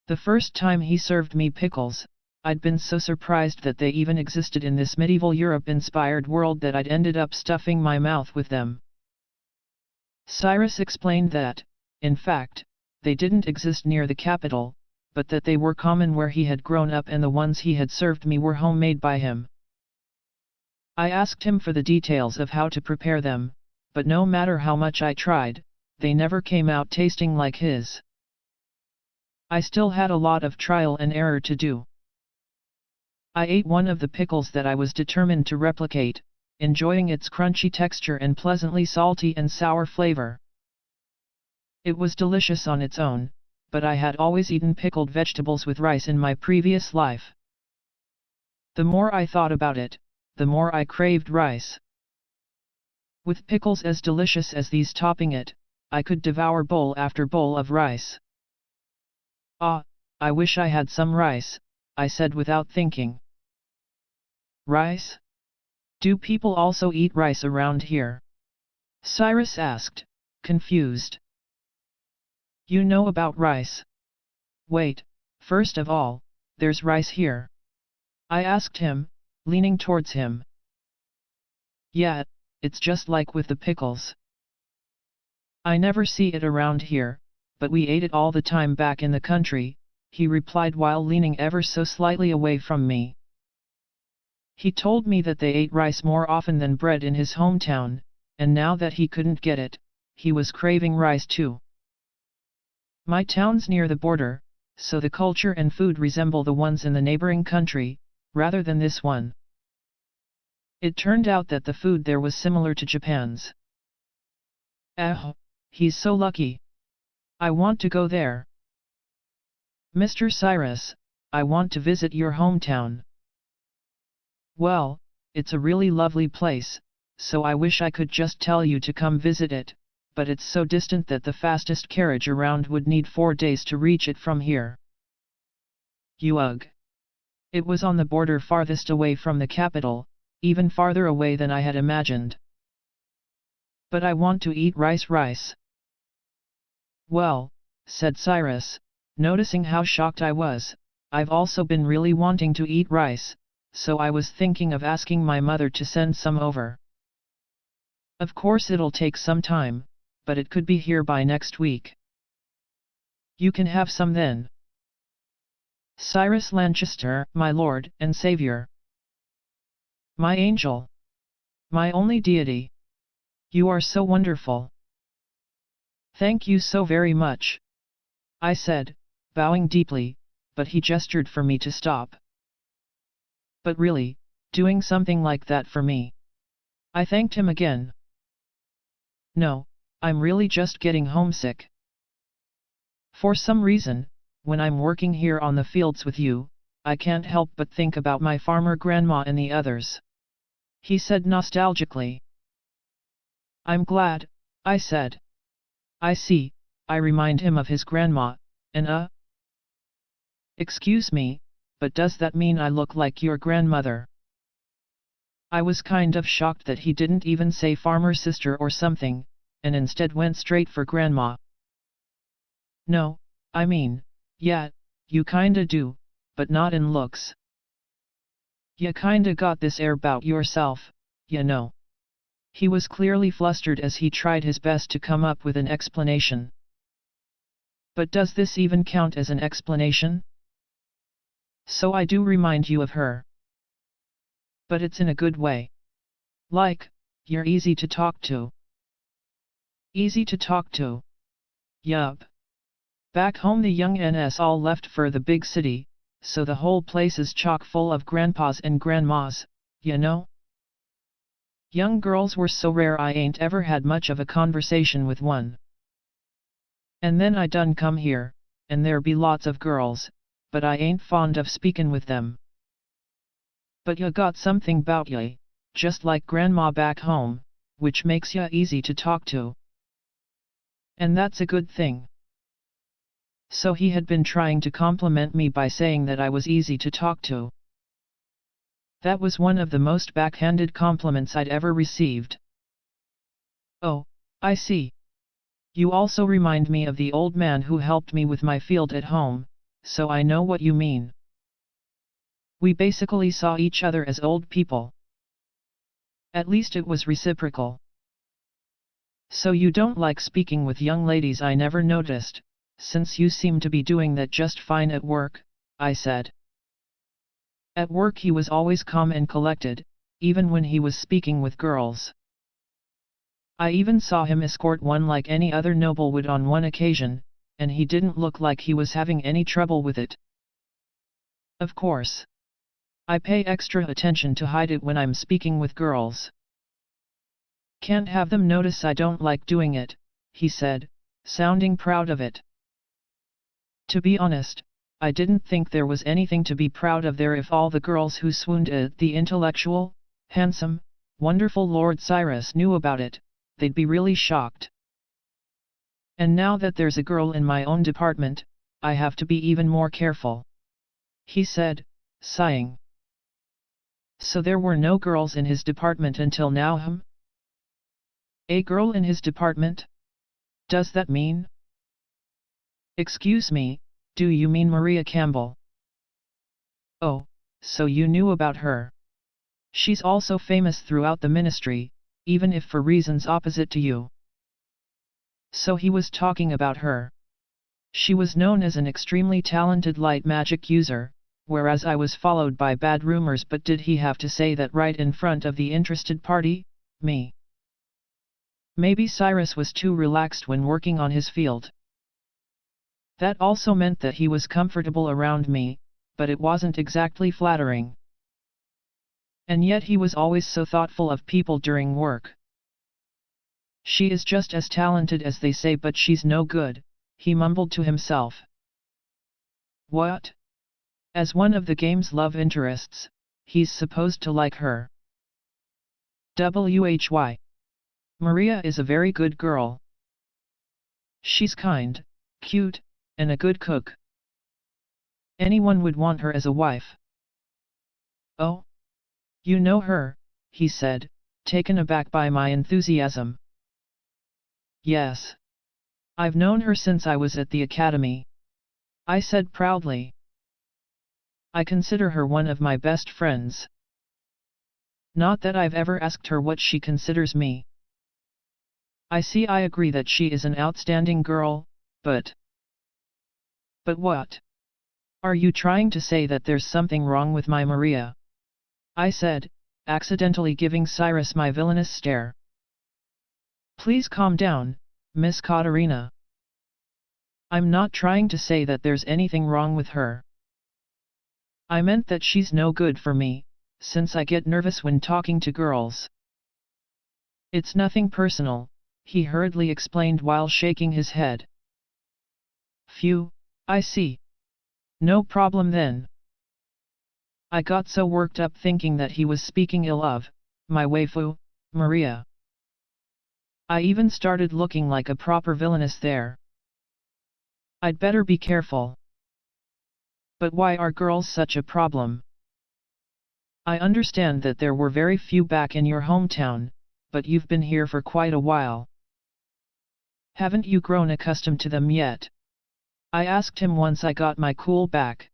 The first time he served me pickles, I'd been so surprised that they even existed in this medieval Europe-inspired world that I'd ended up stuffing my mouth with them. Cyrus explained that, in fact, they didn't exist near the capital, but that they were common where he had grown up and the ones he had served me were homemade by him. I asked him for the details of how to prepare them, but no matter how much I tried, they never came out tasting like his. I still had a lot of trial and error to do. I ate one of the pickles that I was determined to replicate, enjoying its crunchy texture and pleasantly salty and sour flavor. It was delicious on its own, but I had always eaten pickled vegetables with rice in my previous life. The more I thought about it, the more I craved rice. With pickles as delicious as these topping it, I could devour bowl after bowl of rice. Ah, I wish I had some rice, I said without thinking. Rice? Do people also eat rice around here? Cyrus asked, confused. You know about rice? Wait, first of all, there's rice here. I asked him, leaning towards him. Yeah, it's just like with the pickles. I never see it around here, but we ate it all the time back in the country, he replied while leaning ever so slightly away from me. He told me that they ate rice more often than bread in his hometown, and now that he couldn't get it, he was craving rice too. My town's near the border, so the culture and food resemble the ones in the neighboring country, rather than this one. It turned out that the food there was similar to Japan's. He's so lucky. I want to go there. Mr. Cyrus, I want to visit your hometown. Well, it's a really lovely place, so I wish I could just tell you to come visit it, but it's so distant that the fastest carriage around would need 4 days to reach it from here. Ugh. It was on the border farthest away from the capital, even farther away than I had imagined. But I want to eat rice. Well, said Cyrus, noticing how shocked I was, I've also been really wanting to eat rice, so I was thinking of asking my mother to send some over. Of course it'll take some time, but it could be here by next week. You can have some then. Cyrus Lanchester, my lord and savior. My angel. My only deity. You are so wonderful. Thank you so very much. I said, bowing deeply, but he gestured for me to stop. But really, doing something like that for me. I thanked him again. No, I'm really just getting homesick. For some reason, when I'm working here on the fields with you, I can't help but think about my farmer grandma and the others. He said nostalgically. I'm glad, I said. I see, I remind him of his grandma, and Excuse me, but does that mean I look like your grandmother? I was kind of shocked that he didn't even say farmer sister or something, and instead went straight for grandma. No, I mean, yeah, you kinda do, but not in looks. Ya kinda got this air bout yourself, you know. He was clearly flustered as he tried his best to come up with an explanation. But does this even count as an explanation? So I do remind you of her. But it's in a good way. Like, you're easy to talk to. Easy to talk to. Yup. Back home the young NS all left for the big city, so the whole place is chock full of grandpas and grandmas, you know? Young girls were so rare I ain't ever had much of a conversation with one. And then I done come here, and there be lots of girls, but I ain't fond of speakin' with them. But ya got something bout ya, just like grandma back home, which makes ya easy to talk to. And that's a good thing. So he had been trying to compliment me by saying that I was easy to talk to. That was one of the most backhanded compliments I'd ever received. Oh, I see. You also remind me of the old man who helped me with my field at home, so I know what you mean. We basically saw each other as old people. At least it was reciprocal. So you don't like speaking with young ladies? I never noticed, since you seem to be doing that just fine at work, I said. At work he was always calm and collected, even when he was speaking with girls. I even saw him escort one like any other noble would on one occasion, and he didn't look like he was having any trouble with it. Of course. I pay extra attention to hide it when I'm speaking with girls. Can't have them notice I don't like doing it, he said, sounding proud of it. To be honest, I didn't think there was anything to be proud of there. If all the girls who swooned at the intellectual, handsome, wonderful Lord Cyrus knew about it, they'd be really shocked. And now that there's a girl in my own department, I have to be even more careful, he said, sighing. So there were no girls in his department until now, A girl in his department? Does that mean? Excuse me, do you mean Maria Campbell? Oh, so you knew about her. She's also famous throughout the ministry, even if for reasons opposite to you. So he was talking about her. She was known as an extremely talented light magic user, whereas I was followed by bad rumors. But did he have to say that right in front of the interested party, me? Maybe Cyrus was too relaxed when working on his field. That also meant that he was comfortable around me, but it wasn't exactly flattering. And yet he was always so thoughtful of people during work. She is just as talented as they say, but she's no good, he mumbled to himself. What? As one of the game's love interests, he's supposed to like her. Why? Maria is a very good girl. She's kind, cute, and a good cook. Anyone would want her as a wife. Oh? You know her, he said, taken aback by my enthusiasm. Yes. I've known her since I was at the academy, I said proudly. I consider her one of my best friends. Not that I've ever asked her what she considers me. I see. I agree that she is an outstanding girl, but... But what? Are you trying to say that there's something wrong with my Maria? I said, accidentally giving Cyrus my villainous stare. Please calm down, Miss Katerina. I'm not trying to say that there's anything wrong with her. I meant that she's no good for me, since I get nervous when talking to girls. It's nothing personal, he hurriedly explained while shaking his head. Phew, I see. No problem then. I got so worked up thinking that he was speaking ill of my waifu, Maria. I even started looking like a proper villainess there. I'd better be careful. But why are girls such a problem? I understand that there were very few back in your hometown, but you've been here for quite a while. Haven't you grown accustomed to them yet? I asked him once I got my cool back.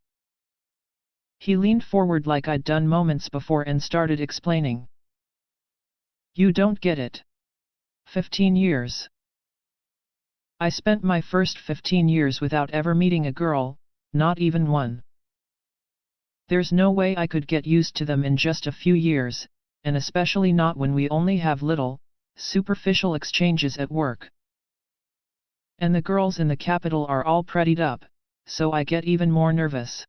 He leaned forward like I'd done moments before and started explaining. You don't get it. 15 years. I spent my first 15 years without ever meeting a girl, not even one. There's no way I could get used to them in just a few years, and especially not when we only have little, superficial exchanges at work. And the girls in the capital are all prettied up, so I get even more nervous.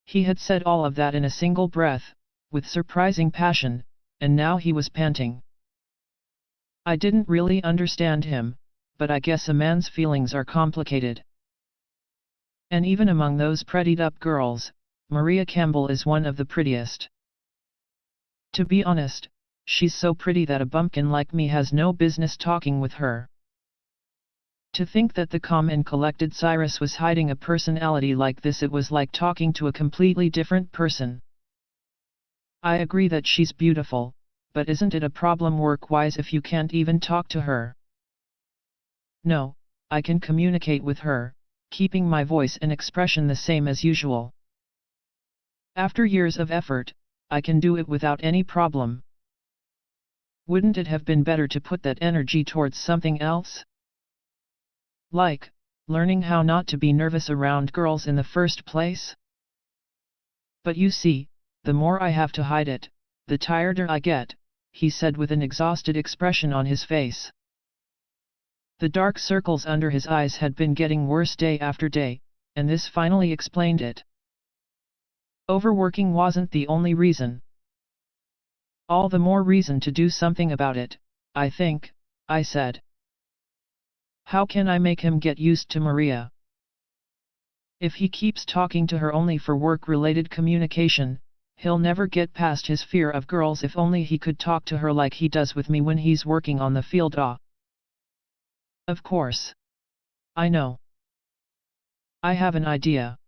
He had said all of that in a single breath, with surprising passion, and now he was panting. I didn't really understand him, but I guess a man's feelings are complicated. And even among those prettied up girls, Maria Campbell is one of the prettiest. To be honest, she's so pretty that a bumpkin like me has no business talking with her. To think that the calm and collected Cyrus was hiding a personality like this, it was like talking to a completely different person. I agree that she's beautiful, but isn't it a problem work-wise if you can't even talk to her? No, I can communicate with her, keeping my voice and expression the same as usual. After years of effort, I can do it without any problem. Wouldn't it have been better to put that energy towards something else? Like, learning how not to be nervous around girls in the first place? But you see, the more I have to hide it, the tireder I get, he said with an exhausted expression on his face. The dark circles under his eyes had been getting worse day after day, and this finally explained it. Overworking wasn't the only reason. All the more reason to do something about it, I think, I said. How can I make him get used to Maria? If he keeps talking to her only for work-related communication, he'll never get past his fear of girls. If only he could talk to her like he does with me when he's working on the field. Of course. I know. I have an idea.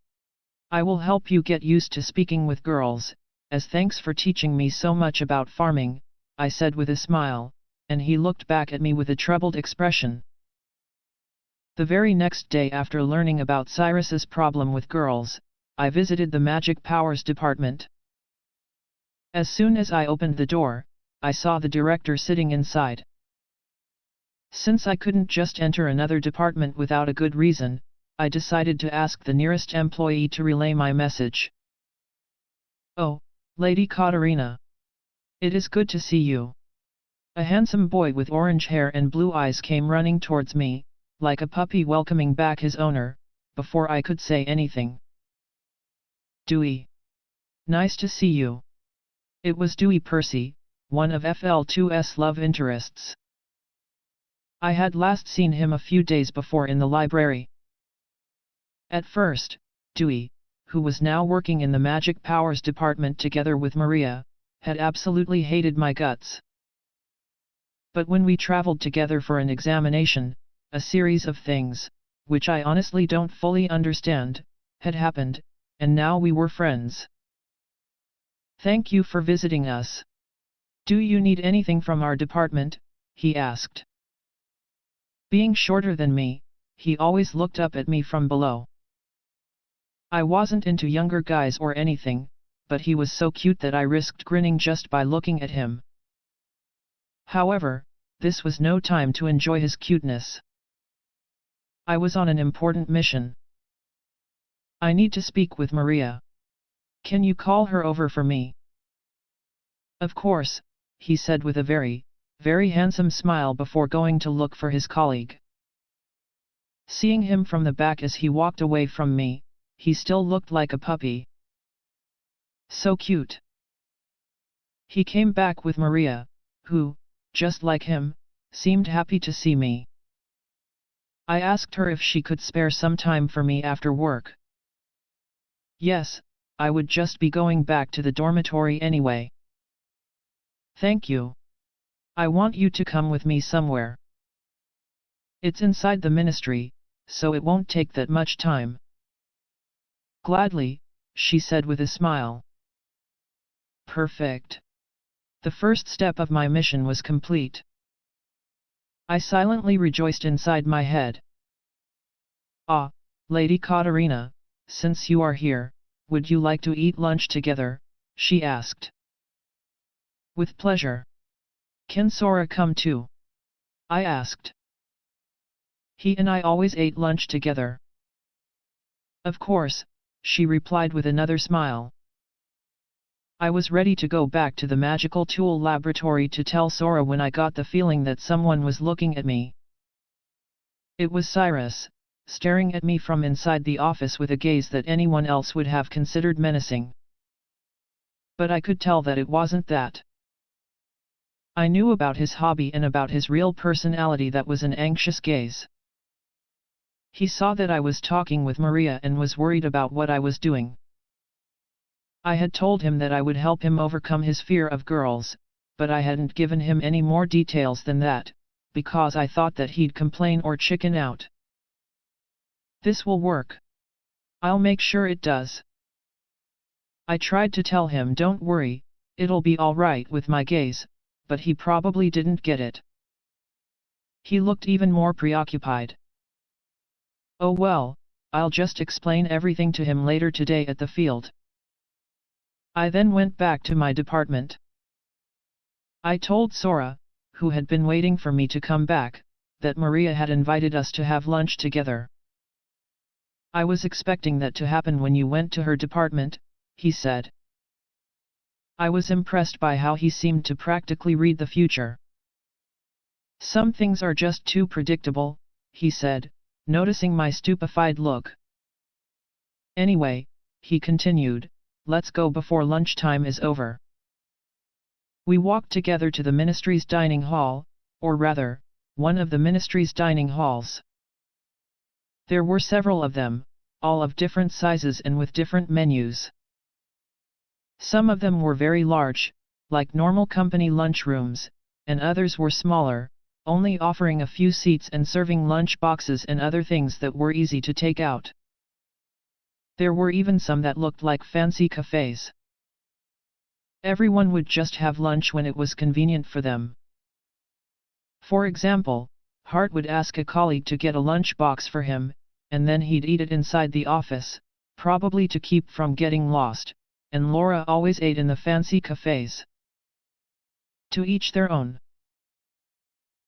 I will help you get used to speaking with girls, as thanks for teaching me so much about farming, I said with a smile, and he looked back at me with a troubled expression. The very next day after learning about Cyrus's problem with girls, I visited the Magic Powers department. As soon as I opened the door, I saw the director sitting inside. Since I couldn't just enter another department without a good reason, I decided to ask the nearest employee to relay my message. "Oh, Lady Katarina. It is good to see you." A handsome boy with orange hair and blue eyes came running towards me, like a puppy welcoming back his owner, before I could say anything. "Dewey. Nice to see you." It was Dewey Percy, one of FL2's love interests. I had last seen him a few days before in the library. At first, Dewey, who was now working in the Magic Powers department together with Maria, had absolutely hated my guts. But when we traveled together for an examination, a series of things, which I honestly don't fully understand, had happened, and now we were friends. "Thank you for visiting us. Do you need anything from our department?" he asked. Being shorter than me, he always looked up at me from below. I wasn't into younger guys or anything, but he was so cute that I risked grinning just by looking at him. However, this was no time to enjoy his cuteness. I was on an important mission. "I need to speak with Maria. Can you call her over for me?" "Of course," he said with a very, very handsome smile before going to look for his colleague. Seeing him from the back as he walked away from me, he still looked like a puppy. So cute. He came back with Maria, who, just like him, seemed happy to see me. I asked her if she could spare some time for me after work. Yes, I would just be going back to the dormitory anyway. "Thank you. I want you to come with me somewhere. It's inside the ministry, so it won't take that much time." "Gladly," she said with a smile. Perfect. The first step of my mission was complete. I silently rejoiced inside my head. "Ah, Lady Katarina, since you are here, would you like to eat lunch together?" she asked. "With pleasure. Can Sora come too?" I asked. "He and I always ate lunch together." "Of course," she replied with another smile. I was ready to go back to the magical tool laboratory to tell Sora when I got the feeling that someone was looking at me. It was Cyrus, staring at me from inside the office with a gaze that anyone else would have considered menacing. But I could tell that it wasn't that. I knew about his hobby and about his real personality that was an anxious gaze. He saw that I was talking with Maria and was worried about what I was doing. I had told him that I would help him overcome his fear of girls, but I hadn't given him any more details than that, because I thought that he'd complain or chicken out. "This will work. I'll make sure it does." I tried to tell him, "Don't worry, it'll be all right," with my gaze, but he probably didn't get it. He looked even more preoccupied. "Oh well, I'll just explain everything to him later today at the field." I then went back to my department. I told Sora, who had been waiting for me to come back, that Maria had invited us to have lunch together. "I was expecting that to happen when you went to her department," he said. I was impressed by how he seemed to practically read the future. "Some things are just too predictable," he said, noticing my stupefied look. "Anyway," he continued, let's go before lunchtime is over. We walked together to the ministry's dining hall, or rather, one of the ministry's dining halls. There were several of them, all of different sizes and with different menus. Some of them were very large, like normal company lunchrooms, and others were smaller, only offering a few seats and serving lunch boxes and other things that were easy to take out. There were even some that looked like fancy cafes. Everyone would just have lunch when it was convenient for them. For example, Hart would ask a colleague to get a lunch box for him, and then he'd eat it inside the office, probably to keep from getting lost, and Laura always ate in the fancy cafes. To each their own.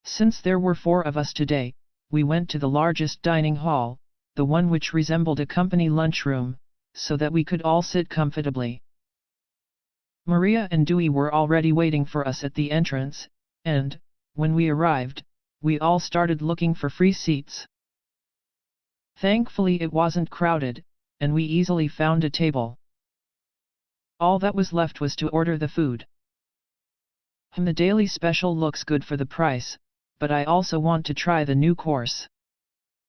Since there were 4 of us today, we went to the largest dining hall, the one which resembled a company lunchroom, so that we could all sit comfortably. Maria and Dewey were already waiting for us at the entrance, and, when we arrived, we all started looking for free seats. Thankfully it wasn't crowded, and we easily found a table. All that was left was to order the food. The daily special looks good for the price, but I also want to try the new course.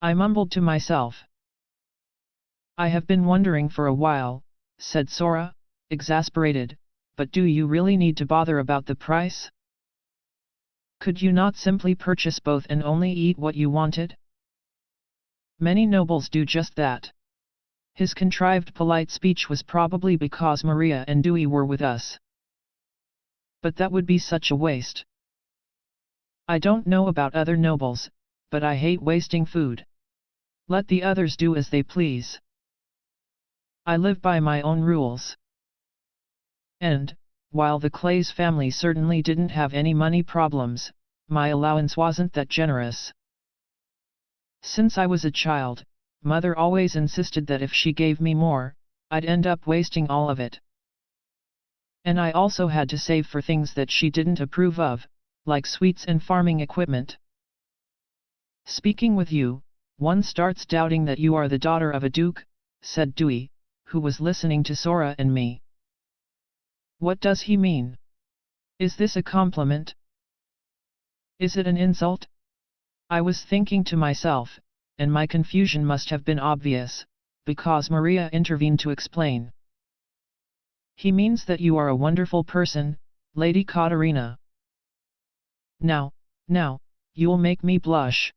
I mumbled to myself. I have been wondering for a while, said Sora, exasperated, but do you really need to bother about the price? Could you not simply purchase both and only eat what you wanted? Many nobles do just that. His contrived polite speech was probably because Maria and Dewey were with us. But that would be such a waste. I don't know about other nobles, but I hate wasting food. Let the others do as they please. I live by my own rules. And, while the Clay's family certainly didn't have any money problems, my allowance wasn't that generous. Since I was a child, Mother always insisted that if she gave me more, I'd end up wasting all of it. And I also had to save for things that she didn't approve of, like sweets and farming equipment. Speaking with you, one starts doubting that you are the daughter of a duke, said Dewey, who was listening to Sora and me. What does he mean? Is this a compliment? Is it an insult? I was thinking to myself, and my confusion must have been obvious, because Maria intervened to explain. He means that you are a wonderful person, Lady Katarina. Now, you'll make me blush.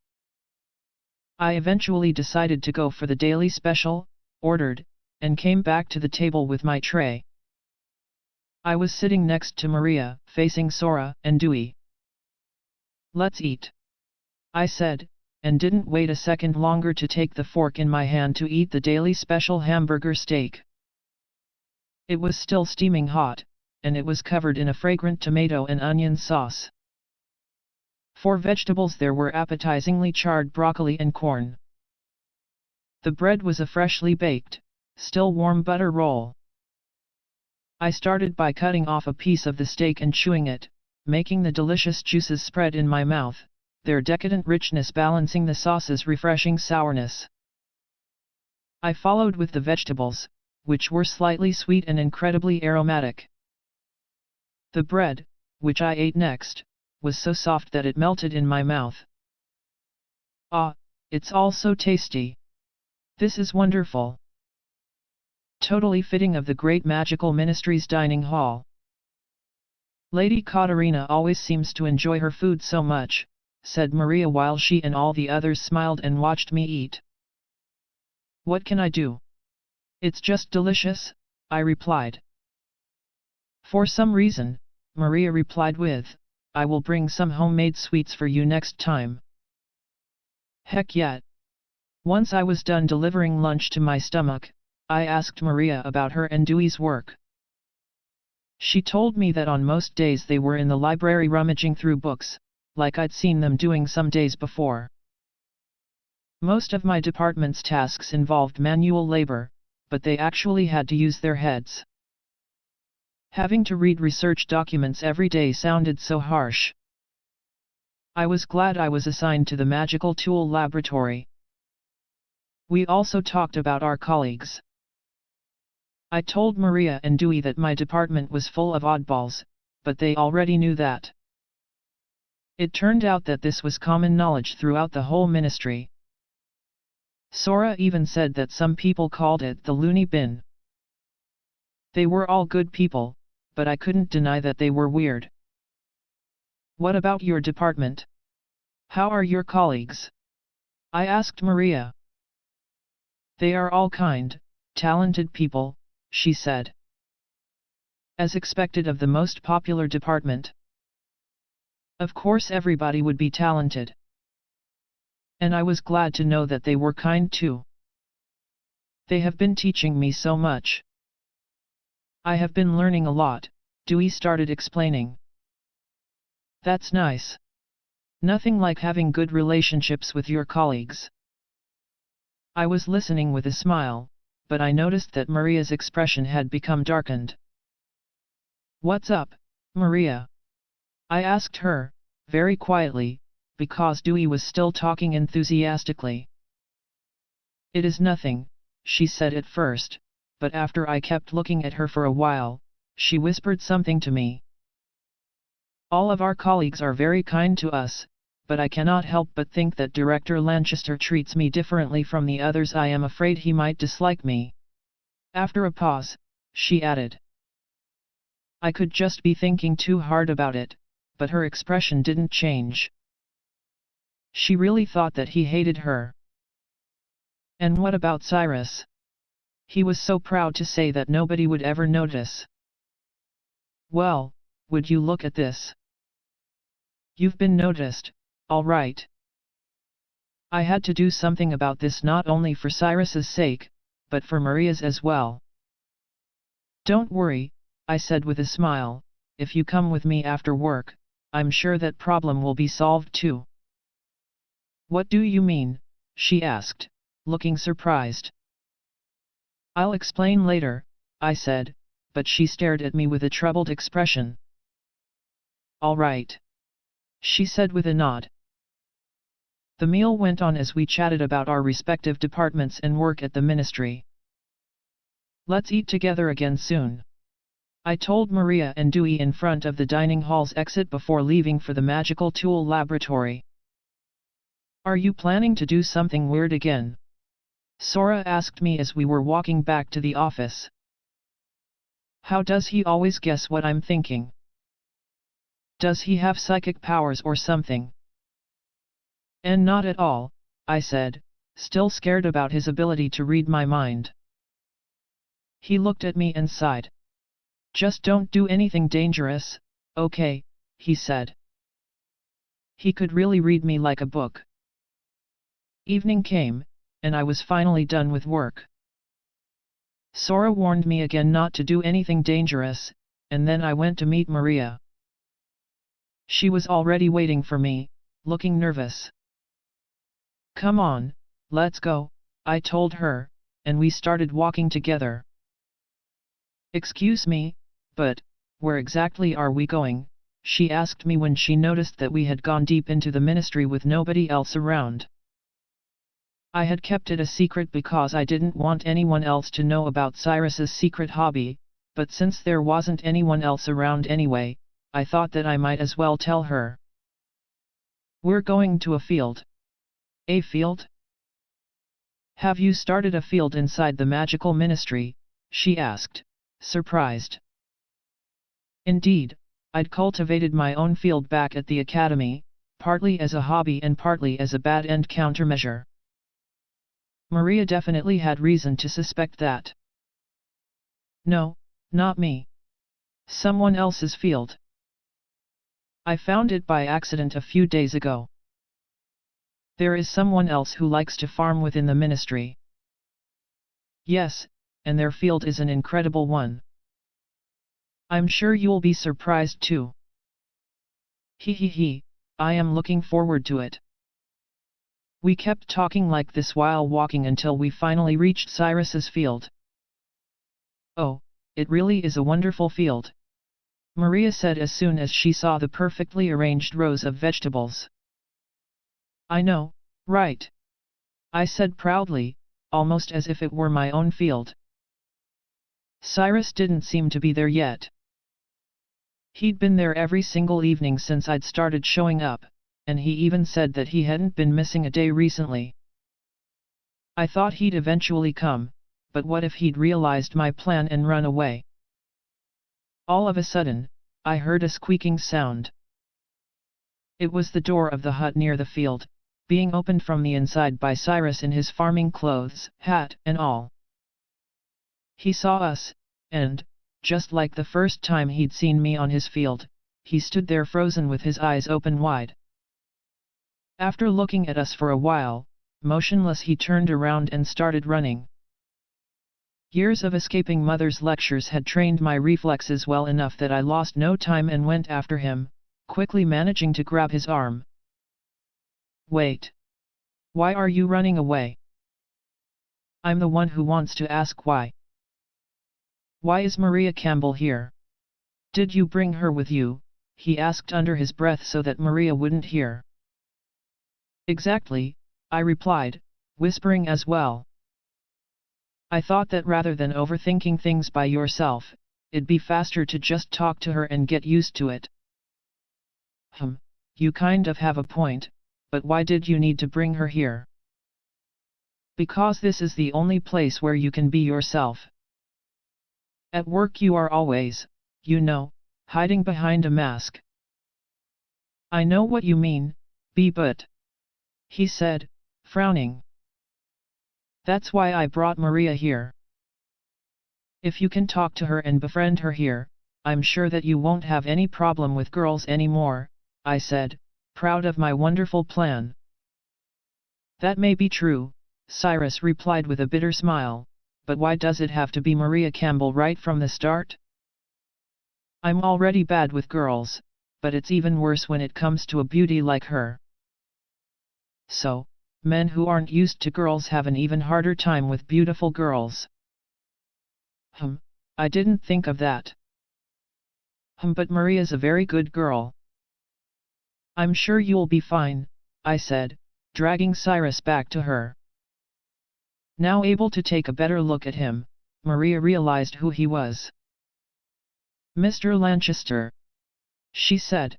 I eventually decided to go for the daily special, ordered, and came back to the table with my tray. I was sitting next to Maria, facing Sora and Dewey. Let's eat, I said, and didn't wait a second longer to take the fork in my hand to eat the daily special hamburger steak. It was still steaming hot, and it was covered in a fragrant tomato and onion sauce. For vegetables there were appetizingly charred broccoli and corn. The bread was a freshly baked, still warm butter roll. I started by cutting off a piece of the steak and chewing it, making the delicious juices spread in my mouth, their decadent richness balancing the sauce's refreshing sourness. I followed with the vegetables, which were slightly sweet and incredibly aromatic. The bread, which I ate next, was so soft that it melted in my mouth. Ah, it's all so tasty. This is wonderful. Totally fitting of the great magical ministry's dining hall. Lady Katarina always seems to enjoy her food so much, said Maria while she and all the others smiled and watched me eat. What can I do? It's just delicious, I replied. For some reason, Maria replied with, I will bring some homemade sweets for you next time. Heck yeah! Once I was done delivering lunch to my stomach, I asked Maria about her and Dewey's work. She told me that on most days they were in the library rummaging through books, like I'd seen them doing some days before. Most of my department's tasks involved manual labor, but they actually had to use their heads. Having to read research documents every day sounded so harsh. I was glad I was assigned to the magical tool laboratory. We also talked about our colleagues. I told Maria and Dewey that my department was full of oddballs, but they already knew that. It turned out that this was common knowledge throughout the whole ministry. Sora even said that some people called it the loony bin. They were all good people, but I couldn't deny that they were weird. What about your department? How are your colleagues? I asked Maria. They are all kind, talented people, she said. As expected of the most popular department. Of course everybody would be talented. And I was glad to know that they were kind too. They have been teaching me so much. I have been learning a lot, Dewey started explaining. That's nice. Nothing like having good relationships with your colleagues. I was listening with a smile, but I noticed that Maria's expression had become darkened. What's up, Maria? I asked her, very quietly, because Dewey was still talking enthusiastically. It is nothing, she said at first, but after I kept looking at her for a while, she whispered something to me. All of our colleagues are very kind to us, but I cannot help but think that Director Lanchester treats me differently from the others. I am afraid he might dislike me. After a pause, she added. I could just be thinking too hard about it, but her expression didn't change. She really thought that he hated her. And what about Cyrus? He was so proud to say that nobody would ever notice. Well, would you look at this? You've been noticed, all right. I had to do something about this, not only for Cyrus's sake, but for Maria's as well. Don't worry, I said with a smile, if you come with me after work, I'm sure that problem will be solved too. What do you mean? She asked, looking surprised. I'll explain later, I said, but she stared at me with a troubled expression. All right, she said with a nod. The meal went on as we chatted about our respective departments and work at the ministry. Let's eat together again soon. I told Maria and Dewey in front of the dining hall's exit before leaving for the magical tool laboratory. Are you planning to do something weird again? Sora asked me as we were walking back to the office. How does he always guess what I'm thinking? Does he have psychic powers or something? And not at all, I said, still scared about his ability to read my mind. He looked at me and sighed. Just don't do anything dangerous, okay, he said. He could really read me like a book. Evening came, and I was finally done with work. Sora warned me again not to do anything dangerous, and then I went to meet Maria. She was already waiting for me, looking nervous. Come on, let's go, I told her, and we started walking together. Excuse me, but, where exactly are we going? She asked me when she noticed that we had gone deep into the ministry with nobody else around. I had kept it a secret because I didn't want anyone else to know about Cyrus's secret hobby, but since there wasn't anyone else around anyway, I thought that I might as well tell her. We're going to a field. A field? Have you started a field inside the magical ministry? She asked, surprised. Indeed, I'd cultivated my own field back at the academy, partly as a hobby and partly as a bad end countermeasure. Maria definitely had reason to suspect that. No, not me. Someone else's field. I found it by accident a few days ago. There is someone else who likes to farm within the ministry. Yes, and their field is an incredible one. I'm sure you'll be surprised too. He, I am looking forward to it. We kept talking like this while walking until we finally reached Cyrus's field. Oh, it really is a wonderful field, Maria said as soon as she saw the perfectly arranged rows of vegetables. I know, right? I said proudly, almost as if it were my own field. Cyrus didn't seem to be there yet. He'd been there every single evening since I'd started showing up, and he even said that he hadn't been missing a day recently. I thought he'd eventually come, but what if he'd realized my plan and run away? All of a sudden, I heard a squeaking sound. It was the door of the hut near the field, being opened from the inside by Cyrus in his farming clothes, hat and all. He saw us, and, just like the first time he'd seen me on his field, he stood there frozen with his eyes open wide. After looking at us for a while, motionless, he turned around and started running. Years of escaping mother's lectures had trained my reflexes well enough that I lost no time and went after him, quickly managing to grab his arm. Wait. Why are you running away? I'm the one who wants to ask why. Why is Maria Campbell here? Did you bring her with you? He asked under his breath so that Maria wouldn't hear. Exactly, I replied, whispering as well. I thought that rather than overthinking things by yourself, it'd be faster to just talk to her and get used to it. You kind of have a point, but why did you need to bring her here? Because this is the only place where you can be yourself. At work you are always, hiding behind a mask. I know what you mean, but... he said, frowning. That's why I brought Maria here. If you can talk to her and befriend her here, I'm sure that you won't have any problem with girls anymore, I said, proud of my wonderful plan. That may be true, Cyrus replied with a bitter smile, but why does it have to be Maria Campbell right from the start? I'm already bad with girls, but it's even worse when it comes to a beauty like her. So, men who aren't used to girls have an even harder time with beautiful girls. I didn't think of that. But Maria's a very good girl. I'm sure you'll be fine, I said, dragging Cyrus back to her. Now able to take a better look at him, Maria realized who he was. Mr. Lanchester, she said.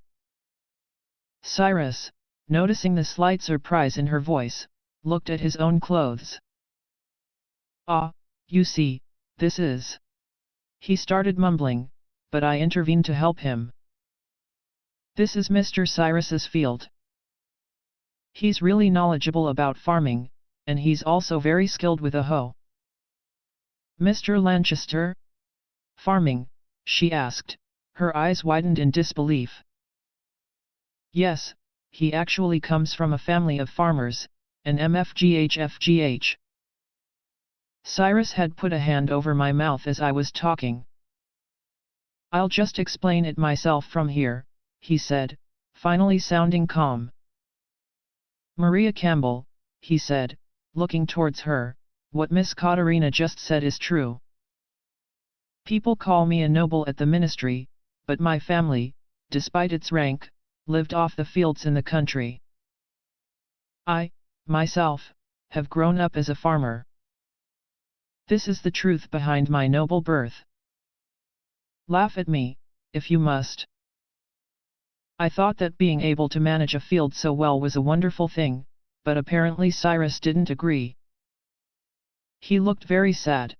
Cyrus, noticing the slight surprise in her voice, looked at his own clothes. Ah, you see, this is... He started mumbling, but I intervened to help him. This is Mr. Cyrus's field. He's really knowledgeable about farming, and he's also very skilled with a hoe. Mr. Lanchester? Farming? She asked, her eyes widened in disbelief. Yes, he actually comes from a family of farmers, an MFGHFGH. Cyrus had put a hand over my mouth as I was talking. I'll just explain it myself from here, he said, finally sounding calm. Maria Campbell, he said, looking towards her, what Miss Katerina just said is true. People call me a noble at the ministry, but my family, despite its rank, lived off the fields in the country. I, myself, have grown up as a farmer. This is the truth behind my noble birth. Laugh at me, if you must. I thought that being able to manage a field so well was a wonderful thing, but apparently Cyrus didn't agree. He looked very sad.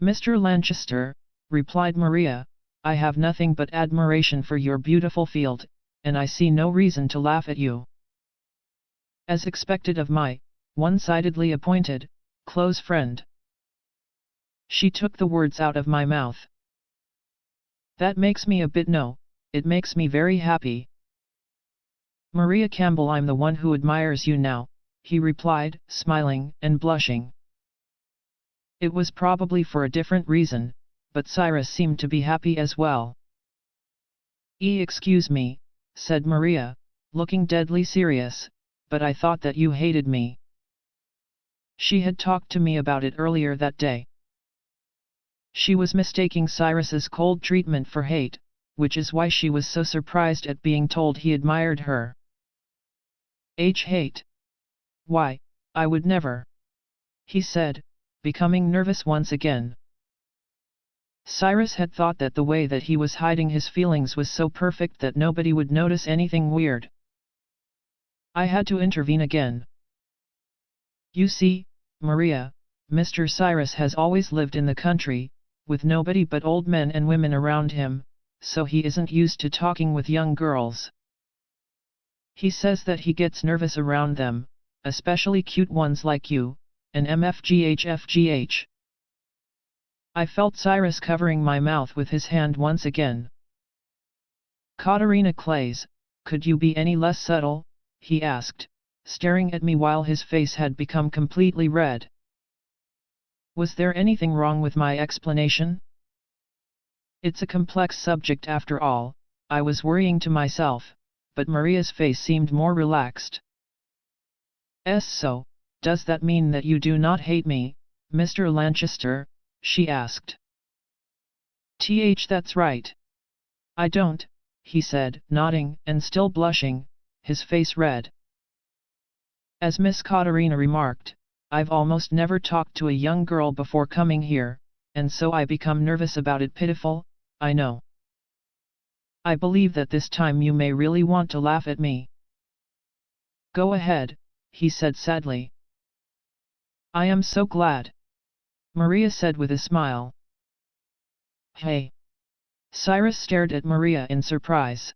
Mr. Lanchester, replied Maria, I have nothing but admiration for your beautiful field, and I see no reason to laugh at you. As expected of my, one-sidedly appointed, close friend. She took the words out of my mouth. That makes me a bit it makes me very happy. Maria Campbell, I'm the one who admires you now, he replied, smiling and blushing. It was probably for a different reason, but Cyrus seemed to be happy as well. Excuse me, said Maria, looking deadly serious, but I thought that you hated me. She had talked to me about it earlier that day. She was mistaking Cyrus's cold treatment for hate, which is why she was so surprised at being told he admired her. Hate? Why, I would never, he said, becoming nervous once again. Cyrus had thought that the way that he was hiding his feelings was so perfect that nobody would notice anything weird. I had to intervene again. You see, Maria, Mr. Cyrus has always lived in the country, with nobody but old men and women around him, so he isn't used to talking with young girls. He says that he gets nervous around them, especially cute ones like you, and MFGHFGH. I felt Cyrus covering my mouth with his hand once again. Katerina Clays, could you be any less subtle? He asked, staring at me while his face had become completely red. Was there anything wrong with my explanation? It's a complex subject after all, I was worrying to myself, but Maria's face seemed more relaxed. So, does that mean that you do not hate me, Mr. Lanchester? She asked. That's right. I don't, he said, nodding and still blushing, his face red. As Miss Katerina remarked, I've almost never talked to a young girl before coming here, and so I become nervous about it. Pitiful, I know. I believe that this time you may really want to laugh at me. Go ahead, he said sadly. I am so glad, Maria said with a smile. Hey! Cyrus stared at Maria in surprise.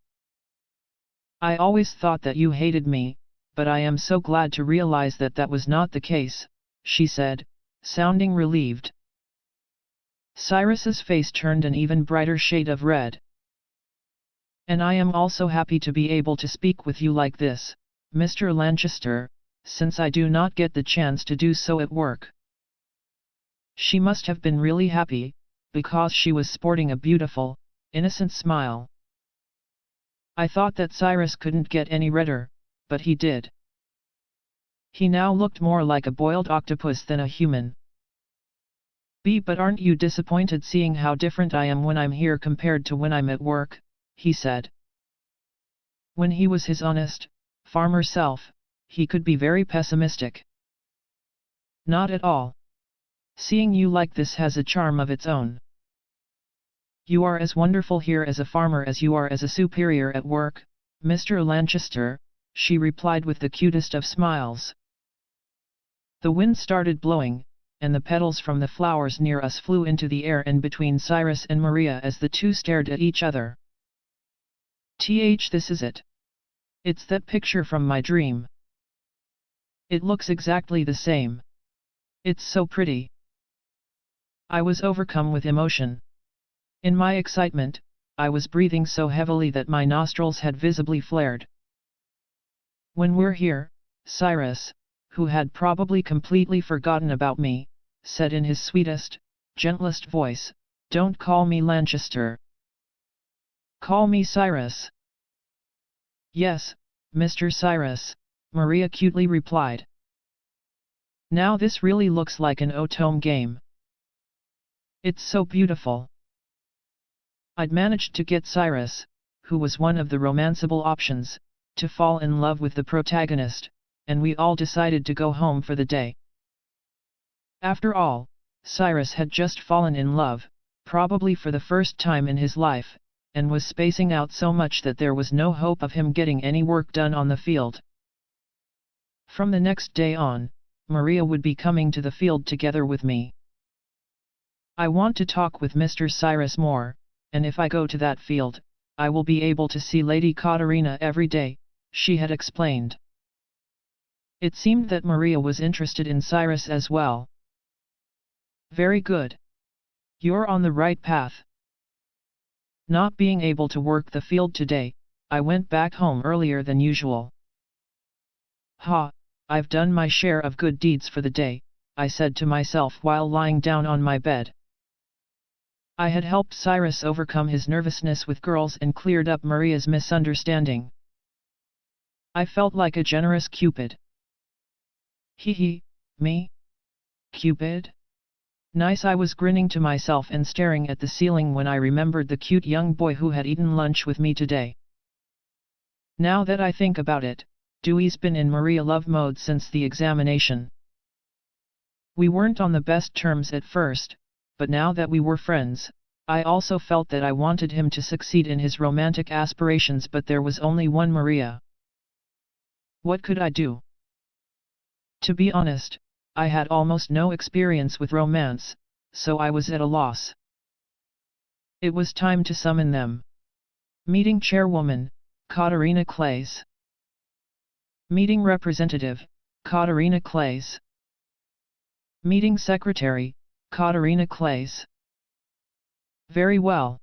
I always thought that you hated me, but I am so glad to realize that that was not the case, she said, sounding relieved. Cyrus's face turned an even brighter shade of red. And I am also happy to be able to speak with you like this, Mr. Lanchester, since I do not get the chance to do so at work. She must have been really happy, because she was sporting a beautiful, innocent smile. I thought that Cyrus couldn't get any redder, but he did. He now looked more like a boiled octopus than a human. But aren't you disappointed seeing how different I am when I'm here compared to when I'm at work? He said. When he was his honest, farmer self, he could be very pessimistic. Not at all. Seeing you like this has a charm of its own. You are as wonderful here as a farmer as you are as a superior at work, Mr. Lanchester, she replied with the cutest of smiles. The wind started blowing, and the petals from the flowers near us flew into the air and between Cyrus and Maria as the two stared at each other. This is it. It's that picture from my dream. It looks exactly the same. It's so pretty. I was overcome with emotion. In my excitement, I was breathing so heavily that my nostrils had visibly flared. When we're here, Cyrus, who had probably completely forgotten about me, said in his sweetest, gentlest voice, don't call me Lanchester. Call me Cyrus. Yes, Mr. Cyrus, Maria cutely replied. Now this really looks like an Otome game. It's so beautiful. I'd managed to get Cyrus, who was one of the romanceable options, to fall in love with the protagonist, and we all decided to go home for the day. After all, Cyrus had just fallen in love, probably for the first time in his life, and was spacing out so much that there was no hope of him getting any work done on the field. From the next day on, Maria would be coming to the field together with me. I want to talk with Mr. Cyrus more, and if I go to that field, I will be able to see Lady Katerina every day, she had explained. It seemed that Maria was interested in Cyrus as well. Very good. You're on the right path. Not being able to work the field today, I went back home earlier than usual. I've done my share of good deeds for the day, I said to myself while lying down on my bed. I had helped Cyrus overcome his nervousness with girls and cleared up Maria's misunderstanding. I felt like a generous Cupid. Me? Cupid? Nice. I was grinning to myself and staring at the ceiling when I remembered the cute young boy who had eaten lunch with me today. Now that I think about it, Dewey's been in Maria love mode since the examination. We weren't on the best terms at first, but now that we were friends, I also felt that I wanted him to succeed in his romantic aspirations, but there was only one Maria. What could I do? To be honest, I had almost no experience with romance, so I was at a loss. It was time to summon them. Meeting Chairwoman, Katarina Clays. Meeting Representative, Katarina Clays. Meeting Secretary, Katarina Clays. Very well.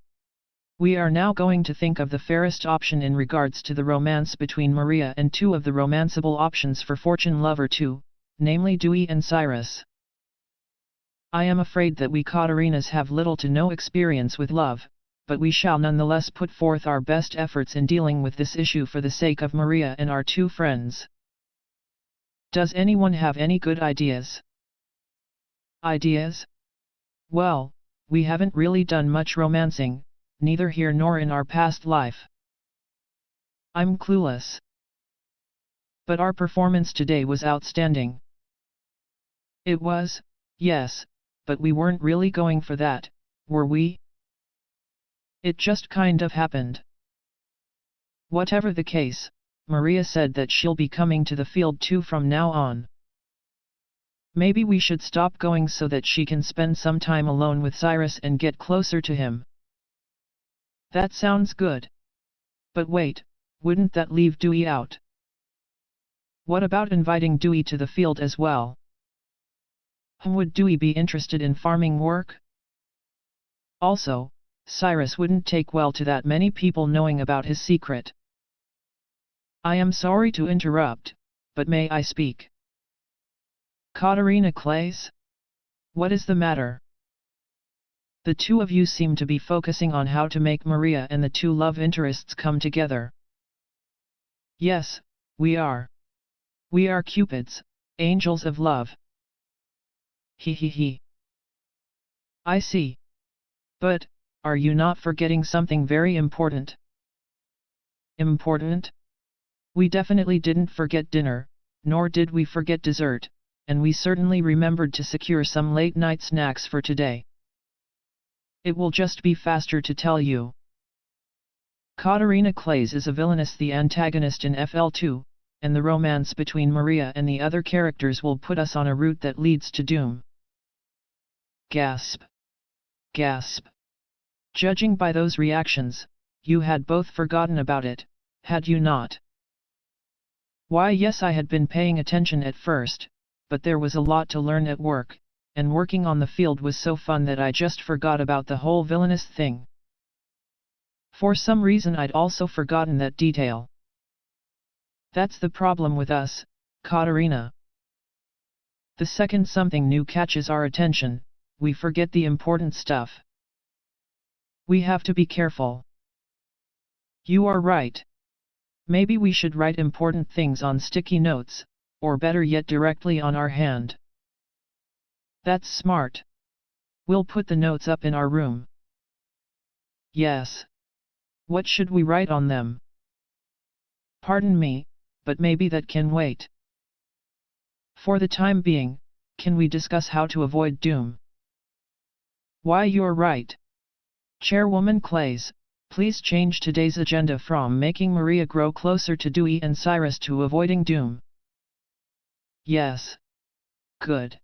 We are now going to think of the fairest option in regards to the romance between Maria and two of the romanceable options for Fortune Lover 2, namely Dewey and Cyrus. I am afraid that we Katarinas have little to no experience with love, but we shall nonetheless put forth our best efforts in dealing with this issue for the sake of Maria and our two friends. Does anyone have any good ideas? Ideas? Well, we haven't really done much romancing, neither here nor in our past life. I'm clueless. But our performance today was outstanding. It was, yes, but we weren't really going for that, were we? It just kind of happened. Whatever the case, Maria said that she'll be coming to the field too from now on. Maybe we should stop going so that she can spend some time alone with Cyrus and get closer to him. That sounds good. But wait, wouldn't that leave Dewey out? What about inviting Dewey to the field as well? Would Dewey be interested in farming work? Also, Cyrus wouldn't take well to that many people knowing about his secret. I am sorry to interrupt, but may I speak? Katarina Clays? What is the matter? The two of you seem to be focusing on how to make Maria and the two love interests come together. Yes, we are. We are Cupids, angels of love. He. I see. But, are you not forgetting something very important? Important? We definitely didn't forget dinner, nor did we forget dessert, and we certainly remembered to secure some late-night snacks for today. It will just be faster to tell you. Katarina Clays is a villainess, the antagonist in FL2, and the romance between Maria and the other characters will put us on a route that leads to doom. Gasp. Gasp. Judging by those reactions, you had both forgotten about it, had you not? Why, yes, I had been paying attention at first, but there was a lot to learn at work, and working on the field was so fun that I just forgot about the whole villainous thing. For some reason I'd also forgotten that detail. That's the problem with us, Katarina. The second something new catches our attention, we forget the important stuff. We have to be careful. You are right. Maybe we should write important things on sticky notes, or better yet directly on our hand. That's smart. We'll put the notes up in our room. Yes. What should we write on them? Pardon me, but maybe that can wait. For the time being, can we discuss how to avoid doom? Why, you're right. Chairwoman Clays, please change today's agenda from making Maria grow closer to Dewey and Cyrus to avoiding doom. Yes. Good.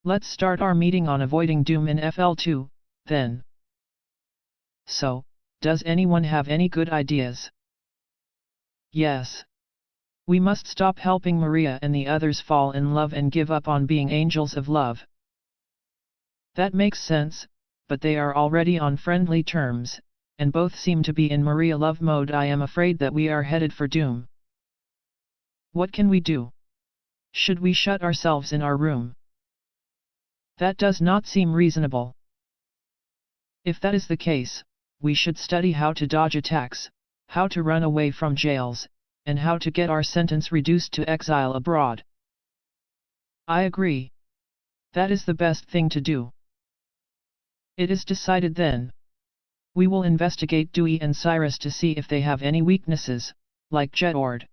Let's start our meeting on avoiding doom in FL2, then. So, does anyone have any good ideas? Yes. We must stop helping Maria and the others fall in love and give up on being angels of love. That makes sense, but they are already on friendly terms, and both seem to be in Maria love mode. I am afraid that we are headed for doom. What can we do? Should we shut ourselves in our room? That does not seem reasonable. If that is the case, we should study how to dodge attacks, how to run away from jails, and how to get our sentence reduced to exile abroad. I agree. That is the best thing to do. It is decided then. We will investigate Dewey and Cyrus to see if they have any weaknesses, like Jedord.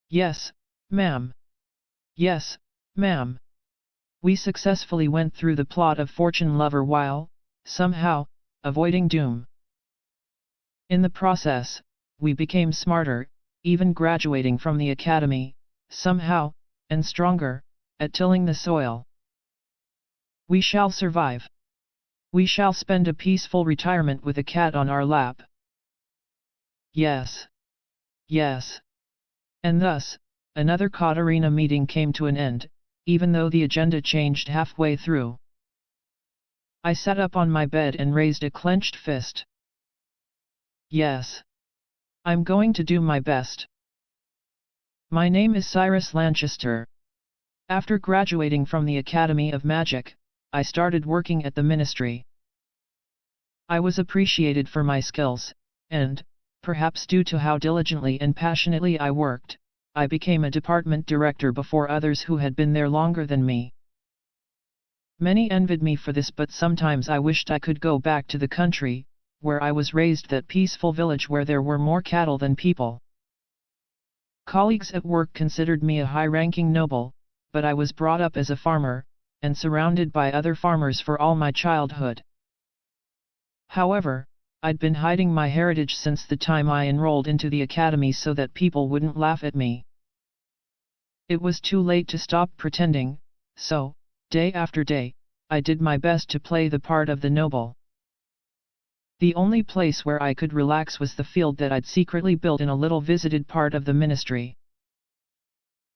Yes, ma'am. Yes, ma'am. We successfully went through the plot of Fortune Lover while, somehow, avoiding doom. In the process, we became smarter, even graduating from the academy, somehow, and stronger, at tilling the soil. We shall survive. We shall spend a peaceful retirement with a cat on our lap. Yes. Yes. And thus, another Katarina meeting came to an end, even though the agenda changed halfway through. I sat up on my bed and raised a clenched fist. Yes. I'm going to do my best. My name is Cyrus Lanchester. After graduating from the Academy of Magic, I started working at the Ministry. I was appreciated for my skills, and, perhaps due to how diligently and passionately I worked, I became a department director before others who had been there longer than me. Many envied me for this, but sometimes I wished I could go back to the country, where I was raised, that peaceful village where there were more cattle than people. Colleagues at work considered me a high-ranking noble, but I was brought up as a farmer, and surrounded by other farmers for all my childhood. However, I'd been hiding my heritage since the time I enrolled into the academy so that people wouldn't laugh at me. It was too late to stop pretending, so, day after day, I did my best to play the part of the noble. The only place where I could relax was the field that I'd secretly built in a little visited part of the Ministry.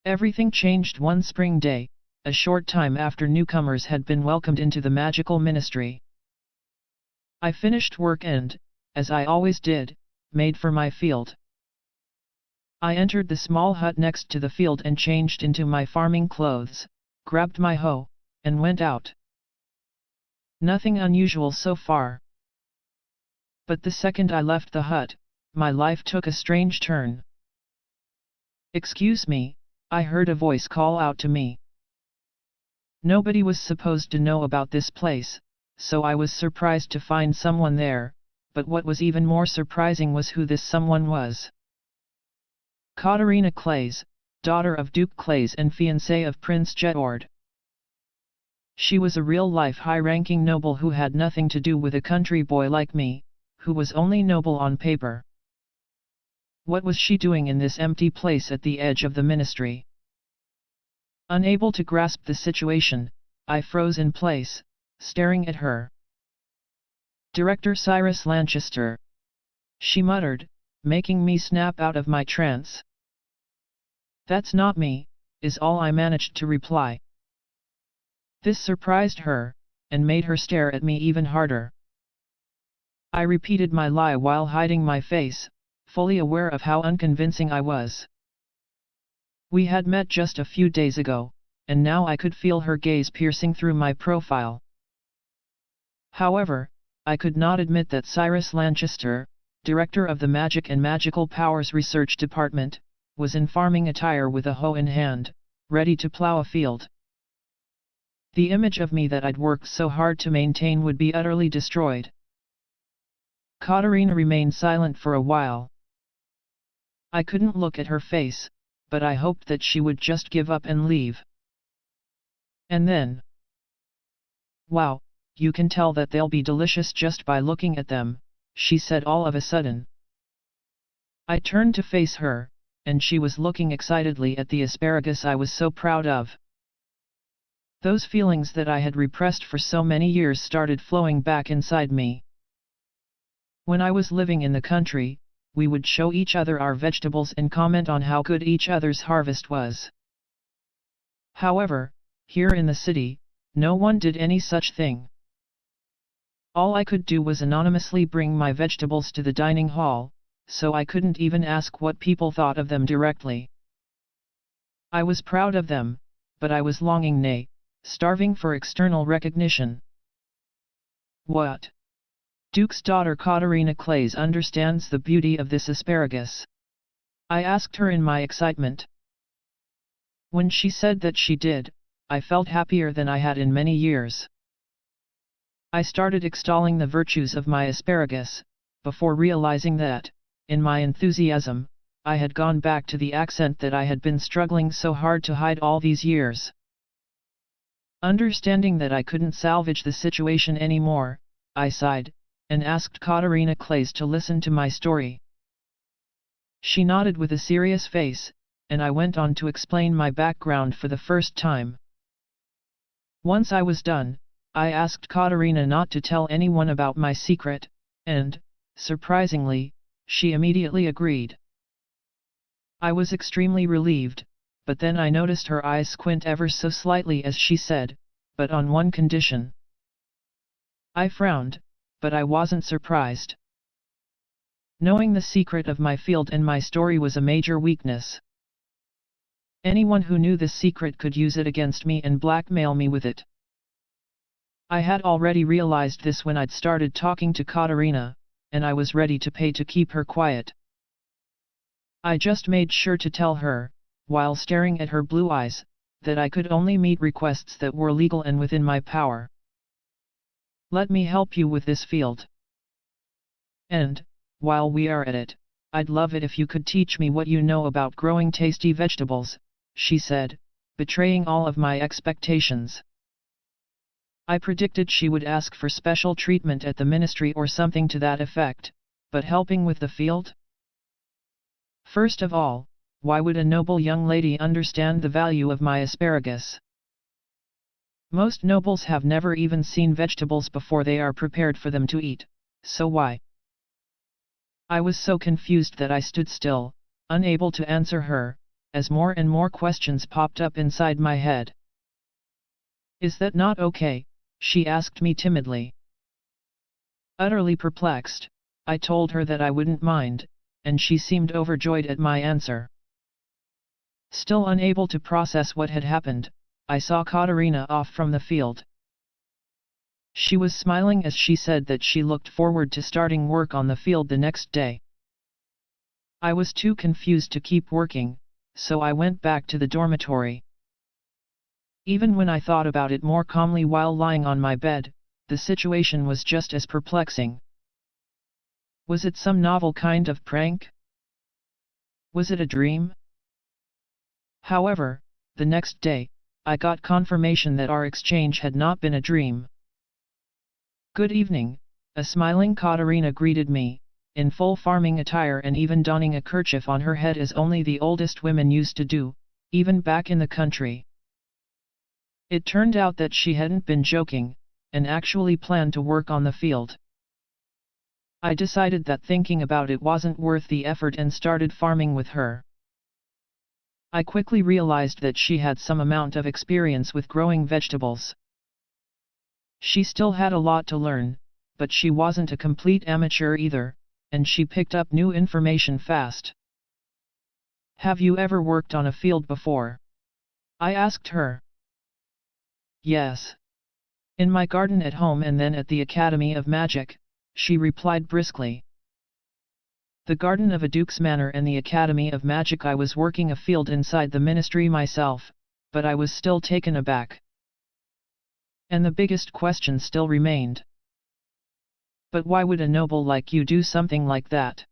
Everything changed one spring day, a short time after newcomers had been welcomed into the magical ministry. I finished work and, as I always did, made for my field. I entered the small hut next to the field and changed into my farming clothes, grabbed my hoe, and went out. Nothing unusual so far. But the second I left the hut, my life took a strange turn. "Excuse me," I heard a voice call out to me. Nobody was supposed to know about this place, so I was surprised to find someone there, but what was even more surprising was who this someone was. Katarina Clays, daughter of Duke Clays and fiancée of Prince Jetord. She was a real-life high-ranking noble who had nothing to do with a country boy like me, who was only noble on paper. What was she doing in this empty place at the edge of the ministry? Unable to grasp the situation, I froze in place, staring at her. "Director Cyrus Lanchester," she muttered, making me snap out of my trance. "That's not me," is all I managed to reply. This surprised her, and made her stare at me even harder. I repeated my lie while hiding my face, fully aware of how unconvincing I was. We had met just a few days ago, and now I could feel her gaze piercing through my profile. However, I could not admit that Cyrus Lanchester, director of the Magic and Magical Powers Research Department, was in farming attire with a hoe in hand, ready to plow a field. The image of me that I'd worked so hard to maintain would be utterly destroyed. Katarina remained silent for a while. I couldn't look at her face, but I hoped that she would just give up and leave. And then, "Wow, you can tell that they'll be delicious just by looking at them," she said all of a sudden. I turned to face her, and she was looking excitedly at the asparagus I was so proud of. Those feelings that I had repressed for so many years started flowing back inside me. When I was living in the country, we would show each other our vegetables and comment on how good each other's harvest was. However, here in the city, no one did any such thing. All I could do was anonymously bring my vegetables to the dining hall, so I couldn't even ask what people thought of them directly. I was proud of them, but I was longing, nay, starving for external recognition. What? Duke's daughter Katarina Clays understands the beauty of this asparagus? I asked her in my excitement. When she said that she did, I felt happier than I had in many years. I started extolling the virtues of my asparagus, before realizing that, in my enthusiasm, I had gone back to the accent that I had been struggling so hard to hide all these years. Understanding that I couldn't salvage the situation anymore, I sighed, and asked Katarina Claes to listen to my story. She nodded with a serious face, and I went on to explain my background for the first time. Once I was done, I asked Katarina not to tell anyone about my secret, and, surprisingly, she immediately agreed. I was extremely relieved, but then I noticed her eyes squint ever so slightly as she said, "But on one condition." I frowned, but I wasn't surprised. Knowing the secret of my field and my story was a major weakness. Anyone who knew this secret could use it against me and blackmail me with it. I had already realized this when I'd started talking to Katarina, and I was ready to pay to keep her quiet. I just made sure to tell her, while staring at her blue eyes, that I could only meet requests that were legal and within my power. "Let me help you with this field. And, while we are at it, I'd love it if you could teach me what you know about growing tasty vegetables," she said, betraying all of my expectations. I predicted she would ask for special treatment at the ministry or something to that effect, but helping with the field? First of all, why would a noble young lady understand the value of my asparagus? Most nobles have never even seen vegetables before they are prepared for them to eat, so why? I was so confused that I stood still, unable to answer her, as more and more questions popped up inside my head. "Is that not okay?" she asked me timidly. Utterly perplexed, I told her that I wouldn't mind, and she seemed overjoyed at my answer. Still unable to process what had happened, I saw Katarina off from the field. She was smiling as she said that she looked forward to starting work on the field the next day. I was too confused to keep working, so I went back to the dormitory. Even when I thought about it more calmly while lying on my bed, the situation was just as perplexing. Was it some novel kind of prank? Was it a dream? However, the next day, I got confirmation that our exchange had not been a dream. "Good evening," a smiling Katarina greeted me, in full farming attire and even donning a kerchief on her head as only the oldest women used to do, even back in the country. It turned out that she hadn't been joking, and actually planned to work on the field. I decided that thinking about it wasn't worth the effort and started farming with her. I quickly realized that she had some amount of experience with growing vegetables. She still had a lot to learn, but she wasn't a complete amateur either, and she picked up new information fast. "Have you ever worked on a field before?" I asked her. "Yes. In my garden at home and then at the Academy of Magic," she replied briskly. The Garden of a Duke's Manor and the Academy of Magic. I was working a field inside the ministry myself, but I was still taken aback. And the biggest question still remained. "But why would a noble like you do something like that?"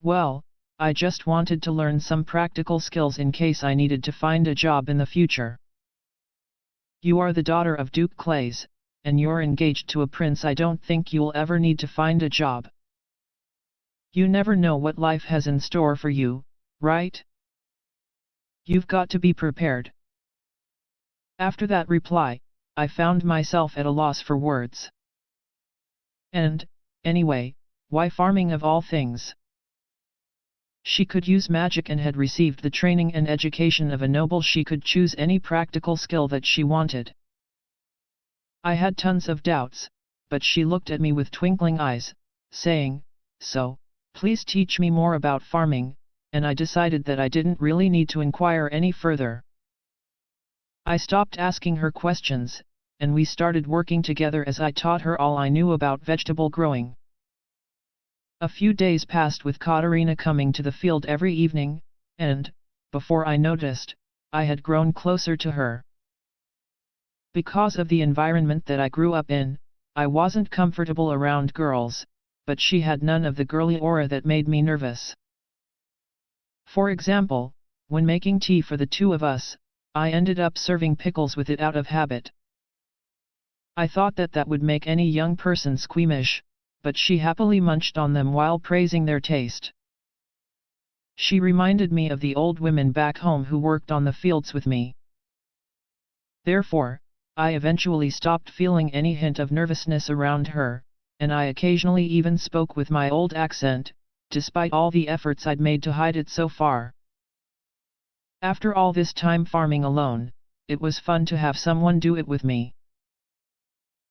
"Well, I just wanted to learn some practical skills in case I needed to find a job in the future." "You are the daughter of Duke Claes, and you're engaged to a prince. I don't think you'll ever need to find a job. You never know what life has in store for you, right? You've got to be prepared." After that reply, I found myself at a loss for words. And, anyway, why farming of all things? She could use magic and had received the training and education of a noble. She could choose any practical skill that she wanted. I had tons of doubts, but she looked at me with twinkling eyes, saying, "So, please teach me more about farming," and I decided that I didn't really need to inquire any further. I stopped asking her questions, and we started working together as I taught her all I knew about vegetable growing. A few days passed with Katarina coming to the field every evening, and, before I noticed, I had grown closer to her. Because of the environment that I grew up in, I wasn't comfortable around girls, but she had none of the girly aura that made me nervous. For example, when making tea for the two of us, I ended up serving pickles with it out of habit. I thought that that would make any young person squeamish, but she happily munched on them while praising their taste. She reminded me of the old women back home who worked on the fields with me. Therefore, I eventually stopped feeling any hint of nervousness around her, and I occasionally even spoke with my old accent, despite all the efforts I'd made to hide it so far. After all this time farming alone, it was fun to have someone do it with me.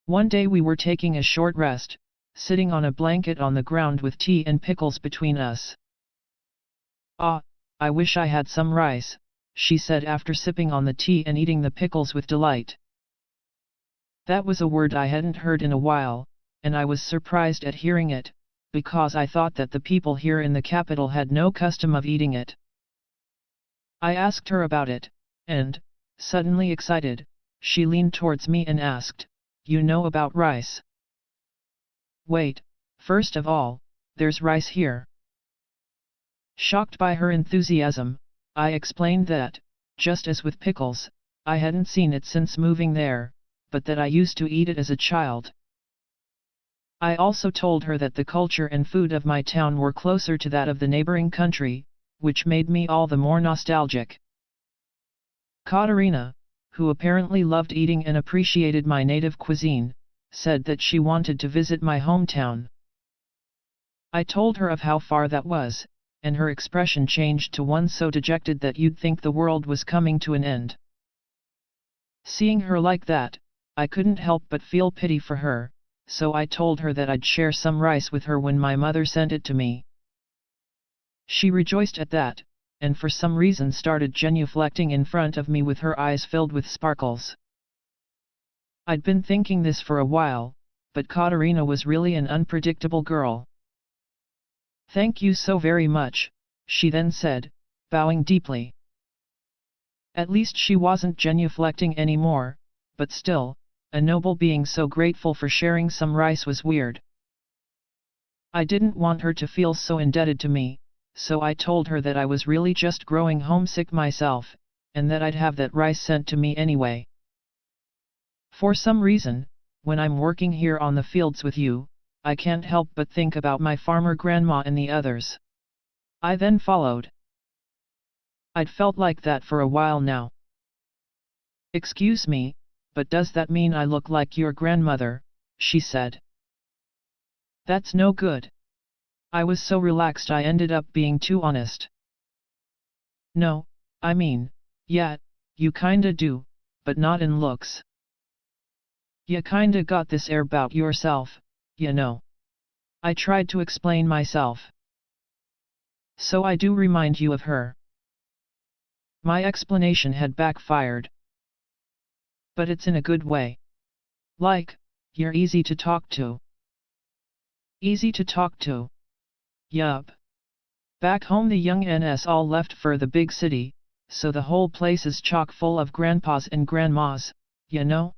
One day we were taking a short rest, sitting on a blanket on the ground with tea and pickles between us. "Ah, I wish I had some rice," she said after sipping on the tea and eating the pickles with delight. That was a word I hadn't heard in a while, and I was surprised at hearing it, because I thought that the people here in the capital had no custom of eating it. I asked her about it, and, suddenly excited, she leaned towards me and asked, "You know about rice?" "Wait, first of all, there's rice here." Shocked by her enthusiasm, I explained that, just as with pickles, I hadn't seen it since moving there, but that I used to eat it as a child. I also told her that the culture and food of my town were closer to that of the neighboring country, which made me all the more nostalgic. Katarina, who apparently loved eating and appreciated my native cuisine, said that she wanted to visit my hometown. I told her of how far that was, and her expression changed to one so dejected that you'd think the world was coming to an end. Seeing her like that, I couldn't help but feel pity for her, so I told her that I'd share some rice with her when my mother sent it to me. She rejoiced at that, and for some reason started genuflecting in front of me with her eyes filled with sparkles. I'd been thinking this for a while, but Katarina was really an unpredictable girl. "Thank you so very much," she then said, bowing deeply. At least she wasn't genuflecting anymore, but still, a noble being so grateful for sharing some rice was weird. I didn't want her to feel so indebted to me, so I told her that I was really just growing homesick myself, and that I'd have that rice sent to me anyway. "For some reason, when I'm working here on the fields with you, I can't help but think about my farmer grandma and the others." I then followed. "I'd felt like that for a while now." "Excuse me, but does that mean I look like your grandmother?" she said. "That's no good." I was so relaxed I ended up being too honest. "No, I mean, yeah, you kinda do, but not in looks. You kinda got this air bout yourself, you know." I tried to explain myself. "So I do remind you of her." My explanation had backfired. "But it's in a good way. Like, you're easy to talk to." "Easy to talk to?" "Yup. Back home the young NS all left for the big city, so the whole place is chock full of grandpas and grandmas, you know?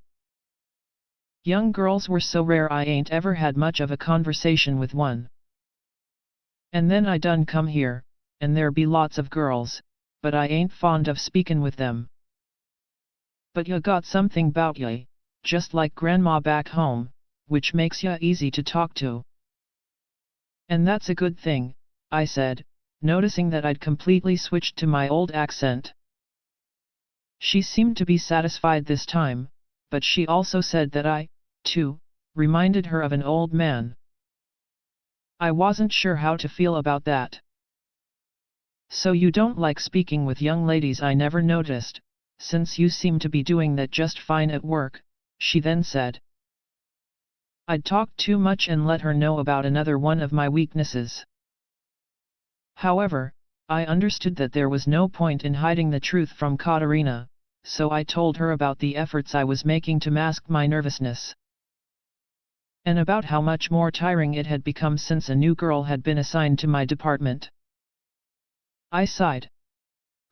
Young girls were so rare I ain't ever had much of a conversation with one. And then I done come here, and there be lots of girls, but I ain't fond of speakin' with them. But ya got something bout ya, just like grandma back home, which makes ya easy to talk to." "And that's a good thing," I said, noticing that I'd completely switched to my old accent. She seemed to be satisfied this time, but she also said that I, too, reminded her of an old man. I wasn't sure how to feel about that. "So you don't like speaking with young ladies?" I never noticed, since you seem to be doing that just fine at work, she then said. I'd talked too much and let her know about another one of my weaknesses. However, I understood that there was no point in hiding the truth from Katarina, so I told her about the efforts I was making to mask my nervousness. And about how much more tiring it had become since a new girl had been assigned to my department. I sighed.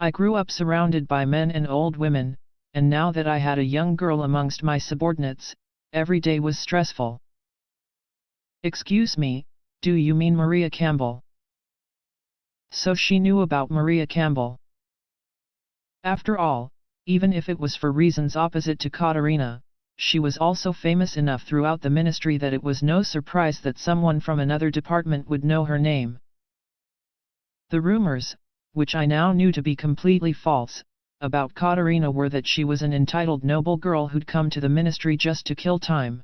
I grew up surrounded by men and old women, and now that I had a young girl amongst my subordinates, every day was stressful. "Excuse me, do you mean Maria Campbell?" So she knew about Maria Campbell. After all, even if it was for reasons opposite to Katarina, she was also famous enough throughout the ministry that it was no surprise that someone from another department would know her name. The rumors, which I now knew to be completely false, about Katarina were that she was an entitled noble girl who'd come to the ministry just to kill time.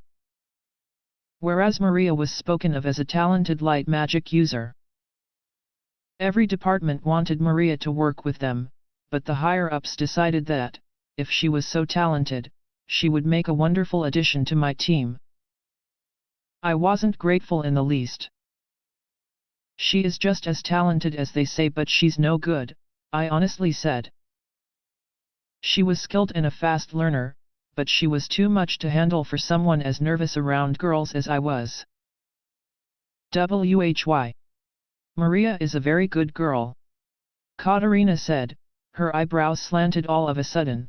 Whereas Maria was spoken of as a talented light magic user. Every department wanted Maria to work with them, but the higher-ups decided that, if she was so talented, she would make a wonderful addition to my team. I wasn't grateful in the least. She is just as talented as they say, but she's no good, I honestly said. She was skilled and a fast learner, but she was too much to handle for someone as nervous around girls as I was. Why? Maria is a very good girl. Katarina said, her eyebrows slanted all of a sudden.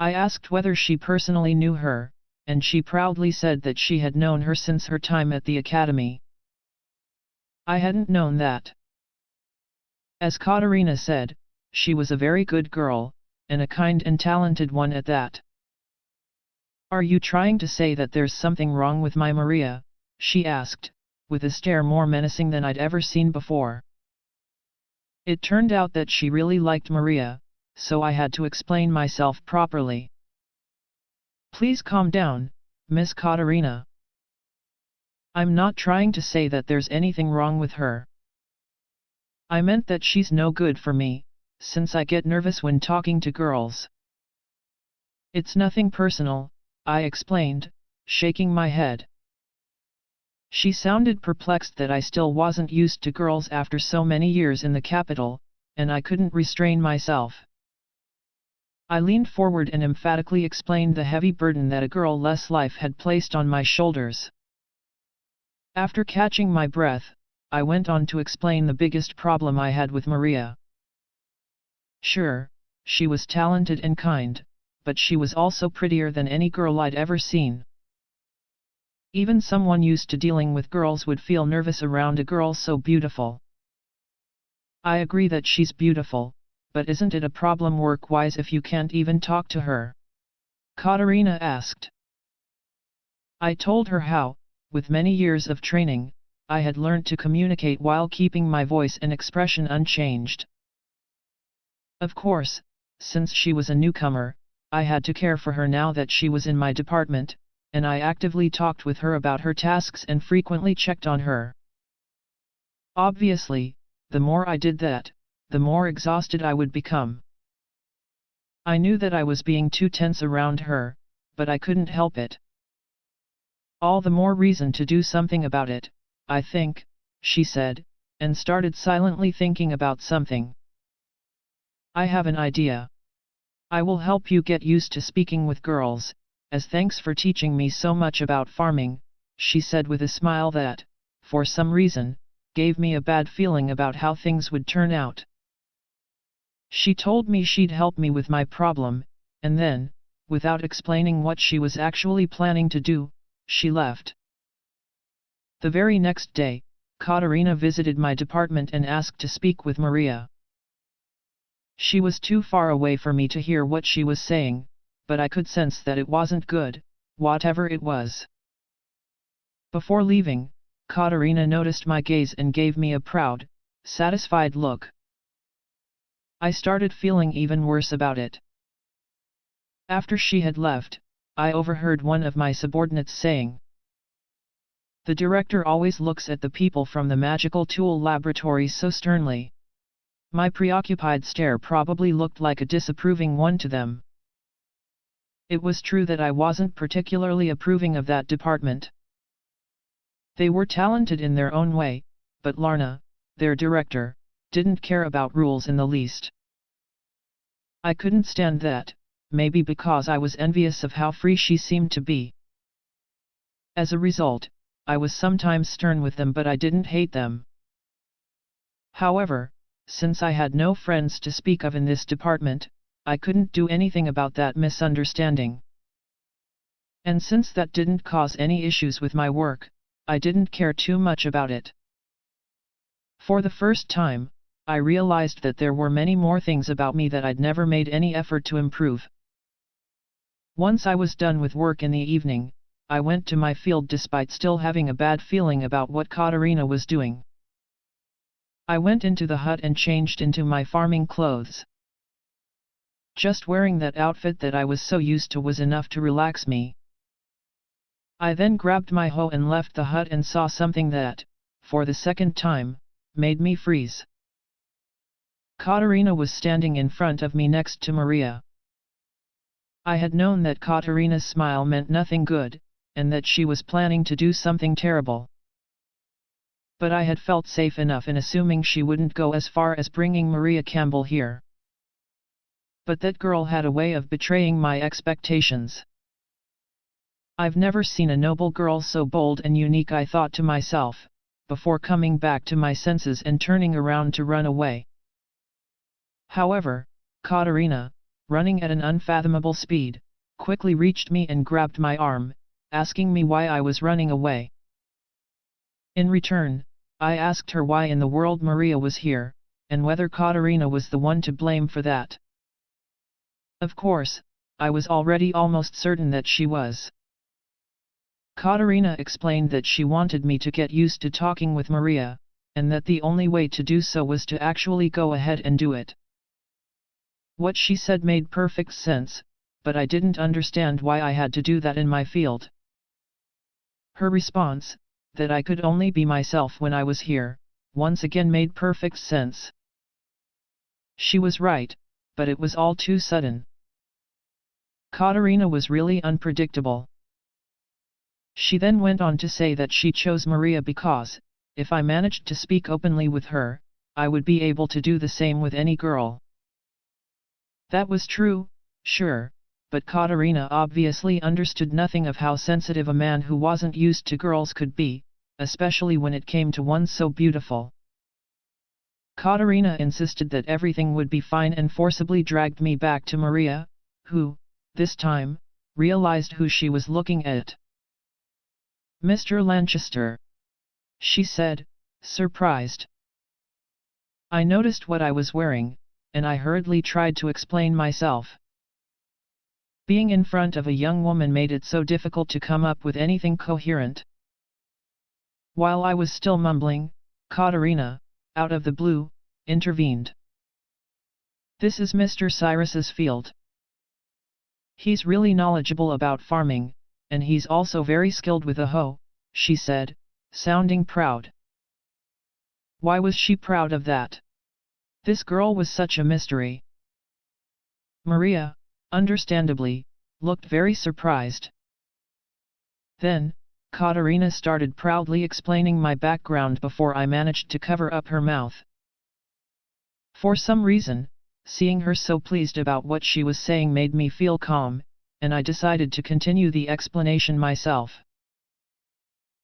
I asked whether she personally knew her, and she proudly said that she had known her since her time at the academy. I hadn't known that. As Katarina said, she was a very good girl, and a kind and talented one at that. Are you trying to say that there's something wrong with my Maria? She asked, with a stare more menacing than I'd ever seen before. It turned out that she really liked Maria, so I had to explain myself properly. Please calm down, Miss Katarina. I'm not trying to say that there's anything wrong with her. I meant that she's no good for me, since I get nervous when talking to girls. It's nothing personal, I explained, shaking my head. She sounded perplexed that I still wasn't used to girls after so many years in the capital, and I couldn't restrain myself. I leaned forward and emphatically explained the heavy burden that a girl less life had placed on my shoulders. After catching my breath, I went on to explain the biggest problem I had with Maria. Sure, she was talented and kind, but she was also prettier than any girl I'd ever seen. Even someone used to dealing with girls would feel nervous around a girl so beautiful. I agree that she's beautiful, but isn't it a problem work-wise if you can't even talk to her? Katarina asked. I told her how, with many years of training, I had learned to communicate while keeping my voice and expression unchanged. Of course, since she was a newcomer, I had to care for her now that she was in my department, and I actively talked with her about her tasks and frequently checked on her. Obviously, the more I did that, the more exhausted I would become. I knew that I was being too tense around her, but I couldn't help it. All the more reason to do something about it, I think, she said, and started silently thinking about something. I have an idea. I will help you get used to speaking with girls, as thanks for teaching me so much about farming, she said with a smile that, for some reason, gave me a bad feeling about how things would turn out. She told me she'd help me with my problem, and then, without explaining what she was actually planning to do, she left. The very next day, Katarina visited my department and asked to speak with Maria. She was too far away for me to hear what she was saying, but I could sense that it wasn't good, whatever it was. Before leaving, Katarina noticed my gaze and gave me a proud, satisfied look. I started feeling even worse about it. After she had left, I overheard one of my subordinates saying, "The director always looks at the people from the magical tool laboratory so sternly." My preoccupied stare probably looked like a disapproving one to them. It was true that I wasn't particularly approving of that department. They were talented in their own way, but Larna, their director, didn't care about rules in the least. I couldn't stand that, maybe because I was envious of how free she seemed to be. As a result, I was sometimes stern with them, but I didn't hate them. However, since I had no friends to speak of in this department, I couldn't do anything about that misunderstanding. And since that didn't cause any issues with my work, I didn't care too much about it. For the first time, I realized that there were many more things about me that I'd never made any effort to improve. Once I was done with work in the evening, I went to my field despite still having a bad feeling about what Katarina was doing. I went into the hut and changed into my farming clothes. Just wearing that outfit that I was so used to was enough to relax me. I then grabbed my hoe and left the hut and saw something that, for the second time, made me freeze. Katarina was standing in front of me next to Maria. I had known that Katarina's smile meant nothing good, and that she was planning to do something terrible. But I had felt safe enough in assuming she wouldn't go as far as bringing Maria Campbell here. But that girl had a way of betraying my expectations. I've never seen a noble girl so bold and unique, I thought to myself, before coming back to my senses and turning around to run away. However, Katarina, running at an unfathomable speed, quickly reached me and grabbed my arm, asking me why I was running away. In return, I asked her why in the world Maria was here, and whether Katarina was the one to blame for that. Of course, I was already almost certain that she was. Katarina explained that she wanted me to get used to talking with Maria, and that the only way to do so was to actually go ahead and do it. What she said made perfect sense, but I didn't understand why I had to do that in my field. Her response, that I could only be myself when I was here, once again made perfect sense. She was right, but it was all too sudden. Katarina was really unpredictable. She then went on to say that she chose Maria because, if I managed to speak openly with her, I would be able to do the same with any girl. That was true, sure, but Katarina obviously understood nothing of how sensitive a man who wasn't used to girls could be, especially when it came to one so beautiful. Katarina insisted that everything would be fine and forcibly dragged me back to Maria, who, this time, realized who she was looking at. "Mr. Lanchester," she said, surprised. I noticed what I was wearing, and I hurriedly tried to explain myself. Being in front of a young woman made it so difficult to come up with anything coherent. While I was still mumbling, Katarina, out of the blue, intervened. "This is Mr. Cyrus's field. He's really knowledgeable about farming, and he's also very skilled with a hoe," she said, sounding proud. Why was she proud of that? This girl was such a mystery. Maria, understandably, looked very surprised. Then, Katarina started proudly explaining my background before I managed to cover up her mouth. For some reason, seeing her so pleased about what she was saying made me feel calm, and I decided to continue the explanation myself.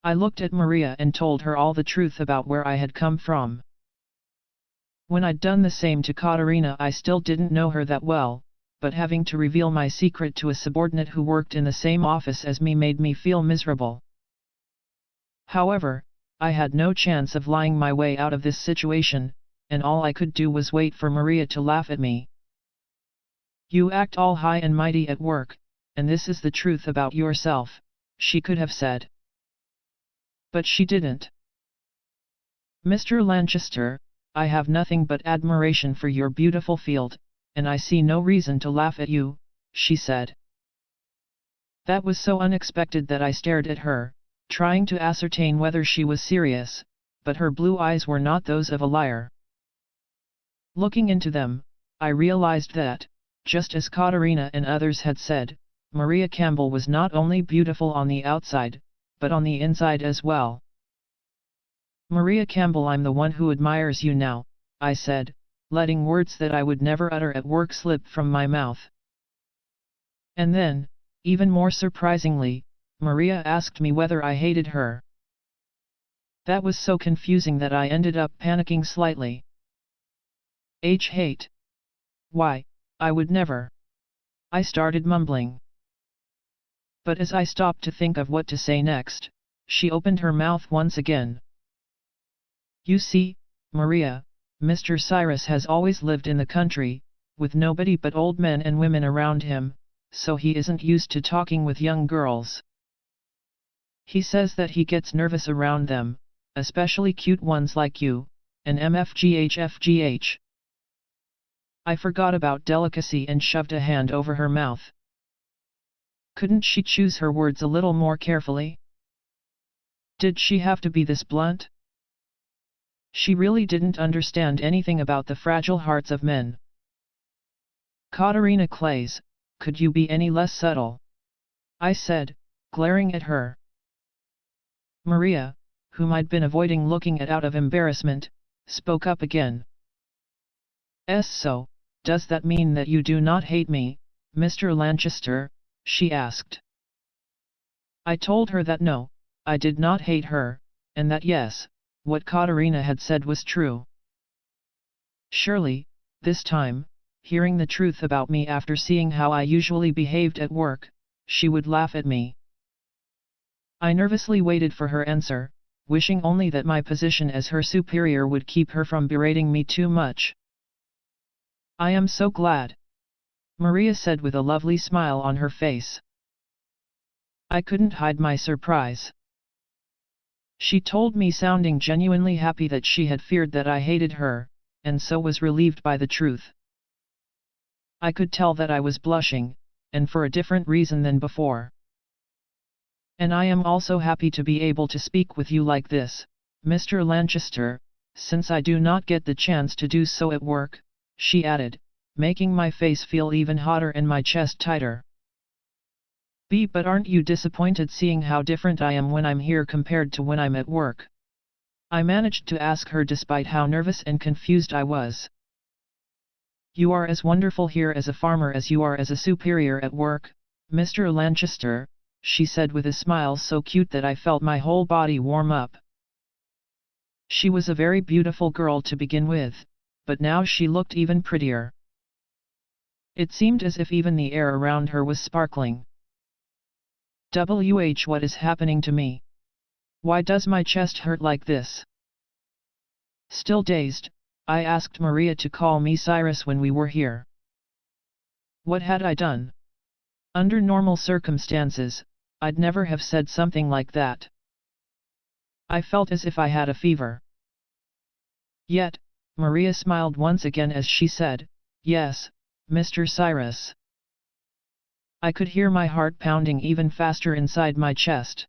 I looked at Maria and told her all the truth about where I had come from. When I'd done the same to Katarina, I still didn't know her that well, but having to reveal my secret to a subordinate who worked in the same office as me made me feel miserable. However, I had no chance of lying my way out of this situation, and all I could do was wait for Maria to laugh at me. "You act all high and mighty at work, and this is the truth about yourself," she could have said. But she didn't. "Mr. Lanchester, I have nothing but admiration for your beautiful field, and I see no reason to laugh at you," she said. That was so unexpected that I stared at her, trying to ascertain whether she was serious, but her blue eyes were not those of a liar. Looking into them, I realized that, just as Katarina and others had said, Maria Campbell was not only beautiful on the outside, but on the inside as well. "Maria Campbell, I'm the one who admires you now," I said, letting words that I would never utter at work slip from my mouth. And then, even more surprisingly, Maria asked me whether I hated her. That was so confusing that I ended up panicking slightly. Hate? Why, I would never. I started mumbling. But as I stopped to think of what to say next, she opened her mouth once again. "You see, Maria, Mr. Cyrus has always lived in the country, with nobody but old men and women around him, so he isn't used to talking with young girls. He says that he gets nervous around them, especially cute ones like you, and mfghfgh. I forgot about delicacy and shoved a hand over her mouth. Couldn't she choose her words a little more carefully? Did she have to be this blunt? She really didn't understand anything about the fragile hearts of men. Katarina Clays, could you be any less subtle? I said, glaring at her. Maria, whom I'd been avoiding looking at out of embarrassment, spoke up again. So, does that mean that you do not hate me, Mr. Lanchester? She asked. I told her that no, I did not hate her, and that yes, what Katarina had said was true. Surely, this time, hearing the truth about me after seeing how I usually behaved at work, she would laugh at me. I nervously waited for her answer, wishing only that my position as her superior would keep her from berating me too much. I am so glad, Maria said with a lovely smile on her face. I couldn't hide my surprise. She told me, sounding genuinely happy, that she had feared that I hated her, and so was relieved by the truth. I could tell that I was blushing, and for a different reason than before. And I am also happy to be able to speak with you like this, Mr. Lanchester, since I do not get the chance to do so at work, she added, making my face feel even hotter and my chest tighter. But aren't you disappointed seeing how different I am when I'm here compared to when I'm at work? I managed to ask her despite how nervous and confused I was. You are as wonderful here as a farmer as you are as a superior at work, Mr. Lanchester, she said with a smile so cute that I felt my whole body warm up. She was a very beautiful girl to begin with, but now she looked even prettier. It seemed as if even the air around her was sparkling. What is happening to me? Why does my chest hurt like this? Still dazed, I asked Maria to call me Cyrus when we were here. What had I done? Under normal circumstances, I'd never have said something like that. I felt as if I had a fever. Yet, Maria smiled once again as she said, Yes, Mr. Cyrus. I could hear my heart pounding even faster inside my chest.